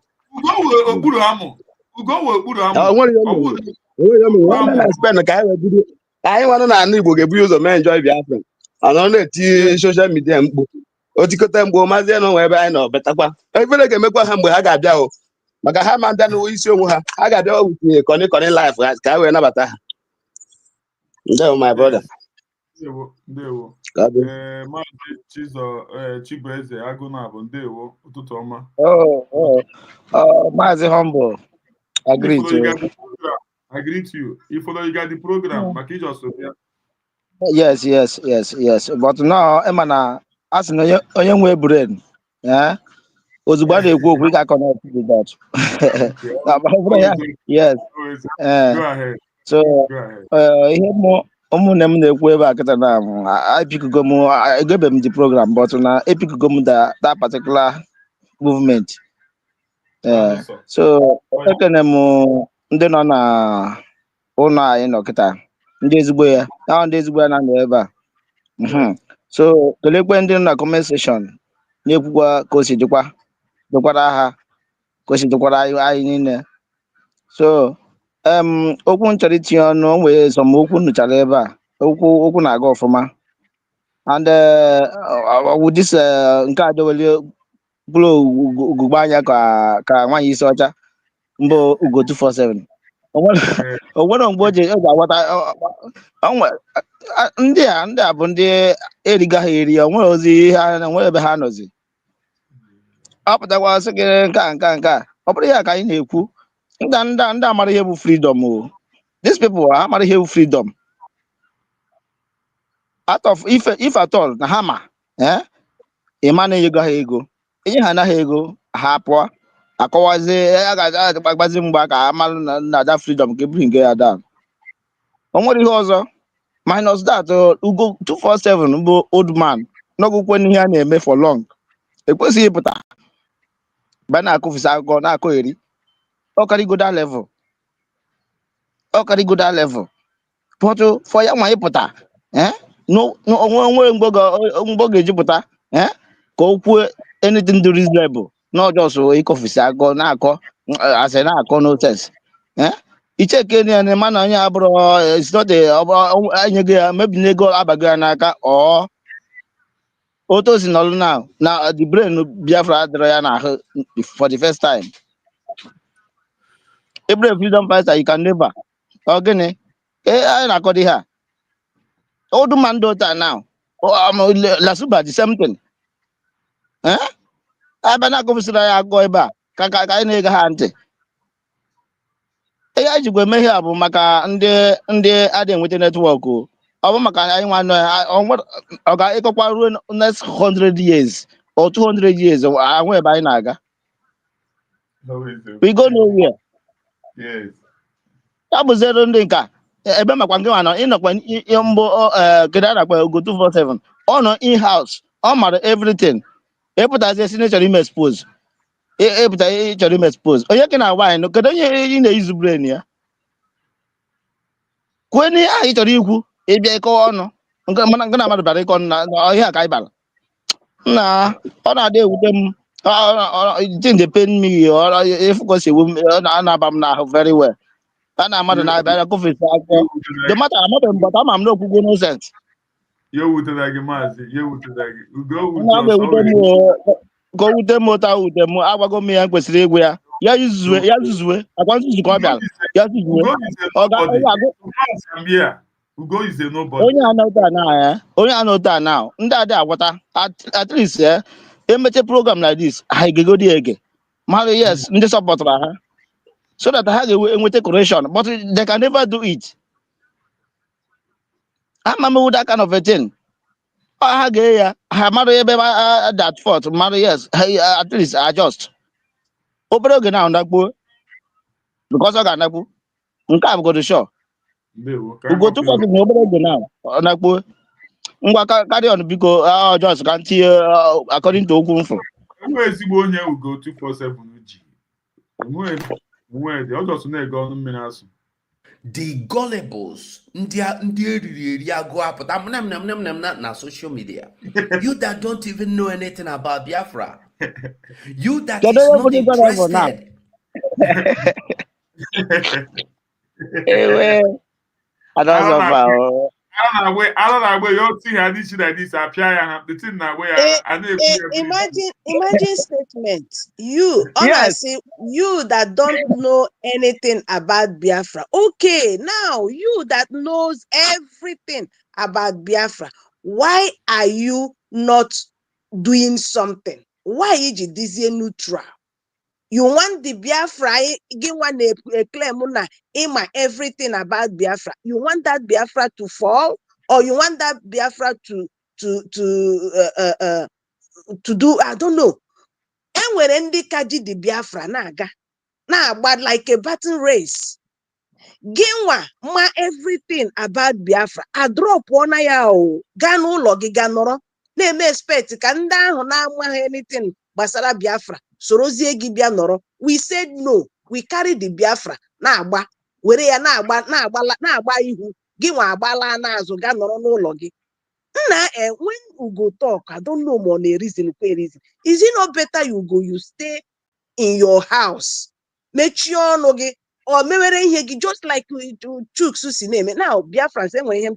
onwere na Spain ka anyị webido anyị nwanụ na ala Igbo ga-ebu ụzọ mee enjoy Biafra ọ na-eti soshal midia mkpu otikọta mgbe maazị na onwe ebe anyị nọ betakwa efere ga-emekwa ha mgbe ha ga-abịa o maka ha ma bịa n'isi onwe ha ga-abịa wutinye kọnị life ha ka wee nabata ha ndewo my brother ndewo maazị Chibueze Agụnabụ ndewo ụtụtụ ọma maazị Humble agree to you if you got the program maka iji ọsọ ya yes but now ema na asị na onye nwe brain ozugbo a na-ekwu okwu ị ga-akọnect with that. Yes. So ihe ụmụnne m na-ekwu ebe a kịta na epikugo m egebe m the program but na epikugo m that particular movement. So ekene m ndị nọ na ụlọ anyị nọ kịta ndị ezigbo ya ndị ezigbo ya na-anọ ebe a so kelekwe ndị nọ na comment section na-ekwukwa ka o si dịkwa dịkwara ha kwesịrịkwara anyị niile so okwu m chọrọ itinye ọnụ o nwere esomokwu nụchara ebe a okwu na-aga ọfụma and this nke a dowele bụrụ ugogbe anya ka nwaanyị isi ọcha mbụ Ugo 247 onwere mgbe o ji aghọta ndị a bụ ndị erigaghị eri onwere ozi ha nwere ebe ha nọzi ọ pụtakwa sị gị nke a ọ bụrụ ihe ka anyị na-ekwu ndị amara ihe bụ freedom o these people amara ihe bụ freedom out of if at all na ha ma ịma na enyego ha ego enye ha anaghị ego ha pụọ akọwazi a ga-agbazi mgba ka amalụ na ada freedom ka eburu nke ya down o nwere ihe ọzọ minus that Ugo 247 bụ old man n'ọgwụkwe n'ihe a na-eme for long ekwesịghị ịpụta ba na-akụfụsị akụkọ na-akọgheri ọkarigoda level pọtụ for ya nwa ịpụta onwe mgbe ọ ga-ejipụta ka o kwuo anything dị reasonable n'ọjọọ so ịkọfụsị akụkọ na-akọ asị na-akọ notens icheke na mana onye abụrụ enyeghị ya mebi n'ego abago ya n'aka Otos in all now. Now the brain Biafra Adriana for the first time. Every freedom fighter you can never. Okay, I na kodi her. Old man daughter now. Oh, I'm Lasuba the same thing. Eh? I better go to the go back. Kaka nega hante. Eh, I just go me here maka ndị adịghị nweta network o. Ọ bụ maka anyị nwa nọ ọ ga-ekọkwa ruo next 100 years or 200 years ahụ ebe anyị na-aga. We go nowhere. Yes. Ya bụ zero ndị nka ebe makwa nke nwa nọ ịnọkwa mbụ kedu a na-akpa UGO247 ọ nọ in house ọ mara everything epụtazi esi na chọrọ ime expose epụta chọrọ ime expose onye ke na nwaanyị kedu onye ị na-eyizu brain ya kwue n'ihe ahụ ị chọrọ ikwu ịbịa ịkọwa ọnụ mana nke na mmadụ bara ịkọ na ọhịa ka anyị bara na ọ na-adị ewute m thing dey pain me ịfụkọsi ewu ọ na-aba m n'ahụ very well a na mmadụ na-abịa kọfesi akwụkwọ the matter amabeghị mbọta ama m n'okwugwo nonsense ya wutere gị maazị ya wutere gị ugo ga-ewute m ka o wute m ụta wute m agwago m ya kwesịrị ịgwụ ya ya zuzue akwa nzuzu ka ọ bịara ya zuzue onye anọta na ndị adị agwata at least emeche program like this ha egegodi ege mmadụ yes ndị sọpọtara ha so that ha ga-enweta correction but they can never do it. ama m that kind of a thing ha ga ya ha mmadụ ebe that fault mmadụ yes at least adjust obere oge na ndakpuo because ọ ga-anakpu nke a bụgodo sure UGO247 na obere oge na ndakpuo ngwa carry on biko just ka ntinye according to okwu mfụ enwe ezigbo onye UGO247 ji ọ jọsụ na-ege ọnụ mmiri asụ the gullibles ndị eriri agụ apụta na social media you that don't even know anything about Biafra you that is not interested Imagine statement. You honestly, you that don't know anything about Biafra. Okay, now you that knows everything about Biafra, why are you not doing something? Why is it this neutral? You want the Biafra, give one a claim everything about Biafra. You want that Biafra to fall, or you want that Biafra to do, I don't know. And when ndị kaji the Biafra but like a battle race. Ginwa ma everything about Biafra. I drop one yao ganu logi ganoro. Na-eme expect ka ndị ahụ na-amaghị anything gbasara Biafra sorozie gị bịa nọrọ. We said no. We carry the Biafra na-agba were ya na-agba ihu gị nwa agbala n'azụ ga nọrọ n'ụlọ gị. When Ugo talk, I don't know more reason. Is it not better you stay in your house? Make sure no ge or maybe just like Chuk's name. Now Biafra say when him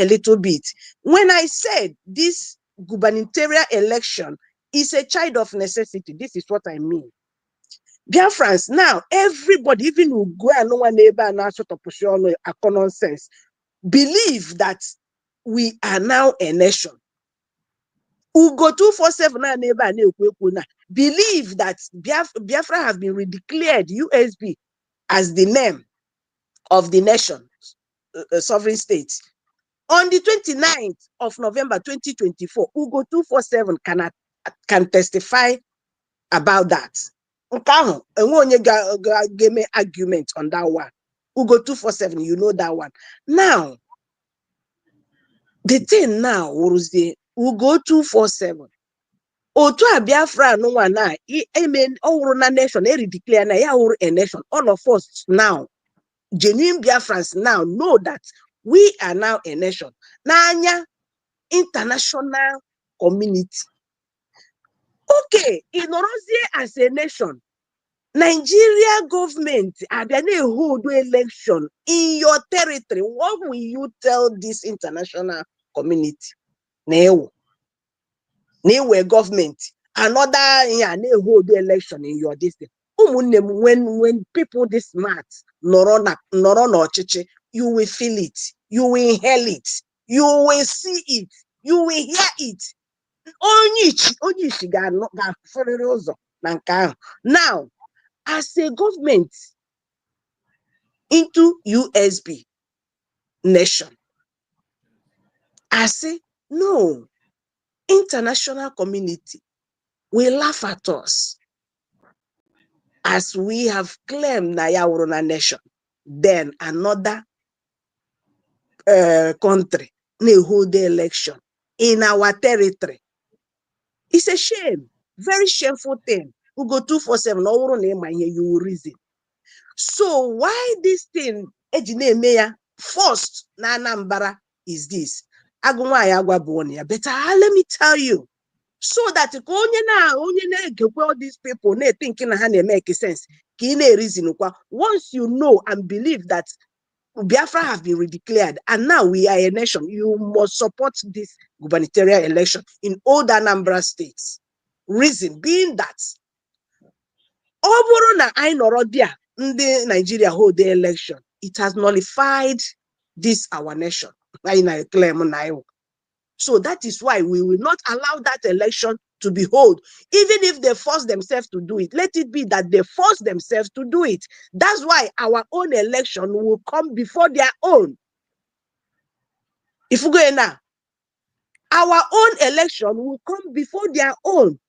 a little bit. When I said this gubernatorial election is a child of necessity, this is what I mean. Biafrans, now everybody, even who go and no one neighbor and sort of push on a common sense, believe that we are now a nation. UGO247 and neighbor believe that Biafra have been redeclared USB as the name of the nation, sovereign state. On the 29th of November 2024, UGO247 can testify about that. Give me argument on that one. UGO247, you know that one. Now, the thing now was the UGO247. Otu Biafra no one na nation declare na ya a nation. All of us now, genuine Biafrans now know that we are now a nation. Nanya international community. Okay, in Orozie as a nation, Nigeria government are going to hold election in your territory. What will you tell this international community? No. na government, another hold the election in your district. When people this smart noro n'ọchịchị, you will feel it, you will inhale it, you will see it, you will hear it. Onye isi ga-afụrịrị ụzọ na nke ahụ. Now, as a government into USB nation, I say no. International community will laugh at us as we have claimed Nayawuruna nation. Then another country may hold the election in our territory. It's a shame, very shameful thing. UGO247, you will reason. So why this thing, first na Anambra is this? But let me tell you, so that all these people thinking make sense. Reason once you know and believe that Biafra have been redeclared and now we are a nation, you must support this gubernatorial election in all the Anambra states. Reason being that Nigeria hold the election, it has nullified this our nation. So that is why we will not allow that election to be held. Even if they force themselves to do it, let it be that they force themselves to do it. That's why our own election will come before their own. If we go in now, our own election will come before their own.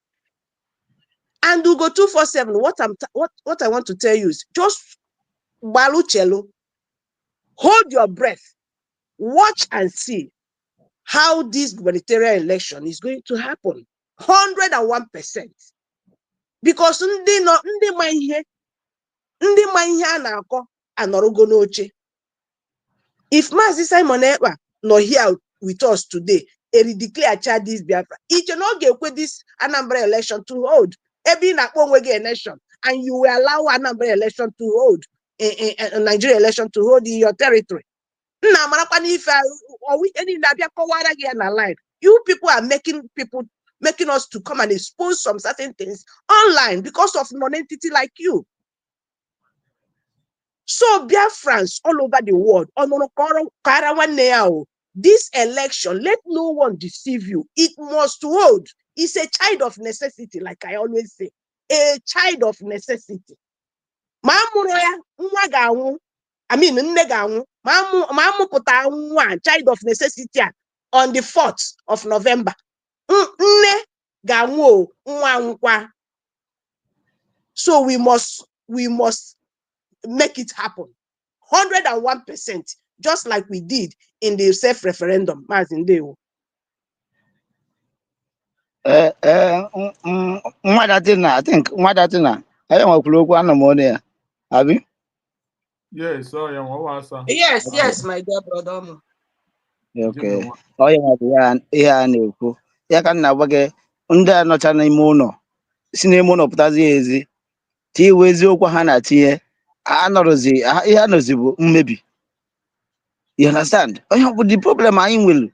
And UGO247, what I want to tell you is just baluchelo, hold your breath, watch and see how this gubernatorial election is going to happen. 101%. Because ndị ma ihe a na-akọ anọrọgo n'oche. If Maazị Simon Ekpa nọ here with us today, declare this Biafra, it cannot get this Anambra election to hold. Ebe na-akpọ onwe gị election, and you will allow Anambra election to hold, a Nigeria election to hold in your territory. You people are making us to come and expose some certain things online because of non-entity like you. So Biafrans all over the world, this election, let no one deceive you. It must hold. It's a child of necessity, like I always say. A child of necessity. Child of necessity on the 4th of November. So we must make it happen. 101%, just like we did in the self-referendum. I think Abi? Yes, so yeah, yes, my dear brother. Okay. Oh yeah, na-ekwu. Ya ka nna gwa gị ndị a nọcha n'ime ụlọ si n'ime ụlọ pụtazi ezi tiwe eziokwu ha na-atinye anọrọzi ihe anọzi bụ mmebi. You understand? Onye bụ the problem anyị nwere.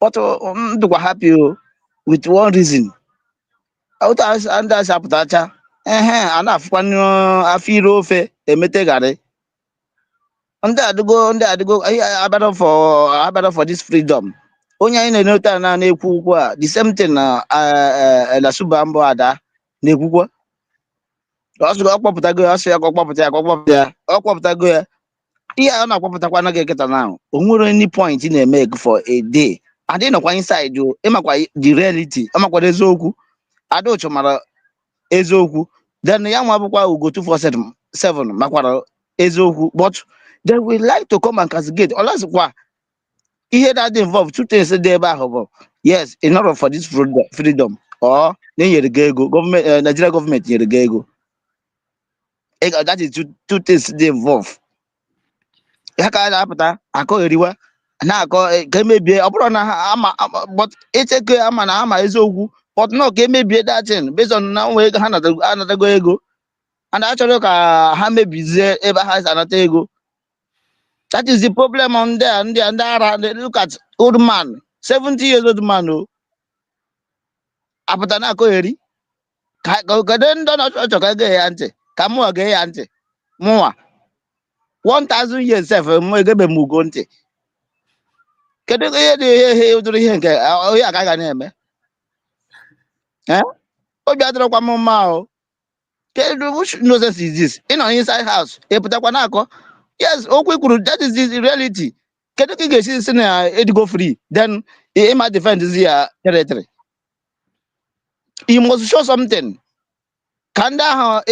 But ndụkwa happy with one reason. Otu ndị a sapụtacha a na-afụkwa afọ ire ofe emete garị. Ndị adịgo abịara for this freedom. Onye anyị na-enota na-ekwu ukwu a the same thing na Elasuba mbụ ada na-ekwukwa. Ọkpọpụtago ya, ọsọ ya ka ọkpọpụtago ya. Ihe a na-akpọpụtakwa anaghị eketa na o nwere any point ị na-eme for a day. Adị nọkwa inside o, ịmakwa the reality, amakwara eziokwu. Adaucho mara eziokwu. Then ya nwa bụkwa UGO247 makwara eziokwu, but they will like to come and castigate. Unless kwa ihe that involve two things dị ebe ahụ bụ yes, in order for this freedom or na-enyere gị ego, government Nigeria government nyere gị ego. That is two things dị involve. Ya ka a na-apụta akọgheriwa na-akọ ka emebie, ọ bụrụ na ama but echeke ama na ama eziokwu, but no ka emebie that thing based on na nwe ego ha anatago ego and achọrọ ka ha mebizie ebe ha si anata ego. That is the problem on there. And ara, look at old man, 70 years old man. apụta na akogheri ka kedu ndị ọchọ ka ege ya ntị ka mụwa gee ya ntị mụwa 1000 years sef egebe m ugo ntị kedu ihe dị ihe ụdịrị ihe nke onye aka ga na-eme obi adịrọkwa m mma o kedu which nonsense is this ịnọ inside house ịpụtakwa na-akọ yes okwu kwuru that is the reality kedu ka ị ga-esi si na edigo free then ịma defend ya territory you must show something ka ndị ahụ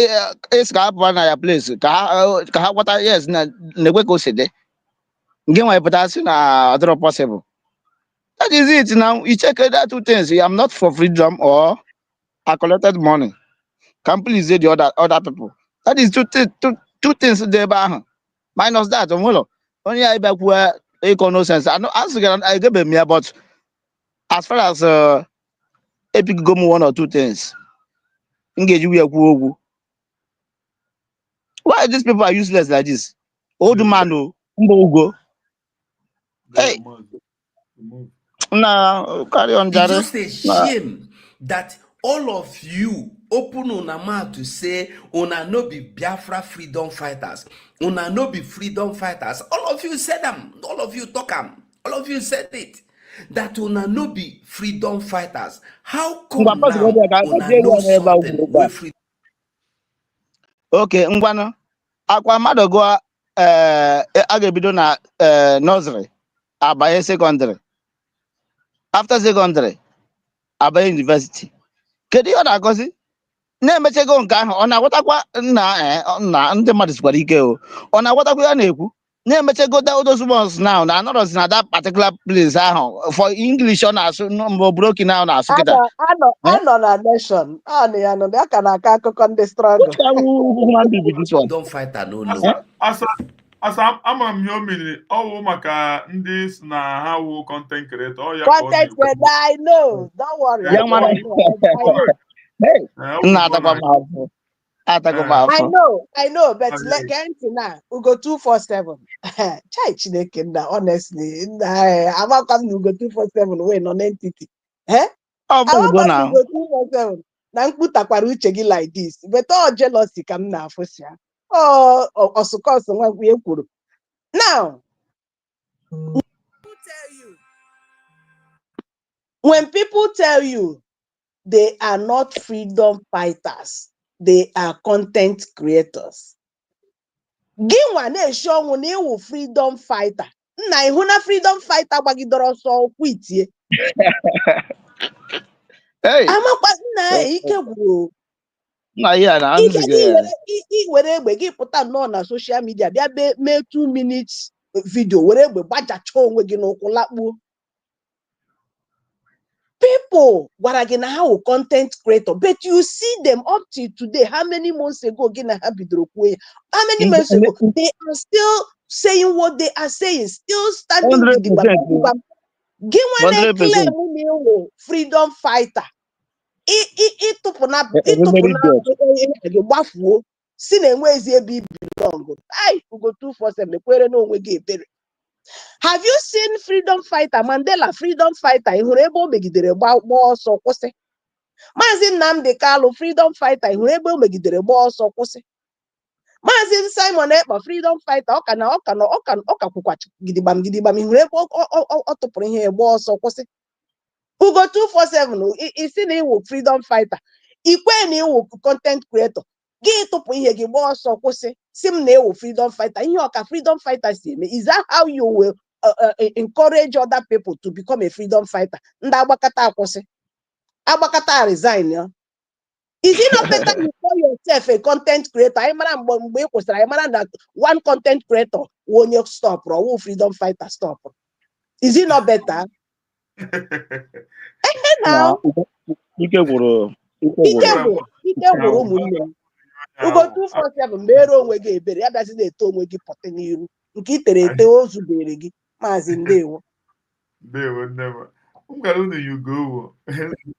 esi ka hapụ na ya place ka ha gwata yes na-ekwe ka o si dị nke nwa pụta si na adịrọ possible that is it now you check that two things I'm not for freedom or I collected money can please say the other people that is two things dị ebe ahụ minus that onwelo onye ya ịbịakwu ịkọ no sense asị gara I gave me but as far as epic go one or two things engage we okwu why these people are useless like this old man o Ugo hey nah carry on It's Jare just a shame that all of you open una mouth to say una no be Biafra freedom fighters, una no be freedom fighters. All of you said them, all of you talk them, all of you said it. That una no be freedom fighters. How come now una know something wey freedom? Okay, ngwanu akwa mmadụ gụọ a ga-ebido na nursery abanye secondary after secondary abanye university kedu ihe ọ na-agọzi na-emechego nke ahụ ọ na-agwatakwa na ndị mmadụ sikwara ike o ọ na-agwatakwa ya na-ekwu na-emechego those ones now na anọrọzi na that particular place ahụ for English ọ na-asụ mbụ broken ahụ na-asụ kịta anọ na nation anụ ya nọ ya ka na-akọ akụkọ ndị struggle freedom fighter no know. Asa ama m ihe o mere ọwụ maka ndị si na ha wụ content creator ọ ya content creator I know don't worry I know but get na UGO247 chai Chineke nna honestly amakwa m na UGO247 wee nọ n'entity UGO247 na mkputakwara uche gị like this but all jealousy ka m na-afụsi ya ọsụkọsụ nwa e kwuru now when people tell you they are not freedom fighters, they are content creators. Ginwa na-eshi ọnwụ na iwu freedom fighter. Nna ihu na freedom fighter gbagidoro ọsọ kwitie. Amakwa nna ike gwuru. Were egbe gị pụta nnọọ na social media bịa mee 2 minutes video were egbe gbajacha onwe gị n'ụkwụ lakpuo. People gwara gị na ha wụ content creator but you see them up till today how many months ago gị na ha bidoro kwuo ya how many months ago they are still saying what they are saying still standing with the gị nwane claim na iwu freedom fighter ịtụpụ na gị gbafuo si na enwezi ebe i belong UGO247 ekwere na onwe gị ebere. Have you seen freedom fighter Mandela freedom fighter ị hụrụ ebe o megidere gba ọsọ kwụsị? Maazị Nnamdi Kalu freedom fighter ị hụrụ ebe o megidere gba ọsọ kwụsị? Maazị Simon Ekpa freedom fighter ọka kwụkwa gidigbam ị hụrụ ebe ọ tụpụrụ ihe gba ọsọ kwụsị? UGO247 isi na iwu freedom fighter ikwe na iwu content creator gị tụpụ ihe gị gba ọsọ kwụsị si m na ewu freedom fighter ihe ọka freedom fighter si eme is that how you will encourage other people to become a freedom fighter? Ndị agbakata akwụsị agbakata resign ya. Is it not better you call yourself a content creator? Anyị mara mgbe ị kwụsịrị anyị mara na one content creator onye stop or freedom fighter stop. Is it not better? Now ike gwụrụ ụmụnne m UGO247 mere onwe gị ebere ya bịazi na-eto onwe gị pọte n'iru nke itere ete ozu bere gị maazị ndewo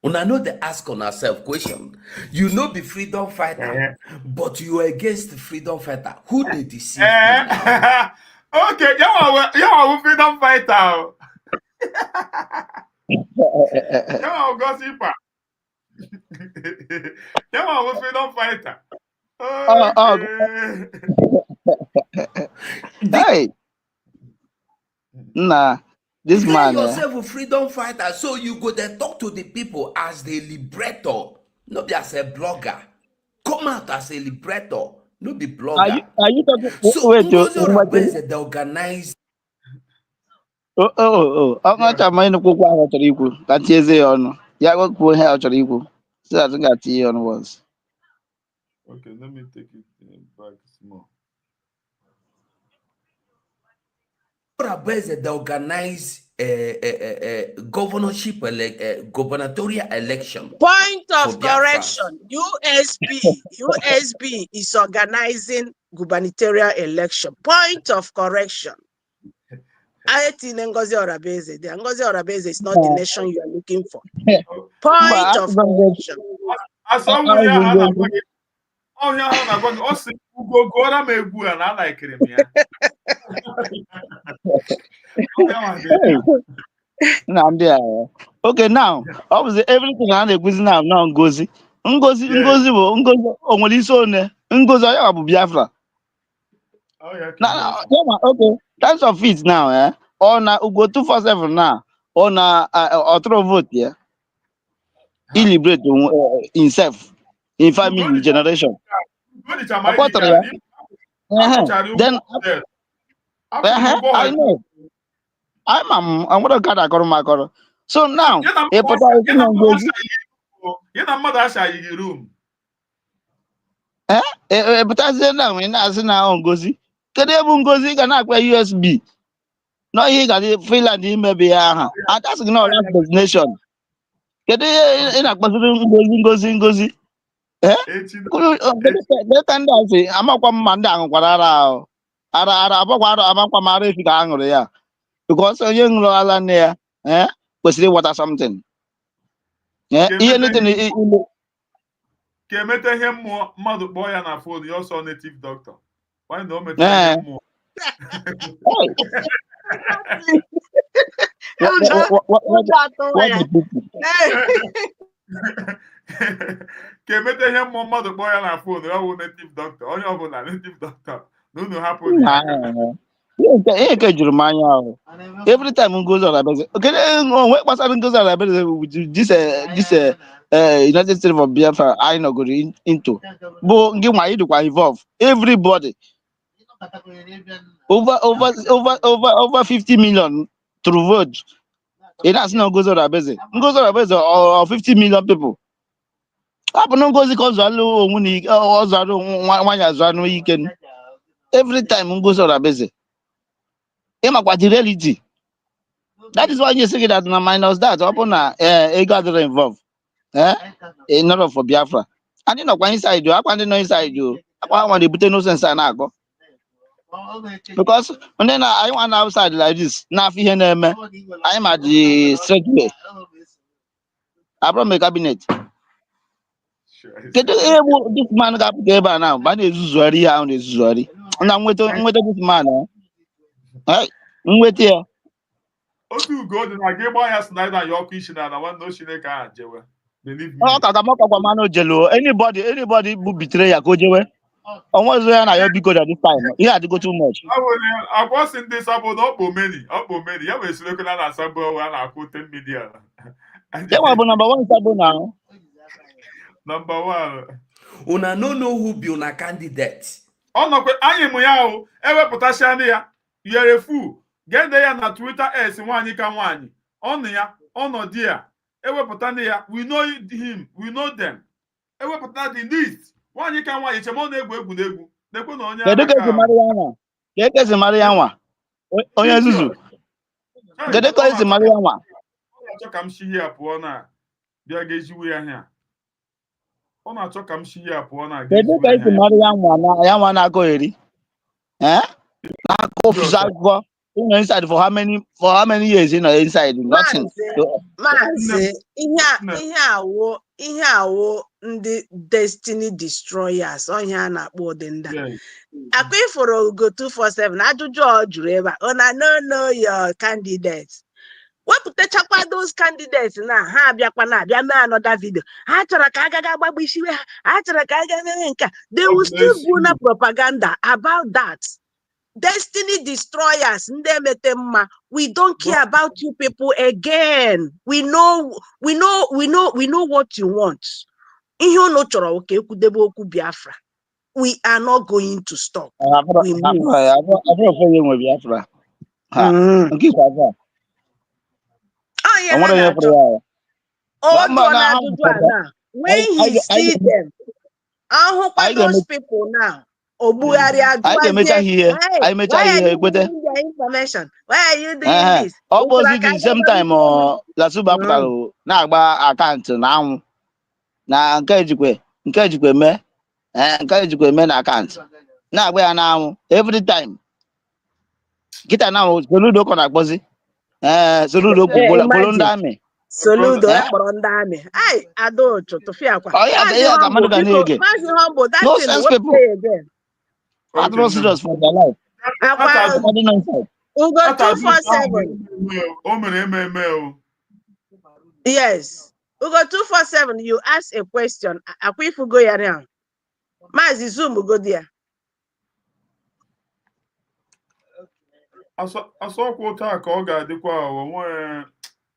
Una know they ask on ourselves question. You know be freedom fighter, but you are against the freedom fighter. Who they deceive? Okay, you freedom fighter. You gossiper. Yeah, I'm a freedom fighter. Oh, hey, nah, this Declare man, yourself a freedom fighter, so you go there talk to the people as the liberator, not be as a blogger. Come out as a liberator, not be blogger. are you talking? So Wait, Ngozi Orabeze, they organize. ọ ṅụcha ma ịnụkwu okwu ahụ ọ chọrọ ikwu ka tiezie ya ọnụ ya kwuo ihe ọ chọrọ ikwu si azụ ga-atinye ya ọnụ once. Okay, let me take it back small. Orabeze, they organize a governorship, gubernatorial election. Point for of Biafra. correction. USB is organizing gubernatorial election. Point of correction. Ngozi Orabeze. The Ngozi Orabeze is not the nation you are looking for. Point of correction. I saw we have oh yeah, I'm going to go to my egwu and I like him. Okay, now obviously everything I na-ekwuzi now Ngozi bụ o nwere isi one Ngozi onye bụ Biafra. Oh yeah. Okay, that's of it now, on UGO247 now, on auto vote, yeah. He liberate himself in family generation. Then I know. I'm gonna cut a corner. So now, you know, mother shall you room. But as now, when I say now Ngozi, can you Ngozi can I USB? No, he got it Finland, maybe, and that's not last destination. Can you in a Ngozi? Tendency, I'm not one man down what ara abakwa mara if ka aṅụrụ ya because onye ṅụrụ ala nne ya kwesịrị ịghọta something. Ihe niile ka emete ihe mmụọ mmadụ kpọọ ya na phone ya ọsọ native doctor. Why no mete ihe mmụọ? Ka emete ihe mmụọ mmadụ kpọọ ya na phone ya bụ native doctor. Onye ọbụla native doctor. No hapụ ihe nke juru m anya ahụ. Every time Ngozi Orabeze, onwe gbasara Ngozi Orabeze with this United States of Biafra anyị nọgoro into bụ ngị nwa ịdịkwa involve everybody over 50 million through vote. It has no Ngozi Orabeze. Ngozi Orabeze or 50 million people. Hapụ na Ngozi ka ọ zụalụ onwe na ọ zụalụ nwanyị azụ anụ ike. Every time Ngozi Orabeze. The reality. That is why you say that na minus that open ego adịrị involved. In order for Biafra. And you know inside you, akwa no inside you. Akwa want to put no sense na go. Because when then I want outside like this, na fi here na I'm at the straight way. I brought my cabinet. This man got together now, but is Zuri on is Zuri. And I'm with this man. With here. Otu go dị na gị gbaa ya Snyder ya ọkụ isi na nwanne ochine ka ha jewe. Anybody who betray ya go jewe. Onwe zo ya na yo biko this time. He had to go too much. I was in this about ọkpọ many. Ya wee sile na asabo a na-akụ 10 million. Yeah, well, number one sabo now. Number one. Una no know who be una candidate. Ọ nọkwa anyị mụ ya o ewepụtasịa ya. Yere fu. Gende ya na Twitter nwaanyị ka nwaanyị. Ọnụ ya, ọnọdụ ya. Ewepụta ya. We know him. We know them. Ewepụta the list. Nwaanyị ka nwaanyị chemo na-egwu n'egwu. Nekwe na onye aka. Kedụ mara ya nwa? Onye nzuzu. Kedụ ka esi mara ya nwa? Ọ na-achọ ka m shi ya pụọ na bịa ga-ejiwe ya hịa. Ọ na-achọ ka m shi ya pụọ na ga-ejiwe ya. Kedụ ka esi mara ya nwa na-akọ eri? Akọ inside for how many years inside nothing. Ihe awo ndị destiny destroyers onye a na-akpọ Odinda. Akwa iforo UGO247 ajụjụ ọ jụrụ ebe a. Una no know your candidate. wepụtachakwa those candidates na ha abịakwa na abịa mee another video ha chọrọ ka agaga agbagba isiwe ha chọrọ ka aga mee nke they will still do na propaganda about that. Destiny destroyers, we don't care about you people again. We know what you want. Biafra. We are not going to stop. We move. Oh yeah, when he see them, those people now. Obuari I mecha here. I mecha here. their information? Why are you doing this? Opposite the same time la suba pụtara na-agba akaụntụ na anwụ na nke ejikwe mee nke ejikwe mee na akaụntụ na-agba ya na anwụ every time. Kita na Soludo kọ na-akpọzi Soludo kwuru ndị amị. Soludo ekpọrọ ndị amị. Ai Adocho Tofiakwa. Mazi Humble, that no thing sense what people. play again. I don't serious for their life. Ugo 247. Yes. Ugo 247, you ask a question. Akwifu go ya now. Mazi Zoom go there.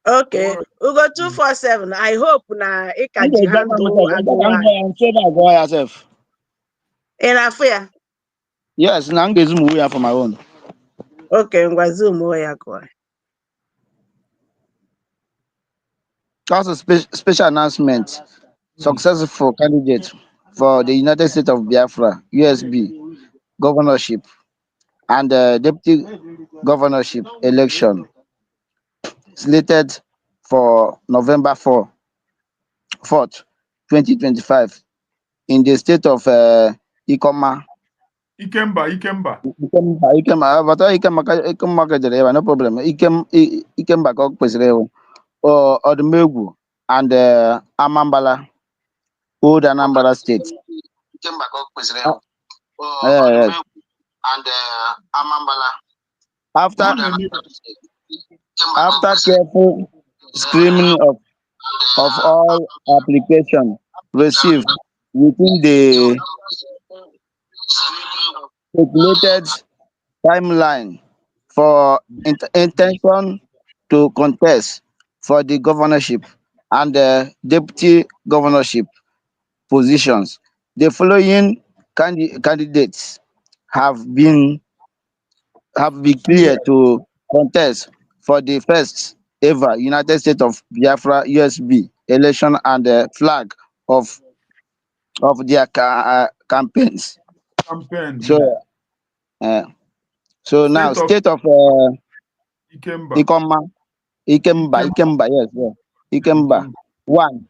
Okay. Ugo 247. I hope na ikaji handle yourself. In affair. Yes, na I'm Zoom away for my own. Okay, ngwa Zoom ya kwa. Also, special announcement. Successful candidate for the United States of Biafra, USB, governorship, and deputy governorship election slated for November 4th, 2025 in the state of Ikemba, no problem. Ikemba Odumegwu and Amambala, Old Anambra State. Yes. And Amambala. After careful screening of all applications received within the stipulated timeline for intention to contest for the governorship and the deputy governorship positions, the following candidates have been cleared to contest for the first ever United States of Biafra USB election and the flag of their campaigns. So now state of Ikemba, yes, yeah. Ikemba. 1.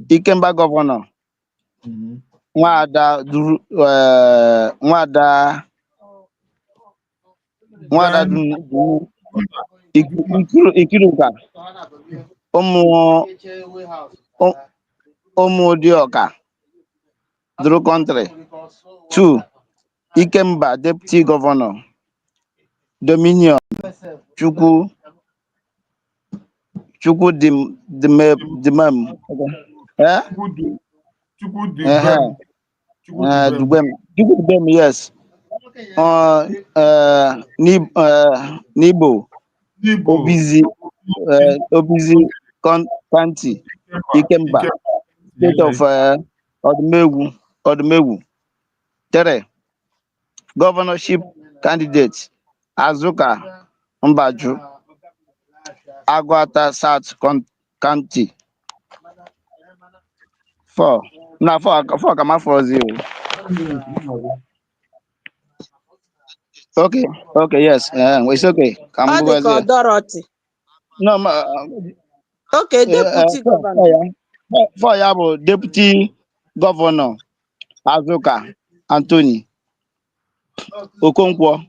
Ikemba governor. Nwada Ikiruka. Omodioka. Through country. 2. Ikemba deputy governor. Dominion. Chukwu Dimem. Dubem, yes. Nibo. Obizi County. Ikemba. State of Odumegwu. 3. Governorship candidate Azuka Mbaju, Agwata South County. 4. Now 4 come out for 0. Okay, yes. It's okay. Dorothy. No, okay, deputy governor. 4 deputy governor Azuka Anthony Okonkwo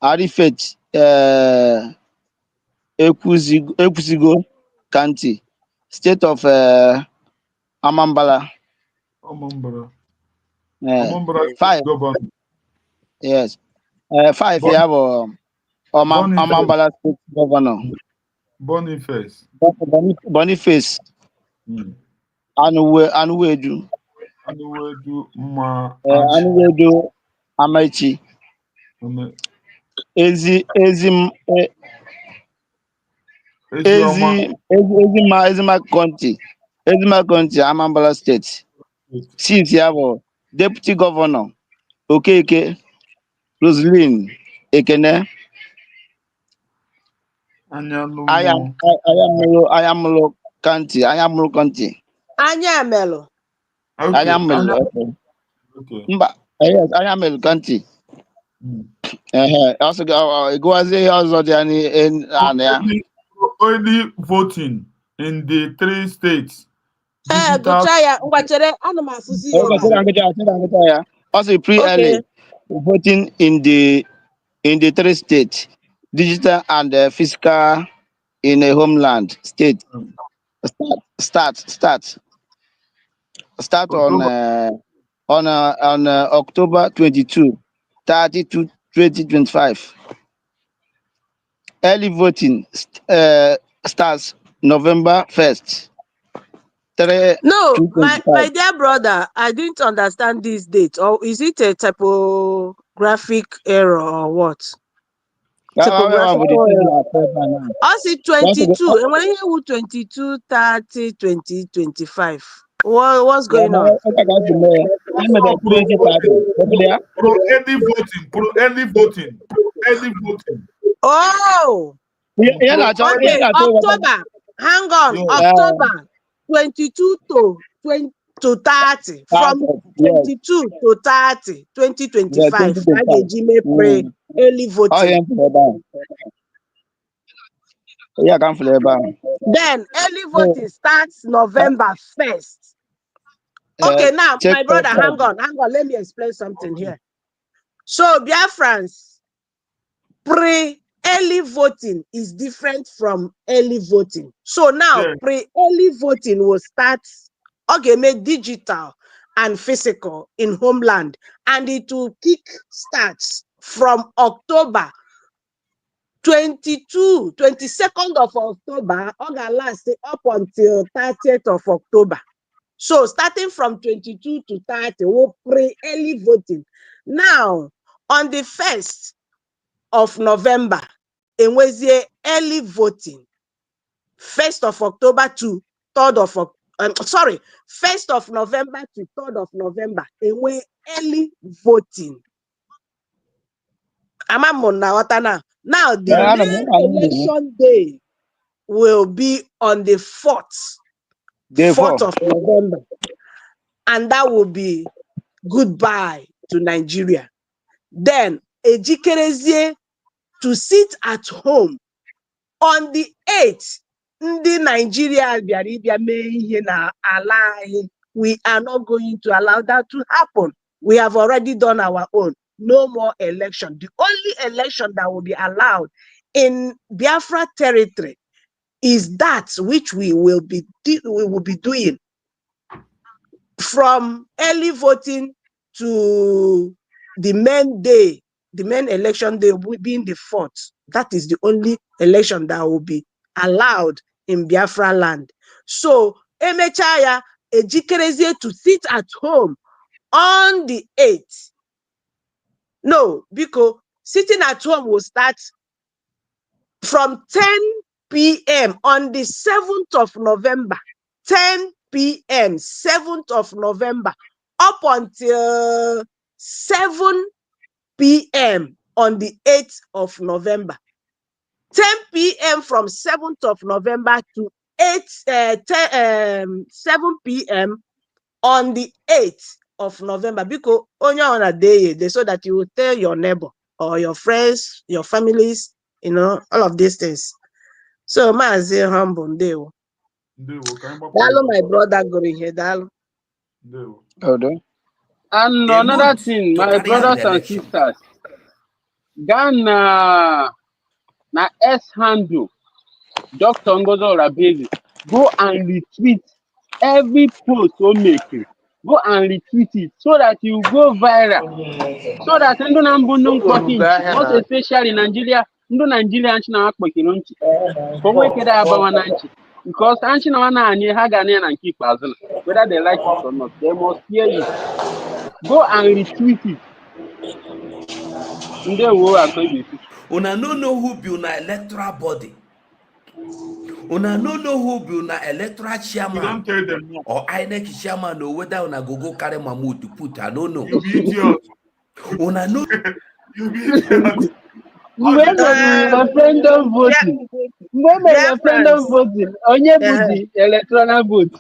Arifet Ekwusigo County, state of Amambala. 5. Yes. 5 you have Amambala State Governor. Boniface. Boniface. Anuwedu. Anuwedu Ma. Anuwedu Amaechi. Ezima County. Ezima County, Amambala State. Since you have a Deputy Governor, Okeke, Roseline, Ekene. I am County. Anyamelo. Okay. Yes, Anyamelo County. Also, go as a house only voting in the 3 states. Also, pre-early voting in the 3 states, digital and physical in a homeland state. Start on October 22, 30 to 2025. Early voting starts November 1st. No, my dear brother, I didn't understand this date. Or is it a typographic error or what? Typographical error. Also 22. And when you 22, 30, 20, 25. What's going on? Early voting. Oh, okay. October. Hang on. October 22 to 30. From 22 to 30, 2025. Pray early voting. Then early voting starts November 1st. Okay, now my brother, hang on. Let me explain something here. So Biafrans, pre-early voting is different from early voting. So now pre-early voting will start, make digital and physical in homeland, and it will kick starts from October 22nd of October, last up until 30th of October. So starting from 22 to 30, we'll pre-early voting. Now, on the 1st of November, it was early voting. 1st of October to 3rd of 1st of November to 3rd of November, it was early voting. Now, the main election day will be on the 4th of November. And that will be goodbye to Nigeria. Then, Ejikerezie to sit at home on the 8th. Ndị Nigeria bịara mee ihe na ala anyị. We are not going to allow that to happen. We have already done our own. No more election. The only election that will be allowed in Biafra territory is that which we will be doing from early voting to the main day. The main election day will be in the 4th. That is the only election that will be allowed in Biafra land. So, Emechaya Ejikerezie to sit at home on the 8th. No, because sitting at home will start from 10 p.m. on the 7th of November. 10 p.m. 7th of November up until 7 p.m. on the 8th of November. 10 p.m. from 7th of November to 7 p.m. on the 8th of November. Because only on a day, so that you will tell your neighbor or your friends, your families, all of these things. So, Mazi humble, Deo. Dalo, my brother, go here, Dalo. And another thing, my brothers and sisters, Ghana na handle Dr. Ngozo Rabezi, go and retweet every post we make. Go and retweet it so that you go viral. So that most especially in Nigeria, Ndị Nigeria anchi na akpọkiri nchi. Ka onwe kede agbawa na nchi. Because anchi na wana anye ha ga na nke ikpeazụ na. Whether they like it or not, they must hear it. Go and retweet it. Ndewo Akoibesi. Una no know who be una electoral body. Una no know who be una electoral chairman. You don't tell them no. Or INEC chairman or whether una go carry Mahmoud to put. I don't know. You be idiot. Una no. You be idiot. Referendum voting. Referendum voting. Onye budi electoral vote.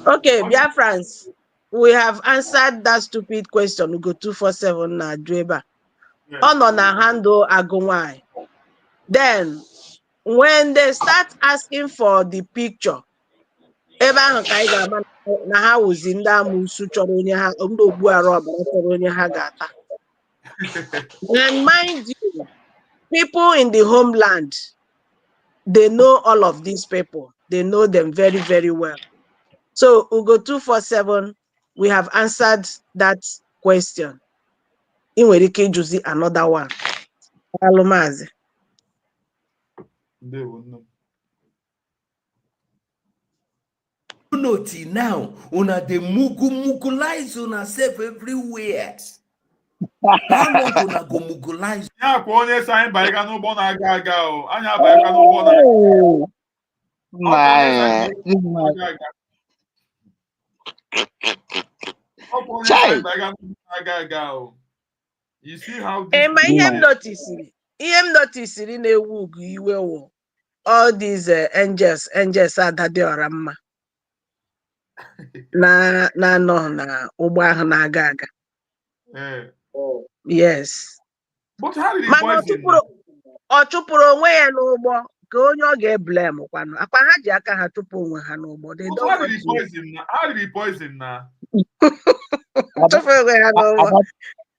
Okay, Biafrans, we have answered that stupid question. UGO247 na Dweba. On a handle Agumai. Then, when they start asking for the picture, ebe na ha wuzi ndị amụsụ chọrọ onye ha ndị ogbuara ọbara chọrọ onye ha ga-ata. And mind you, people in the homeland, they know all of these people. They know them very, very well. So UGO247, we have answered that question. In Werike Juzi, another one. Alumazi. Till now, una de mugulize una self everywhere. How long una go mugulize? Yeah, kwa onye sa anyị banyega n'ụgbọ na-aga aga o. Anyị abanyega n'ụgbọ na-aga. You see how this my him notice in a wug you will all these angels adade oramma na no na ụgbọ ahụ na-aga aga. Yes. But how did he poison? Ọ chụpụrụ onwe ya n'ụgbọ ka onye ọ ga-eblem kwanụ akpa ha ji aka ha chụpụ onwe ha n'ụgbọ. How did he poison now? Chụpụ onwe ha n'ụgbọ.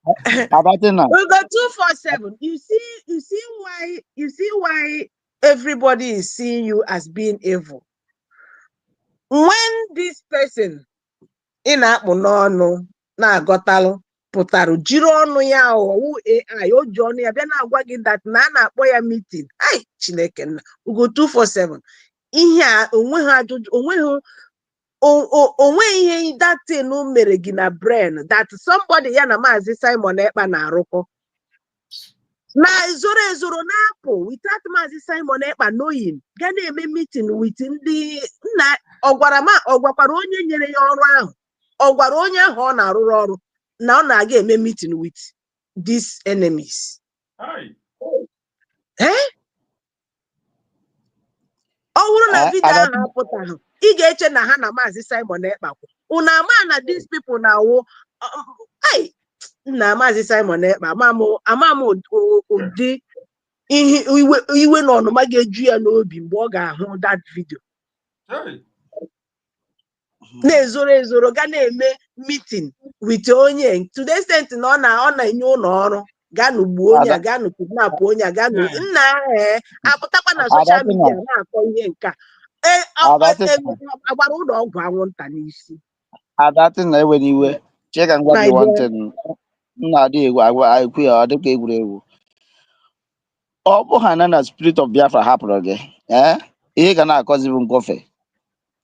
UGO247. You see why everybody is seeing you as being evil. When this person in Akpunonu na gotalu pụtara jiri ọnụ ya owu AI o ji ọnụ ya bịa na-agwa gị that na akpọ ya meeting. Ai Chineke nna UGO247 ihe a onweghị ajụjụ onweghị ihe that thing mere gị na brain that somebody ya na Maazị Simon Ekpa na-arụkọ na ezoro na-apụ without Maazị Simon Ekpa knowing ga na-eme meeting with ndị nna ọgwakwara onye nyere ya ọrụ ahụ ọgwara onye ahụ ọ na-arụrụ ọrụ na ọ na-aga eme meeting with these enemies. Ọ bụrụ na vidio ahụ apụtaghị ị ga-eche na ha na Maazị Simon Ekpa kwụ una ama na these people na-awụ na Maazị Simon Ekpa ama m ụdị iwe na ọnụma ga-eju ya n'obi mgbe ọ ga-ahụ that video. Na-ezoro ga na-eme meeting with onye to the extent na ọ na-enye ụlọ ọrụ ganụ gbuo onye ganụ kidnap onye ganụ nna apụtakwa na social media na-akọ ihe nka agbara ụlọ ọgwụ anwụnta n'isi. Adatin na ewe n'iwe cheka ngwa gị one thing nna adị egwu ekwu ya ọ dịka egwuregwu ọ bụ ha na spirit of Biafra hapụrụ gị ihe ga na-akọzi bụ nkọfe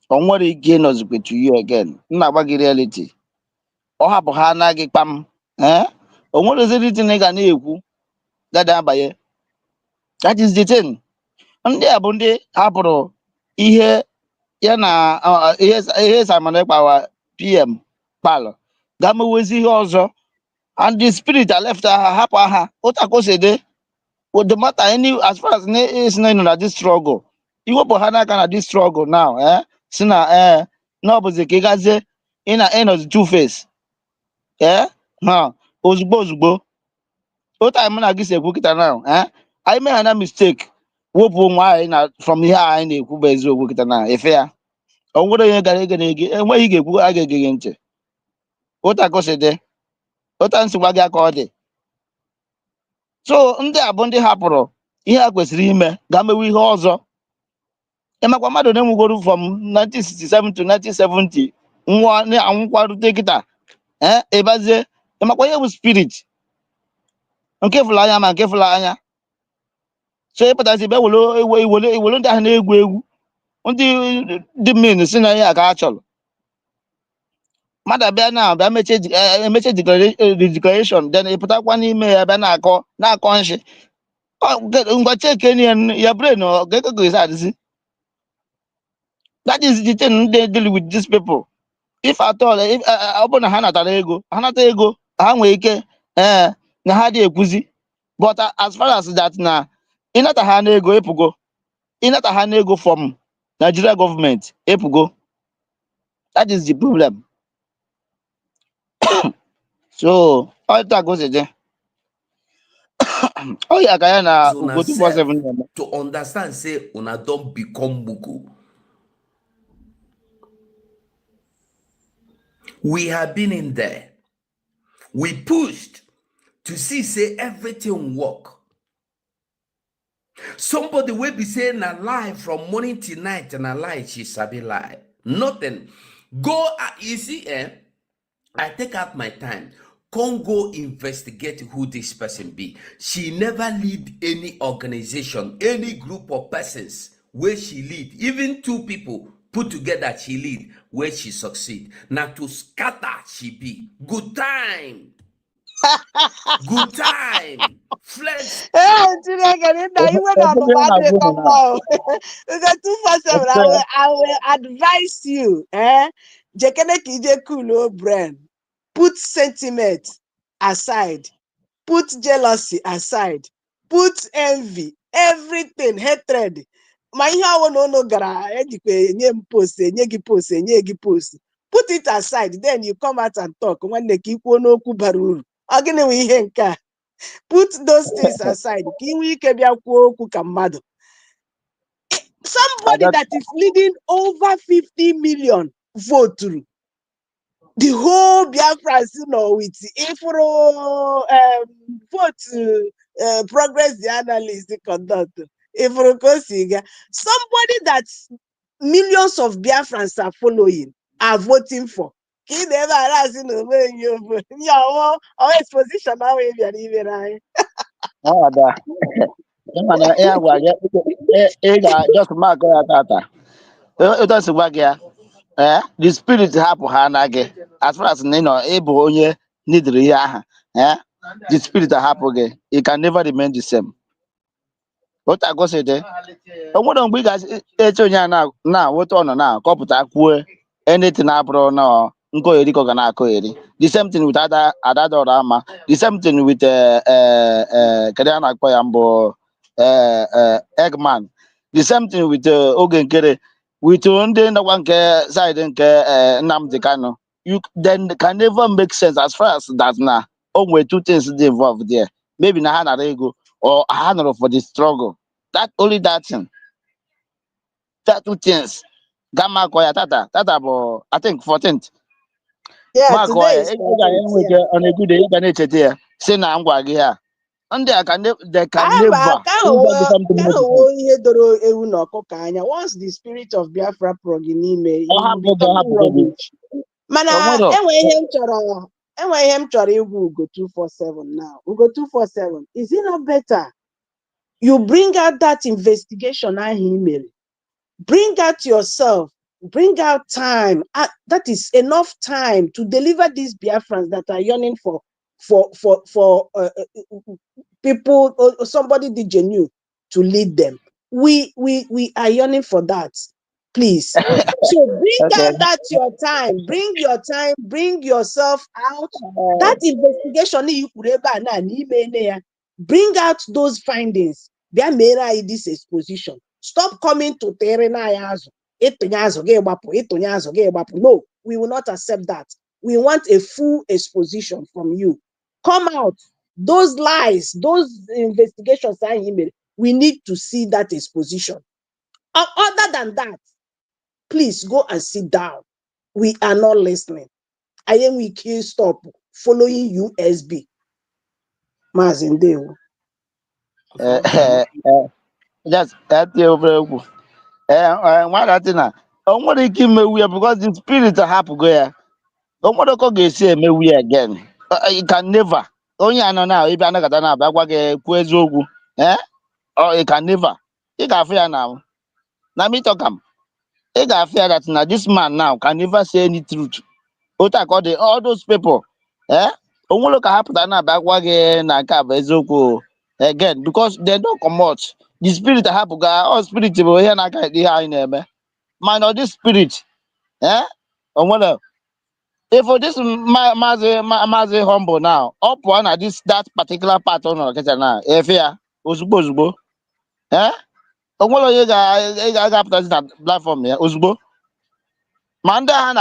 o nwere ike ịnọzikwe to you again nna agba gị reality ọ hapụ ha anaghị kpam o nwere ezerite na ị ga na-ekwu gada abanye that is the thing. Ndị a bụ ndị hapụrụ ihe ya na ihe Simon Ekpa PM palọ ga-amewezi ihe ọzọ and the spirit are left ha hapụ ha ụtakosede with the matter any as far as is na this struggle iwepụ ha n'aka na this struggle now si na ọ bụzi ka ị gazie ịnọzi two face ha ozugbo otu anyị mụ na gị si ekwu kịta now anyị mee ha na mistake wepụ nwa anyị na from ihe anyị na-ekwu bụ eziokwu kịta na efe ya o nwere onye gara ege na-ege enweghị ga-ekwu a ga-ege gị ntị ụtakosede ụta nsị gwa gị aka ọ dị so ndị a bụ ndị hapụrụ ihe a kwesịrị ime ga-mewe ihe ọzọ ịmakwa mmadụ na-enwugoro from 1967 to 1970 nwa anwụkwa rute kịta ịbazie ịmakwa ihe bụ spirit nke fụrụ anya ma nke fụrụ anya so ịpụtasị bịa were ndị ahụ na-egwu egwu ndị dị min si na ya ka a chọrọ mmadụ abịa na bịa emeche declaration then ịpụtakwa n'ime ya bịa na-akọ nshi ngwa cheke ya brain ga-esi adịzi. That is the thing they deal with these people. If at all, if ọ bụ na ha natara ego ha nwee ike na ha dị ekwuzi but as far as that na ịnata ha n'ego epụgo ịnata ha n'ego from Nigeria government epụgo. That is the problem. So all that goes again. Oh yeah, kaya na Una UGO247 self to understand say una don become mugu. We have been in there. We pushed to see say everything work. Somebody will be saying a lie from morning till night and a lie she sabi lie. Nothing. Go you see I take out my time. Come go investigate who this person be. She never lead any organization, any group of persons where she lead. Even 2 people put together she lead where she succeed. Now to scatter she be. Good time. Good time. Flex. Hey, you went on the bad come out. UGO247, I will advise you. Jekene kije kulo brain. Put sentiment aside. Put jealousy aside. Put envy. Everything. Hatred. Ma ihe awo no gara ejikwe nye post, nye gi post, nye gi post. Put it aside. Then you come out and talk. Nwanne ka ikwu n'okwu bara uru. Ọ gịnị wụ ihe nke a? Put those things aside. Ka inwe ike bịa kwuo okwu ka mmadụ. Somebody that is leading over 50 million vote through. The whole Biafra, with Ifro vote progress the analyst the conduct. Ifro Kosiga. Somebody that millions of Biafrans are following, are voting for. He never has your exposition now even I. Oh, that. Yeah, well, just mark that. It doesn't work here. The spirit hapụ ha anaghị as far as you know ịbụ onye nidiri ihe aha the spirit hapụ gị it can never remain the same. Otu agoside o nwere mgbe ị ga-eche onye a na-aweta ọnọ na kọpụta kwuo anything abụrụ na nkogheri ka ọ ga na-akọgheri. The same thing with Adadora ama, the same thing with kedu a na-akpọ ya mbụ Eggman, the same thing with oge nkere with ndị ndakwa nke side nke Nnamdi Kanu. You then can never make sense as far as that na only 2 things dey involved there. Maybe na ha nara ego or ha nọrọ for the struggle. That only that thing. That 2 things. Gamma koya tata bụ I think 14th. Yeah, Ma today koya is 14th. Yeah. on a good day ga na-echete ya si na ngwa gị ha. Ndị a they can never ihe doro ewu na ọkụkọ anya. Once the spirit of Biafra prog n'ime, you will be talking rubbish. Mana enwe ihe m chọrọ igwu UGO247 now. UGO247, is it not better you bring out that investigation ahụ email? Bring out yourself. Bring out time. That is enough time to deliver these Biafrans that are yearning for people or somebody genuine to lead them. We are yearning for that. Please. So bring out that your time. Bring your time. Bring yourself out. That investigation. Bring out those findings. This exposition. Stop coming to Terenayazo. No, we will not accept that. We want a full exposition from you. Come out. Those lies, those investigations, we need to see that exposition. Other than that, please go and sit down. We are not listening. We can't stop following USB. Mazindeo. Just that over. Why that I want to keep me weird because the spirit happen go here. I want to go get see me weird again. You can never. onye anọ na ibe anagata na abịa gwa gị kwuo eziokwu or you can never ị ga-afụ ya na me talk am ị ga-afụ ya that na this man now can never say any truth otu aka ọ dị all those people onwere ka ha pụtara na abịa gwa gị na nke a bụ eziokwu again because they don't comot the spirit hapụga all spirit bụ ihe na-aka ihe anyị na-eme mana this spirit onwere if this maazị humble now ọ pụọ na that particular part ọ nọrọ kịta na efe ya ozugbo ozugbo onwere onye ga-apụtazi na platform ya ozugbo ma ndị a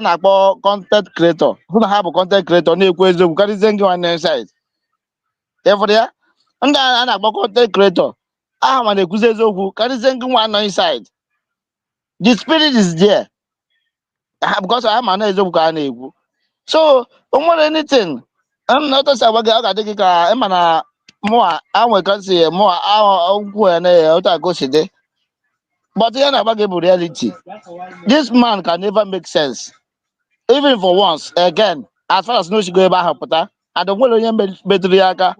na-akpọ content creator hụ na ha bụ content creator na-ekwu eziokwu karịzie ngị nwanne side ịfụrụ ya ndị a na-akpọ content creator aha ma na-ekwuzi eziokwu karịzie ngị nwa anọ side the spirit is there because ha ma na eziokwu ka ha na-ekwu so onwere anything na-etosi agwa gị ọ ga-adị gị ka ịma na mụa anwe kasi mụa ukwu ya na otu agosi dị but ihe na-agba gị bụ reality this man can never make sense even for once again as far as n'osigo ebe ahụ pụta and onwere onye metụrụ ya aka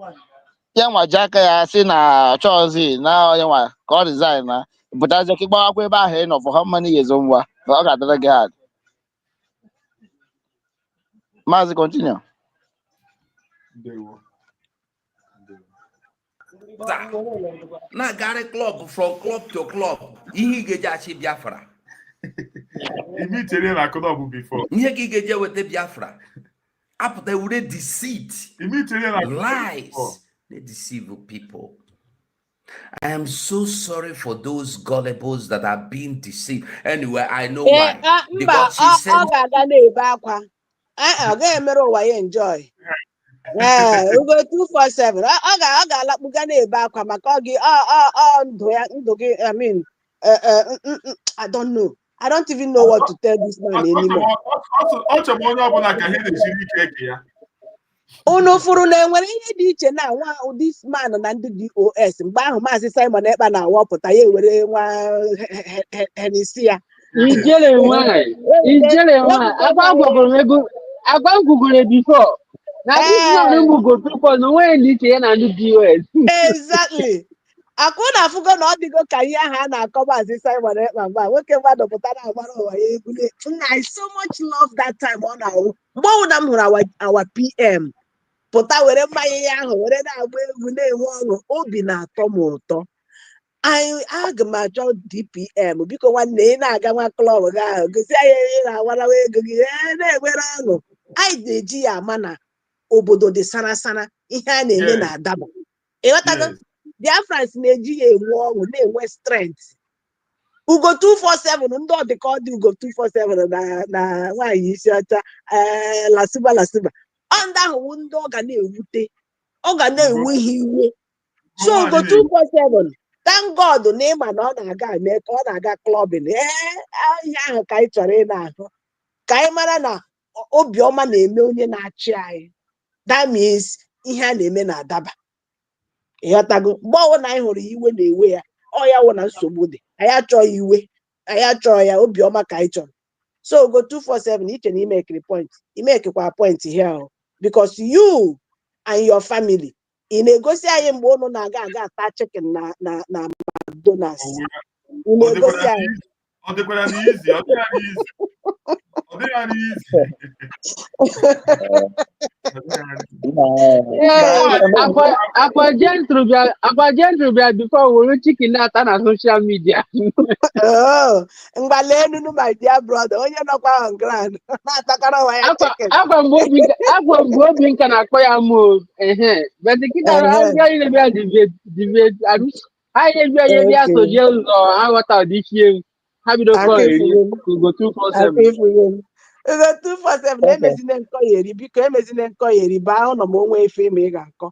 ya nwa ji aka ya si na chọọzi na onye nwa ka ọ resign na pụtazie ka ịgbawakwa ebe ahụ ị nọ for how many years ngwa ọ ga-adịrị gị hard Maazị continue. Na gari club from club to club. Ihe ga-eji achị Biafra. Ihe chere na club before. Ihe ka ị ga-eji weta Biafra. Apụta were deceit. Lies. They deceive people. I am so sorry for those gullibles that are being deceived. Anyway, I know why. Because she said enjoy. UGO247. I mean, I don't know. I don't even know what to tell this man anymore. Unu furu na enwere ihe dị iche na nwa this man na ndị DOS mgbe ahụ Maazị Simon Ekpa na-awọpụta ya ewere nwa henisi ya ijele nwaanyị agwa ngwugoro before na this man UGO247 onwe ndị iche ya na ndị DOS exactly akụ na afụgo na ọ dịgo ka ihe ahụ a na-akọ Maazị Simon Ekpa mgbe nwoke mmadụ pụtara agbara ụwa ya egwule I so much love that time ọ na-awụ mgbe ọbụla m hụrụ our PM pụta were mmanya ya ahụ were na-agba egwu na-enwe ọṅụ obi na-atọ m ụtọ aga m achọ DPM biko nwanne ị na-aga nwa klọb gị ahụ gosi anyị ị na-awarawa ego gị na-enwere ọṅụ anyị na-eji ya ama na obodo dị sarasara ihe a na-eme na-adaba ịghọtago Biafrans na-eji ya enwe ọṅụ na-enwe strength UGO247 ndị ọdịka ọ dị UGO247 na nwaanyị isi ọcha lasiba ndị ahụ ndị ọ ga na-ewute ọ ga na-enwe ihe iwe so UGO247 thank God na ịma na ọ na-aga eme ka ọ na-aga klọbin ihe ahụ ka anyị chọrọ ị na-ahụ ka anyị mara na obiọma na-eme onye na-achị anyị that means ihe a na-eme na-adaba ịghọtago mgbe ọwụ na anyị hụrụ iwe na-ewe ya ọ ya wụ na nsogbu dị anyị achọghị iwe anyị achọghị ya obiọma ka anyị chọrọ so UGO247 iche na imekekwa point here because you and your family ị na-egosi anyị mgbe unu na-aga ata chicken na McDonald's ị na-egosi anyị ọ dịkwara n'izi akwa gentry bịa before were chicken na-ata na social media mgbale enunu my dear brother onye nọkwa on ground na-atakara ụwa ya chicken agwa mgbe obi nka na-akpọ ya mo but kịta anyị na-ebịa debate anyị na-ebịa soje ụzọ aghọta ọdịchie egwu ha bidokọ eri UGO247 UGO247 na-emezine nkọgheri biko emezine nkọgheri baa ụlọ ma onwe efe ma ị ga-akọ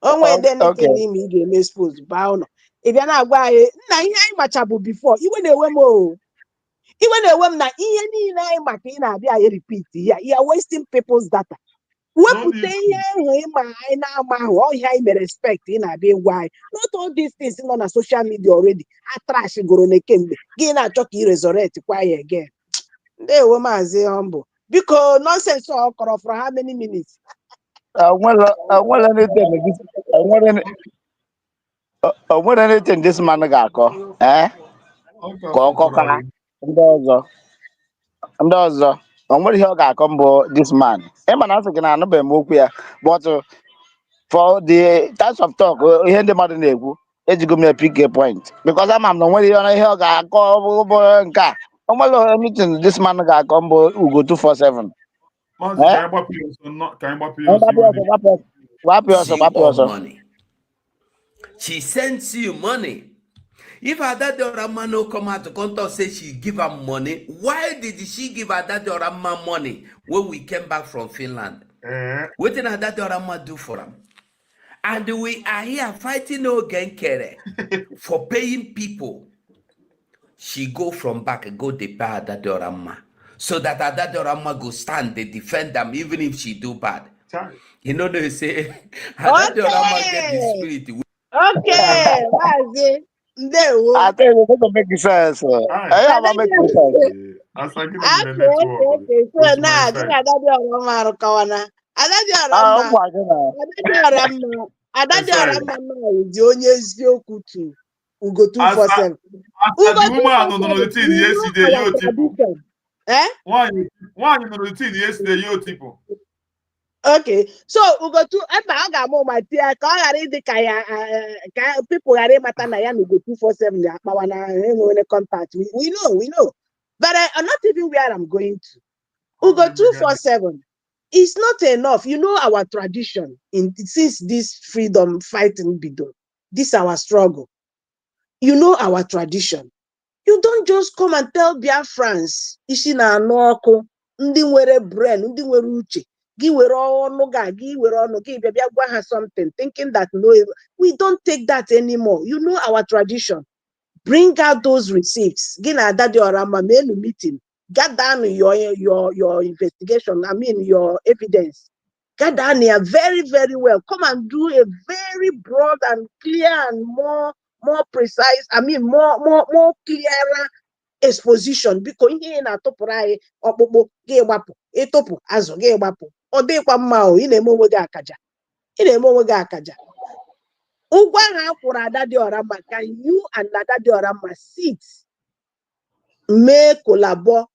onwe edenike n'ime ị ga-eme expose baa ụlọ ị bịa na-agwa anyị nna ihe anyị machabụ bifo iwe na-ewe m na ihe niile anyị maka ị na-abịa anyị repeat ya you are wasting people's data wepụta ihe ahụ ịma anyị na-ama ahụ ọhịa anyị mere respect ị na-abịa egwu anyị not all these things nọ na social media already atrash goro na kemgbe gị na-achọ ka ị resurrect kwa ya again ndewo Maazị Humble biko nonsense ọ kọrọ for how many minutes onwere anything this man ga-akọ ka ọ kọkara ndị ọzọ onwere ihe ọ ga-akọ mbụ this man ịma na asị gị na anụbeghị m okwu ya but for the types of talk ihe ndị mmadụ na-ekwu ejigo m ya pick a point because ama m na onwere ihe ọ ga-akọ bụ nke a onwere anything this man ga-akọ mbụ UGO247 money. She sends you money. If her daddy or grandma no come out to come talk say she give her money, why did she give her daddy or grandma money when we came back from Finland? What did her daddy or grandma do for them? And we are here fighting again Kere for paying people. She go from back and go dey pay her daddy or grandma, so that her daddy or grandma go stand, they defend them even if she do bad. You know they say her daddy or grandma get the spirit. Okay, Mazi, ndewo. I think it doesn't make sense. I am make sense. Okay. So now, this Adadi Orama Rukawana. Adadi Orama is the only eziokwu to UGO247. UGO247 yesterday, yo people. Why you know the thing yesterday, yo people. Okay, so UGO2 ebe a ga-amụ ma tie ka ọ ghara ịdị ka ya ka people ghara ịmata na ya na UGO247 na-akpawa na enwere contact. We know. But I'm not even where I'm going to. UGO247 is not enough. You know our tradition since this freedom fighting began. This our struggle. You know our tradition. You don't just come and tell Biafrans isi na anụ ọkụ ndị nwere brain, ndị nwere uche. Give something, thinking that no, we don't take that anymore. You know our tradition. Bring out those receipts. Gina daddy or ama meeting. Get down your investigation. I mean your evidence. Get down here very, very well. Come and do a very broad and clear and more precise. I mean more clearer exposition because ihe na-atụpụrụ anyị ọkpụkpụ ga-egbapụ ịtụpụ azụ ga-egbapụ ọ dịkwa mma ị na-eme onwe gị akaja ụgwọ ahụ akwụrụ Adadiora maka you and Adadiora sit mee collabo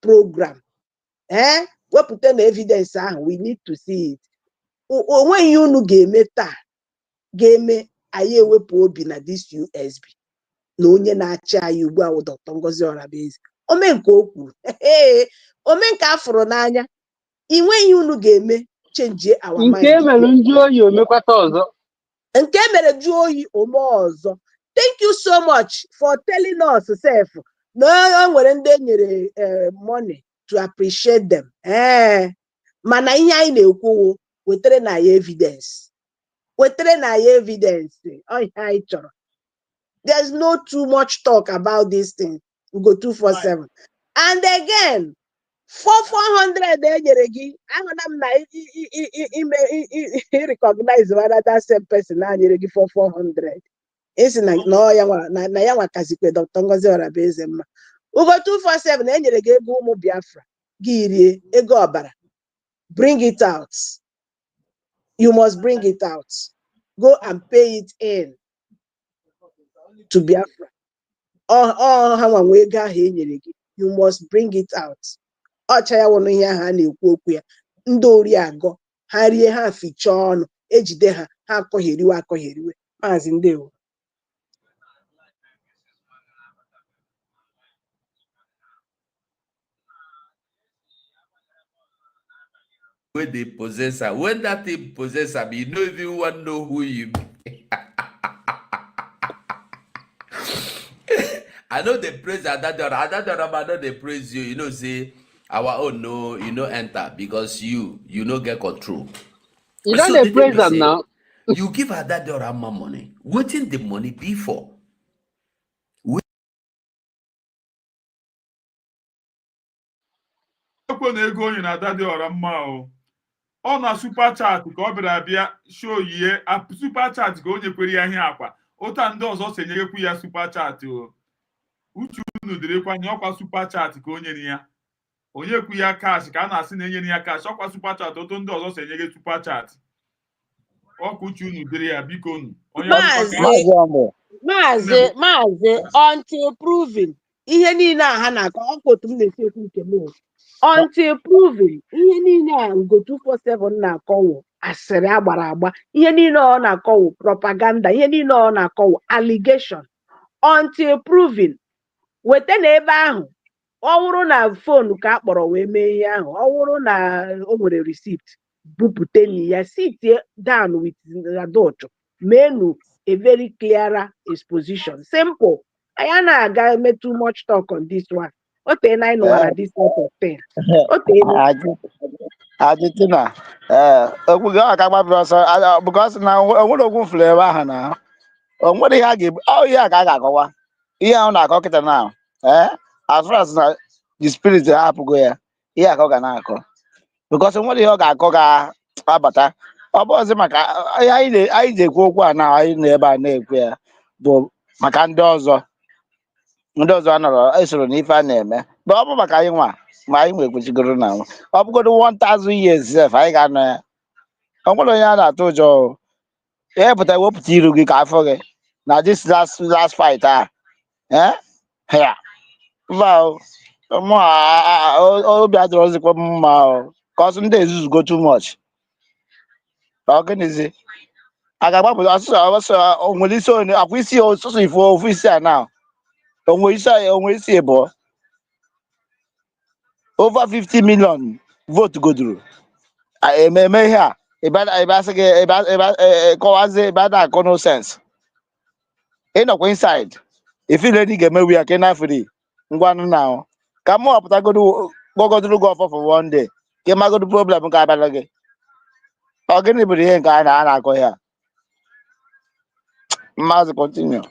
program wepụta na evidence ahụ we need to see it onweghị unu ga-eme taa ga-eme anyị ewepụ obi na this USB na onye na-achị anyị ugbu a wụ Dr. Ngozi Orabiezi omenka o kwuru omenka afụrụ n'anya inweghị unu ga-eme change our mind nke mere nju oyi omekwata ọzọ nke mere ju oyi ome ọzọ. Thank you so much for telling us self na nwere ndị nyere money to appreciate them mana ihe anyị na-ekwu wetere na ya evidence ọ ihe anyị chọrọ. There's no too much talk about this thing. UGO247. And again, 400 enyere ahụna m na recognize that same person na nyere gị 400. Isi na ya nwakazikwe Dr. Ngozi Orabiezi mma. UGO247 enyere gị ego ụmụ Biafra gị rie ego ọbara. Bring it out. You must bring it out. Go and pay it in to Biafra. Ha nwe ego ahụ enyere gị. You must bring it out. Ọcha ya wụnụ ihe ahụ a na-ekwu okwu ya. Ndị oriagọ ha rie ha fichaa ọnụ ejide ha akọgheriwe. Maazị ndewo. When they possess her, when that thing possess her, you don't even want to know who you be. I know they praise Adadiora. I know they praise you. You know, say our own no, you know, enter because you know get control. You know they praise them now. You give Adadiora more money. What in the money be for? Ego onye na Adadiora mma o. Ọ na super chat ka ọ bịara abịa show yie super chat ka onye kwere ya ihe akwa. Ụta ndị ọzọ senyekwu ya super chat o. Uche unu dịrịkwa nye ọkwa super chat ka onye ya. onye kwu ya cash ka a na-asị na enye ya cash ọkwa super chat otu ndị ọzọ si enye gị super chat ọkụchi unu dịrị ya biko unu onye Maazị until proven ihe niile a ha na-akọ ọkwa otu m na-esi ekwu nke m until proven ihe niile a UGO247 na-akọwụ asịrị agbara agba ihe niile ọ na-akọwụ propaganda ihe niile ọ na-akọwụ allegation until proven weta na ebe ahụ ọ wụrụ na fonu ka a kpọrọ wee mee ihe ahụ ọ wụrụ na o nwere receipt bupute na ya sit down with adult menu a very clearer exposition simple anyị na-aga eme too much talk on this one ote na ịnụwara this type of thing Argentina okwu gị ọ ka gbabiri ọsọ because na onwere okwu mfụrụ ebe ahụ na onwere ihe a ga-ebu ihe a ka a ga-akọwa ihe ahụ na-akọ kịta na as far as na the spirit hapụgo ya ihe a ka ọ ga na-akọ because onwere ihe ọ ga-akọ ga-abata ọ bụ ọzọ maka anyị ji ekwu okwu a na anyị na ebe a na-ekwu ya bụ maka ndị ọzọ anọrọ esoro n'ife a na-eme ma ọ bụ maka anyị nwa ma anyị nwe ekwechigoro na ọ bụgodo 1000 years sef anyị ga-anọ ya o nwere onye a na-atụ ụjọ ihe pụta wepụta iru gị ka afọ gị na this last fight a obi adịrọzikwa mma ka ọsọ ndị ezuzugo too much ọgịnịzi a ga-agbapụta ọsụsọ onwere isi onye akwa isi ọsụsọ ifo ofu isi a na onwe isi ịbụọ over 50 million vote goduru ememe ihe a ịbasị gị kọwazi ebe a na-akọ no sense ịnọkwa inside ifile dị ga-emewu ya ka ị na-afri ngwanụ na ahụ ka mụ ọpụtagodo gbogodoro gị ọfọ for one day ka ị magodo problem nke abịala gị ọ gịnị bụrụ ihe nke a na-akọ ya Maazị continue.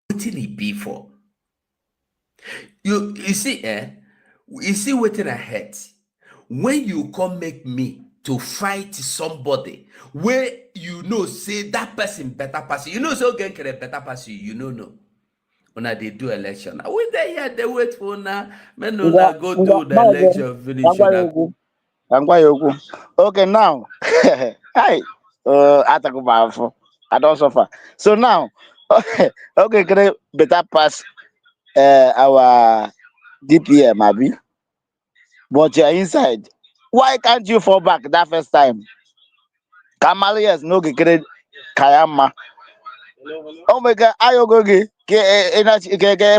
Wetin e be for? You see, you see wetin I hate. When you come make me to fight somebody where you know say that person better pass you, know say okay can better pass you know. When they do election, we there here they wait for now. Men no go do the election finish. Okay, now hi I don't suffer. So now okay, can I better pass our DPM, Abi? But you're inside. Why can't you fall back that first time? Kamalias no get Kayama. Oh my God, I go get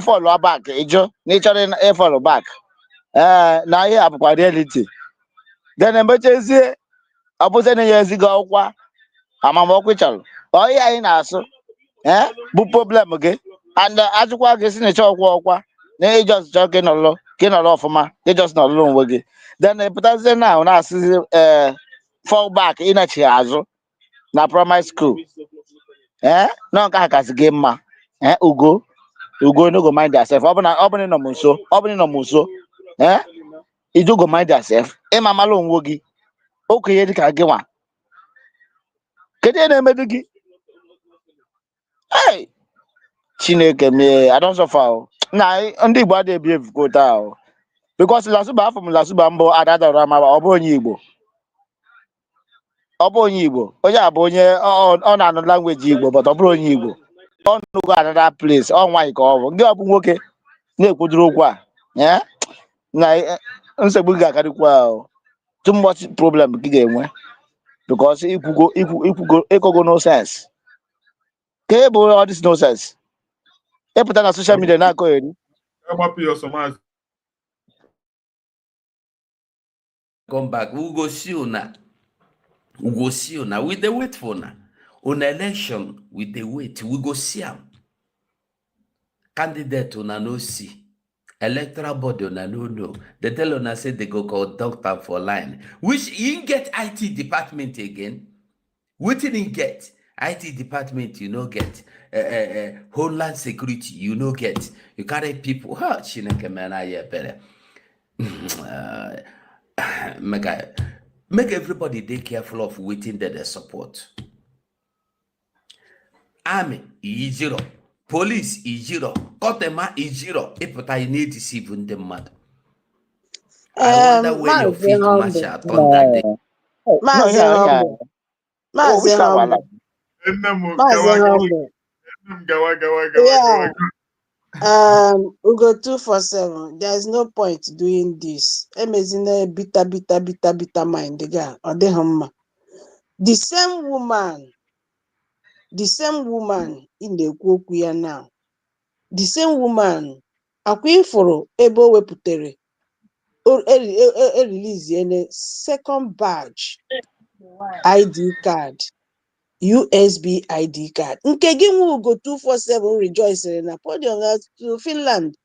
follow back. Ijo, nature follow back. Now you have quite reality. Then emergency, I put any years ago. I'm a more quick. Oh, yeah, in us. Bu problem again. And as you walk, in a chalk walk, they just joking a lot, for my, they just not alone with it. Then they put us in now, fall back in a chiazo, na primary school. No, Kakas game ma, Ugo no go mind yourself. Opening no muso, you do go mind yourself. Mama long wogi. Okay, you can get one. Get in a medugi. Hey, Chineke me, I don't suffer. Nah, ndị Igbo adịghị ebi ebugo taa because Lasuba afọ m Lasuba mbụ adadara ma ọ bụ onye Igbo onye a bụ onye ọ na-anụ language Igbo but ọ bụrụ onye Igbo ọ nụgo another place ọ nwaanyị ka ọ bụ ndị ọ bụ nwoke na-ekwudoro okwu a na nsogbu ga-akarịkwa too much problem ka ị ga-enwe because ikwugo no sense ka e bụ all this no sense ịpụta na social media na-akọ eri come back, we go see una. We dey wait for una. On election, we dey wait. We go see am. Candidate una no see. Electoral body una no know. They tell una say they go conduct am for line. Which you get IT department again? Wetin you get? IT department you no get. Homeland security you no get. You carry people. Chineke man, I hear better. Make everybody dey careful of waiting that they support. Army, zero. police ijiro, kotema ijiro, ịpụta ị na-edeceive ndị mmadụ. I wonder where your field marshal thunder day. Maazị Humble. Maazị Humble. Maazị Humble. Yeah. UGO247. There's no point doing this. Emezina bitter mind. The same woman in the Kukuya now. The same woman, akwa ifuru ebe o wepụtere release a second badge ID card, USB ID card. Nke gị nwe UGO247 rejoicing na podium to Finland.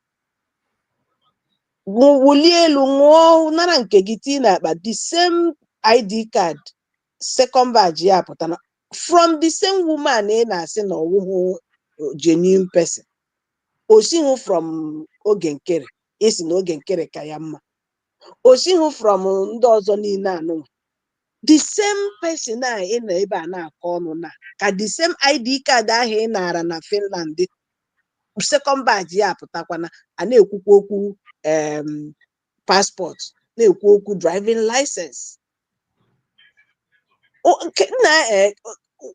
Wulie elu ṅụọ nara nke gị tii na akpa the same ID card, second badge ya pụtana from the same woman na-asị na ọwụhụ genuine person. Oshihu from Ogenkere, isi na Ogenkere ka ya mma. Oshihu from ndị ọzọ niile anụ. The same person na ị na ebe a na-akọ ọnụ na ka the same ID card ahụ ị nara na Finland second badge ya pụtakwana a na-ekwukwa okwu passport, na-ekwu okwu driving license.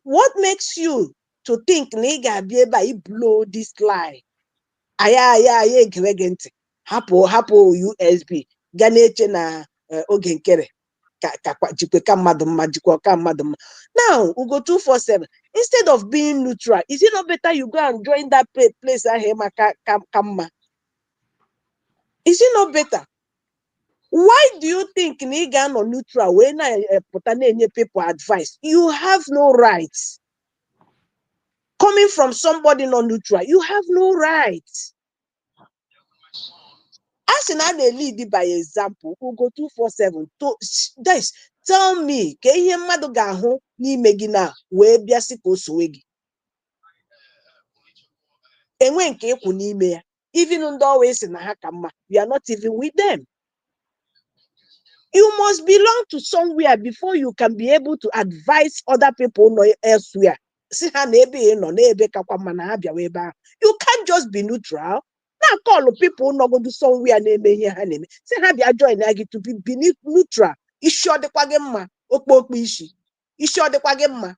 What makes you to think na ị ga-abịa ebe a i blow this lie? Aya egewege ntị hapụ USB ga na-eche na Ogenkere jikwe ka mmadụ mma jikwa ka mmadụ mma. Now UGO247, instead of being neutral, is it not better you go and join that place ahụ maka ka mma? Is it not better? Why do you think na ị ga-anọ neutral wee na-pụta na-enye people advice? You have no rights. Coming from somebody not neutral, you have no rights. As in I lead by example, UGO247 to this tell me ka ihe mmadụ ga-ahụ n'ime gị na wee bịa sị ka o sowe gị. Enwe nke ịkwụ n'ime ya. Even ndị always na ha ka mma, you are not even with them. You must belong to somewhere before you can be able to advise other people elsewhere. See ha na ebe nọ na ebe kakwa mma na ha bịawa ebe ahụ. You can't just be neutral. Now call people not going to somewhere name here. Say have your join to be neutral. You sure the quagema okpokpo ishi. You sure the quagema.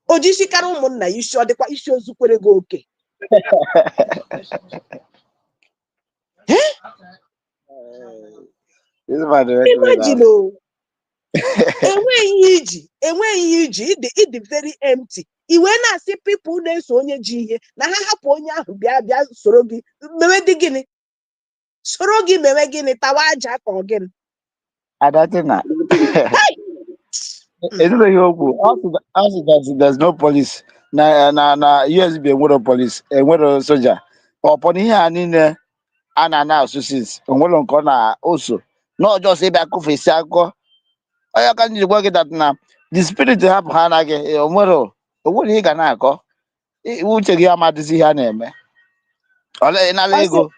Ojishi karumuna, you sure the kwa issue zukwere go okay. Imagine oh. Enwe iji it very empty. Iwe na see people na-eso onye ji ihe na ha hapụ onye ahụ bịa soro gị mewe dị gịnị soro gị mewe gịnị tawa aja ka ọ gịnị Adatina. Also there's no police na USB enwero police enwero soldier upon ihe a niile a na associates onwere nke ọ na also not just ebe akụfesi akụkọ onye ka njiri gwa gị that na the spirit hapụ ha anaghị onwere ihe ga na-akọ uche gị amadịzi ihe a na-eme ole ịnala ego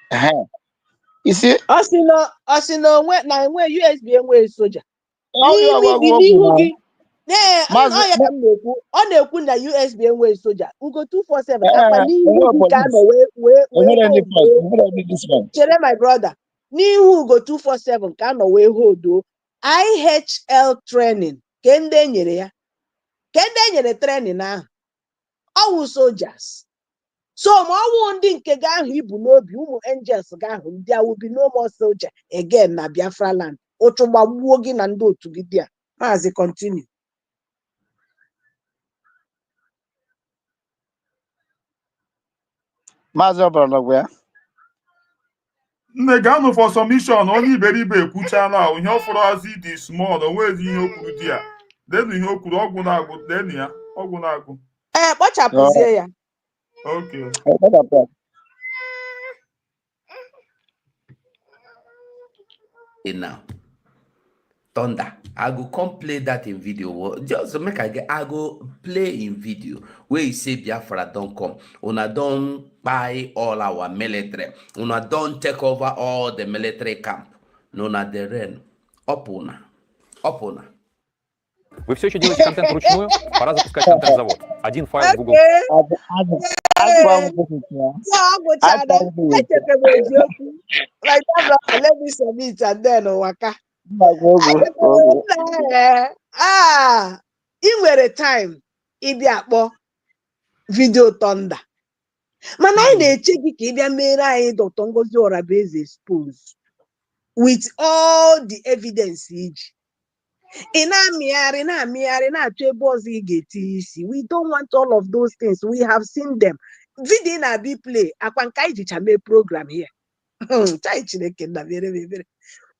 isi ọsị na onwe na enwe USB enwe soja n'ime bi n'ihu gị ọ ya ka m na-ekwu ọ na-ekwu na USB enwe soja UGO247 akpa n'ihu gị ka nọ wee chere my brother n'ihu UGO247 ka nọ wee hold IHL training ka ndị enyere ya ka ndị enyere training ahụ ọwụ soldiers. So ma ọwụ ndị nke ga ahụ ibu n'obi ụmụ angels ga ahụ ndị awụ bi no more soldier again na Biafra land otu gbagbuo gị na ndị otu gị dị a. Maazị continue. Maazị ọbụla ya nne ga-anụ for submission onye iberibe ekwuchala ihe ọfọrọzi dị small onwezi ihe okwuru dị ya denu ihe okwuru ọgwụ na-agụ denu ya ọgwụ na-agụ kpọchapụzie ya. Okay. Now, Thunder, I go come play that in video. Just make I go play in video where you say Biafra don't come. Una don't buy all our military. Una don't take over all the military camp. Nona the rain. Up una. Вы все еще делаете контент вручную? Пора запускать контент-завод. Один файл в Google. Like that, brother, let me submit and then waka. Ị nwere time ịbịa akpọ video thunder. Mana anyị na-eche gị ka ị bịa mere anyị Dr. Ngozi Orabueze expose with all the evidence iji. Ị na-amịgharị na-achọ ebe ọzọ ị ga-etinye isi. We don't want all of those things. We have seen them. Video na-abịa play akwa nke anyị jicha mee program here. Chai Chineke nna mere mere.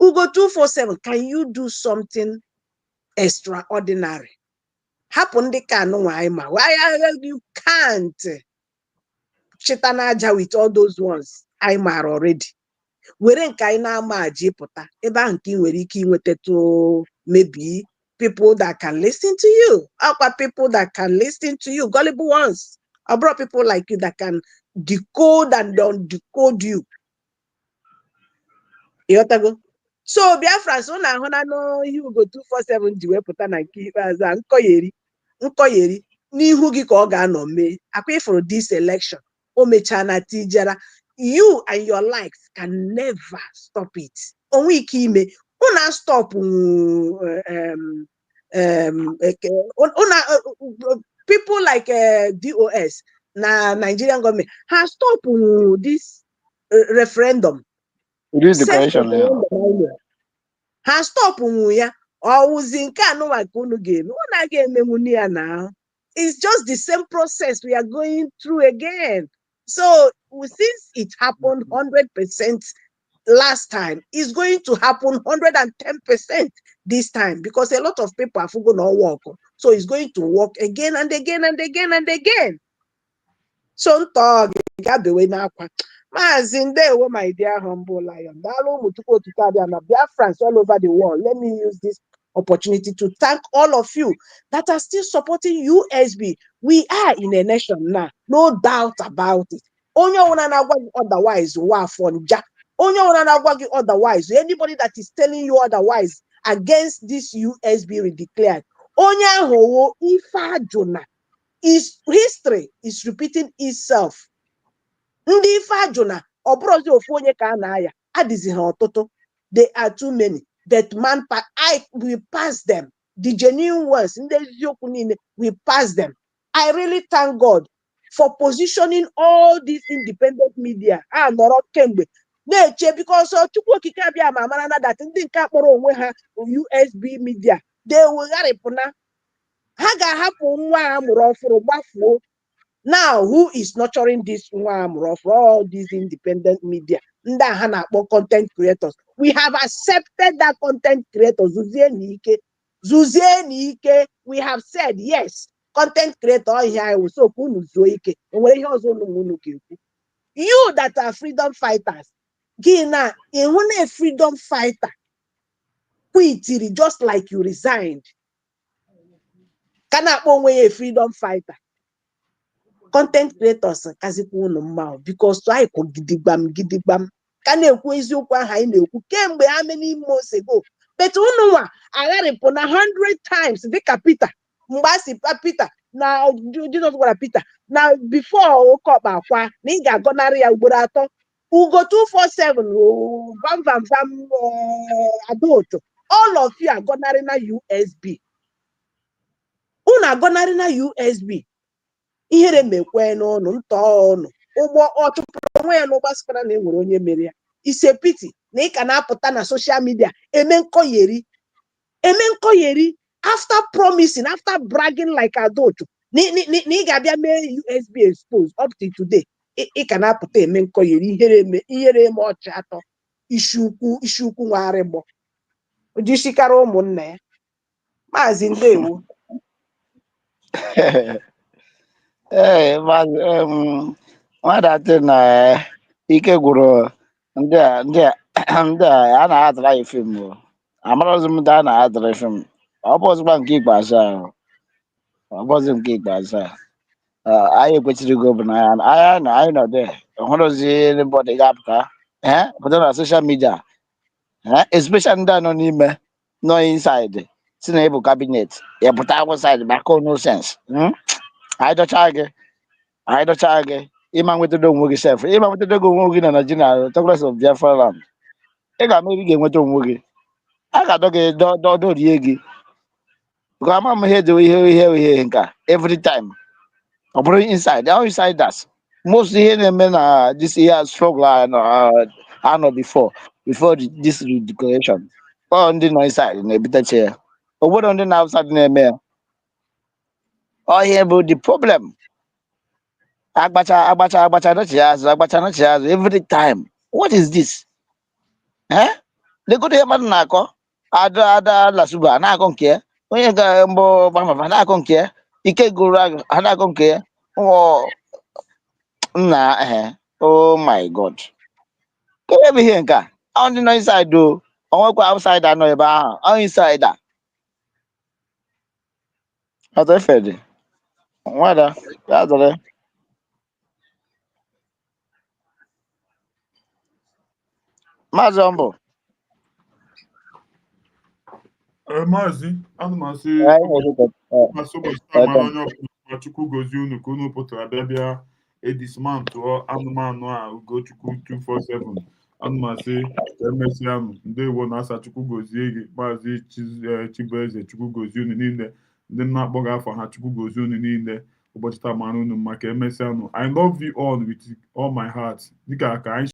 UGO247, can you do something extraordinary? Hapụ ndị ka anụnwa anyị ma. You can't chita n'aja with all those ones anyị maara already. Were nke anyị na-ama aji pụta ebe ahụ nke ị nwere ike inweta to maybe people that can listen to you. Akwa people that can listen to you, gullible ones. I brought people like you that can decode and decode you. Ịghọtago? So Biafra so na ahụ na no UGO247 ji wepụta na nke ikpeazụ a nkọyeri n'ihu gị ka ọ ga-anọ mee. Akwa ifuru this election o mechaa na tijara. You and your likes can never stop it. Onwe ike ime una stop people like DOS na Nigerian government has stop this referendum. Ha stop ya ọwụzi nke anụnwa ka unu ga-eme unu ga-emenwu ya na. It's just the same process we are going through again. So since it happened 100% last time, it's going to happen 110% this time because a lot of people are going to work. So it's going to work again and again and again and again. So Maazị Ndewo, my dear humble lion. Biafrans all over the world. Let me use this opportunity to thank all of you that are still supporting USB. We are in a nation now, no doubt about it. Onye ọbụla na-agwa gị otherwise, onye ọbụla na-agwa gị otherwise, anybody that is telling you otherwise against this USB redeclared, onye ahụ ife ajụna. Is history is repeating itself. Ndị ife ajụna ọ bụrụzi ofu onye ka a na-aya adịzi ha ọtụtụ. They are too many. That man, I will pass them. The genuine ones, ndị eziokwu niile, we pass them. I really thank God for positioning all these independent media. Nọrọ kemgbe na-eche because Chukwu Okike abịa ma mara na that ndị nke akpọrọ onwe ha USB media, they will gharịpụna. Ha ga-ahapụ nwa a mụrụ ọfụrụ gbafuo. Now, who is nurturing this one for all these independent media? Ndị ha na-akpọ content creators. We have accepted that content creators. Zuzie n'ike. We have said yes. Content creator here will so kunu zuo ike. You that are freedom fighters, Gina, a freedom fighter, quit just like you resigned. Kana onwe a freedom fighter. Content creators kazikwa unu mma because I could gidigbam ka na-ekwu eziokwu aha anyị na-ekwu kemgbe how many months ago, but unu nwa agharịpụ na 100 times dịka Peter mgbe asị Peter na Jesus gwara Peter na before oke ọkpa akwa na ị ga-agọnarị ya ugboro atọ. UGO247 vam adult, all of you are gọnarị na USB. Unu agọnarị na USB. Ihere mekwe n'ọnụ ntọ ọnụ ụgbọ ọtụpụrụ onwe ya n'ụgbasịkwara na enwere onye mere ya. Ise piti na ị ka na-apụta na social media eme nkọyeri after promising, after bragging like adult na ị ga-abịa mee USB expose up to today. Ị ka na-apụta eme nkọyeri ihere eme ọchị atọ isi ukwu nwagharị gbọ ojisikara ụmụnna ya. Maazị Ndewo. Nwadatị na ike gwụrụ ndị a na-adara ya fim. Amarazị m ndị a na-adara fim. Ọ bụ ọzọkwa nke ikpeazụ ahụ. Anyị ekwesịrị go bụ na anyị nọ dị hụrụzi anybody ga-apụta pụta na social media, especially ndị a nọ n'ime nọ inside si na ịbụ kabinet ya pụta outside maka no sense. Anyị dọchaa gị ịma nwetado onwe gị sef ịma nwetado gị onwe gị na Nigeria Congress of Biafra land ị ga-ama ebe ị ga-enweta onwe gị a ga-adọ gị dọrie gị because ama m ihe dị ihe nka every time ọ bụrụ inside how insiders most ihe na-eme na this year struggle anọ before this declaration ọ ndị nọ inside na-ebitecha ya obodo ndị na outside na-eme ya ọ ihe bụ the problem. Agbacha nọchi azụ every time. What is this? Legodo ihe mmadụ na-akọ ada lasuba na-akọ nke ya onye ga mbọ bamafa na-akọ nke ya ike gụrụ agụ ha na-akọ nke ya nna oh my god kedu ebe ihe nke a ndị nọ inside o onwekwa outside anọ ebe ahụ ọ inside a atọ efe dị nwada ya dọrọ Maazị Ọmbụ. Maazị, ana m asị ụbọchị taa mara onye ọbụla Chukwu gozie unu ka unu pụtara bịa edismantụọ anụmanụ a Ugochukwu 247. Ana m asị ka emesịa nụ ndewo na asa Chukwu gozie gị Maazị Chibueze Chukwu gozie unu niile ndị na-akpọ gị afọ ha Chukwu gozie unu niile ụbọchị taa mara unu mma ka emesịa nụ I love you all with all my heart dịka ka anyị